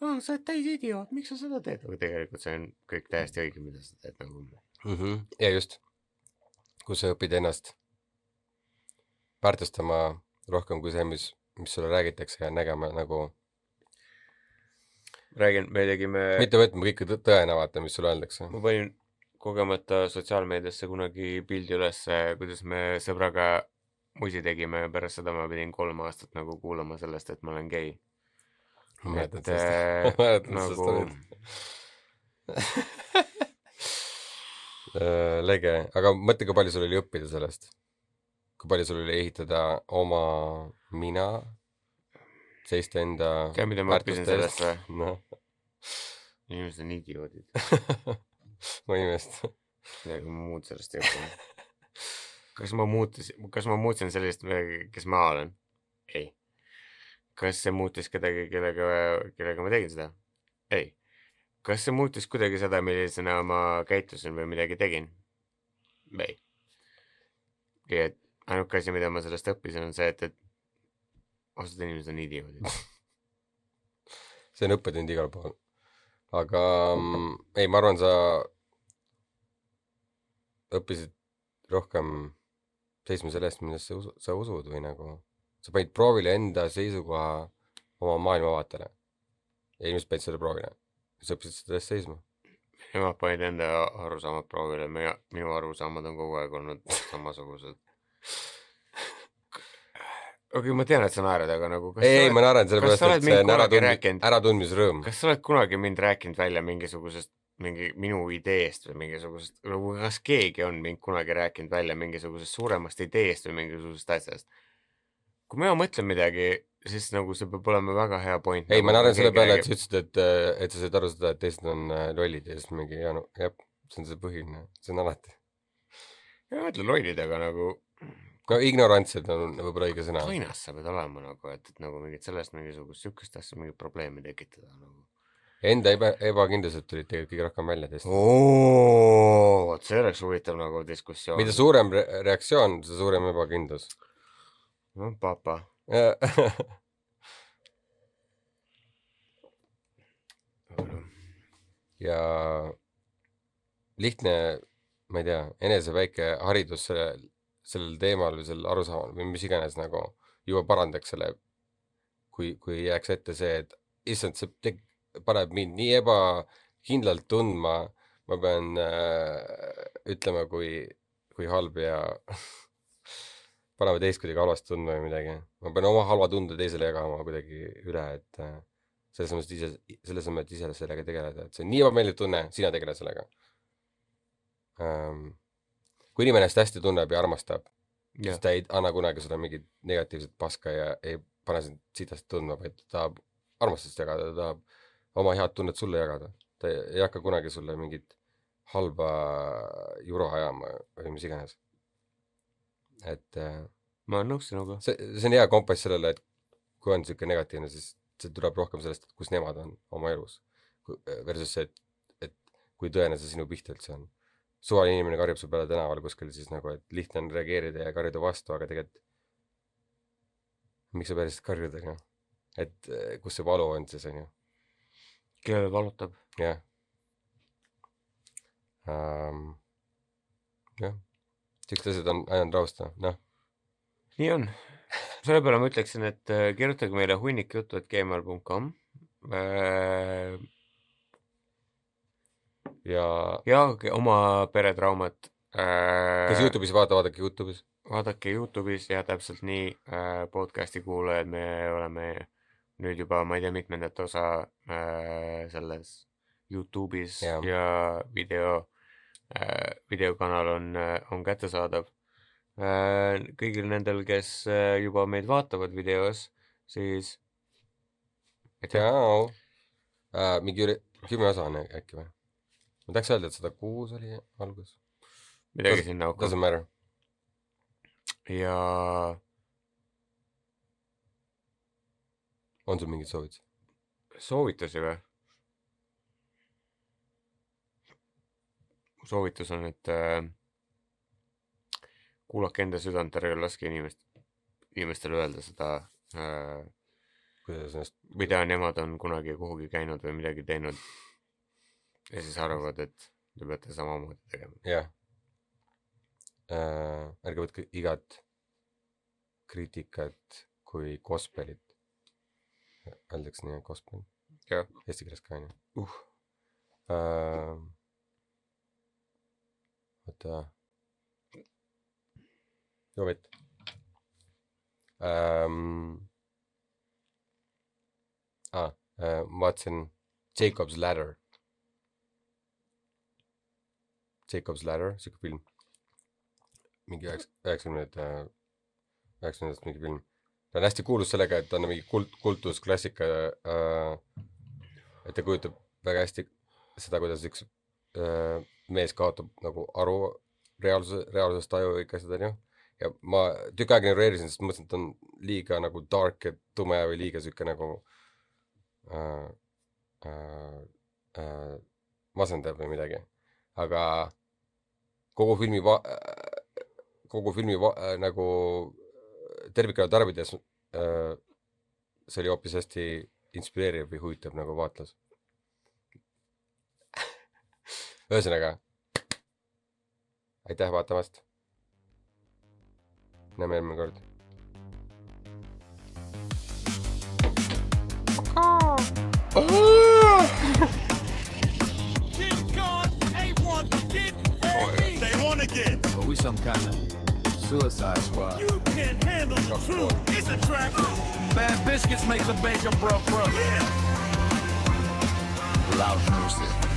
C: sa oled täis idioot , miks sa seda teed , aga tegelikult see on kõik täiesti õige , mida sa teed nagu .
B: ja just , kus sa õpid ennast väärtustama rohkem kui see , mis sulle räägitakse ja nägema nagu
C: me tegime ,
B: mitte võtma kõike tõena , vaata , mis sulle öeldakse .
C: ma panin kogemata sotsiaalmeediasse kunagi pildi ülesse , kuidas me sõbraga musi tegime ja pärast seda ma pidin 3 aastat nagu kuulama sellest , et ma olen gei .
B: ma mäletan
C: et
B: sellest , ma mäletan
C: nagu
B: sellest . lege , aga mõtle , kui palju sul oli õppida sellest . kui palju sul oli ehitada oma mina , seista enda
C: tead , mida ma õppisin sellest või ?
B: noh ,
C: inimesed on idioodid .
B: ma ei imesta .
C: midagi muud sellest ei õppinud . kas ma muutsin sellist , kes ma olen ? ei . kas see muutis kedagi , kellega ma tegin seda ? ei . kas see muutis kuidagi seda , millisena ma käitusin või midagi tegin ? ei . ja ainuke asi , mida ma sellest õppisin , on see , et osad inimesed on idioodid .
B: see on õppetund igal pool . aga ei , ma arvan , sa õppisid rohkem seisma sellest, millest sa usud või nagu sa panid proovile enda seisukoha oma maailmavaatele ja inimesed panid selle proovile. Sa õppisid seda seisma.
C: Nemad panid enda arusaamad proovile, minu arusaamad on kogu aeg olnud samasugused. Okei, ma tean, et sa naerad, aga nagu
B: ei, ma naeran selle pärast, et see on äratundmisrõõm.
C: Kas sa oled kunagi mind rääkinud välja mingisugusest minu ideest või mingisugusest, kas keegi on mind kunagi rääkinud välja mingisugusest suuremast ideest või mingisugusest asjast? Kui ma mõtlen midagi, siis nagu see peab olema väga hea point.
B: Ei, ma naeran selle peale, et sa ütlesid, et sa said aru seda, et teised on lollid ja siis mingi, jah, see on see põhiline, see on alati.
C: Ja ma mõtlen lollid, aga nagu
B: no ignorantsed on võib-olla õige sõna.
C: Ainas sa pead olema nagu, et nagu mingit sellest mingisugust sükust asja mingit probleemi tekitada nagu.
B: Enda ebakindlused tulid tegelikult kõige rohkem välja teist.
C: Vot see oleks huvitav nagu diskussioon.
B: Mida suurem reaktsioon, see suurem ebakindlus.
C: No papa.
B: ja lihtne, ma ei tea, enese väike haridus sellel teemal või sellel arusaamal või mis iganes nagu juba parandaks selle, kui jääks ette see, et issand, see paneb mind nii ebakindlalt tundma, ma pean ütlema, kui halb ja paneme teist kuidagi halvasti tundma või midagi. Ma pean oma halva tunde teisele jagama kuidagi üle, et selles mõttes ise sellega tegeleda, et see on nii ebameeldiv tunne, sina tegele sellega. Kui inimene hästi tunneb ja armastab, siis ta ei anna kunagi seda mingit negatiivset paska ja ei pane sind sitast tundma, vaid ta tahab armastust jagada, ta tahab oma head tunnet sulle jagada. Ta ei hakka kunagi sulle mingit halba juro ajama või mis iganes. Et
C: ma olen nõus sinuga.
B: See on hea kompass sellele, et kui on niisugune negatiivne, siis see tuleb rohkem sellest, et kus nemad on oma elus. Versus see, et kui tõene see sinu pihta üldse on. Suvaline inimene karjub su peale tänaval kuskil, siis nagu, et lihtne on reageerida ja karjuda vastu, aga tegelikult miks sa päriselt karjud, on ju? Et kus see valu on siis, on ju?
C: Kelle valutab?
B: Jah. Jah. Siksed asjad on ainult rausta, noh.
C: Nii on. Selle peale ma ütleksin, et kirjutage meile hunnikjutu@gmail.com ja oma peretraumat.
B: Kes YouTube'is vaadake YouTube'is.
C: Vaadake YouTube'is ja täpselt nii podcasti kuulajad, me oleme nüüd juba, ma ei tea, mitmendat osa selles YouTube'is ja videokanal on kättesaadav. Kõigil nendel, kes juba meid vaatavad videos, siis
B: Tšau. Mingi 10 osa on äkki või? Ma tahaks öelda, et 106 oli algus.
C: Midagi sinna auku.
B: Doesn't matter.
C: Ja
B: on sul mingid soovitusi?
C: Soovitusi või? Soovitus on, et kuulake enda südant, ärge laske inimestele öelda seda, mida nemad on kunagi kuhugi käinud või midagi teinud ja siis arvavad, et te peate samamoodi tegema.
B: Jah. Ärge võtke igat kriitikat kui gospelit. Öeldaks nii, gospel. Eesti keeles ka, on ju. Võta. Joo vett. Ma vaatasin Jacob's Ladder. Jacob's Ladder, siuke film. Mingi 90-ndast mingi film. Ta on hästi kuulus sellega, et ta on mingi kultusklassika, et ta kujutab väga hästi seda, kuidas üks mees kaotab nagu aru reaalsusest aju ikka seda, on ju. Ja ma tükk aega ignoreerisin, sest mõtlesin, et on liiga nagu dark ja tume või liiga siuke nagu masendav või midagi. Aga kogu filmi nagu tervikuna tarbides see oli hoopis hästi inspireeriv või huvitav nagu vaatlus. Ühesõnaga, aitäh vaatamast. näeme järgmine kord.
F: They wanna get.
G: But we some kind of suicide squad.
F: You can't handle the truth. It's a trap.
G: Bad biscuits make the bacon, bro.
F: Yeah.
G: Loud music.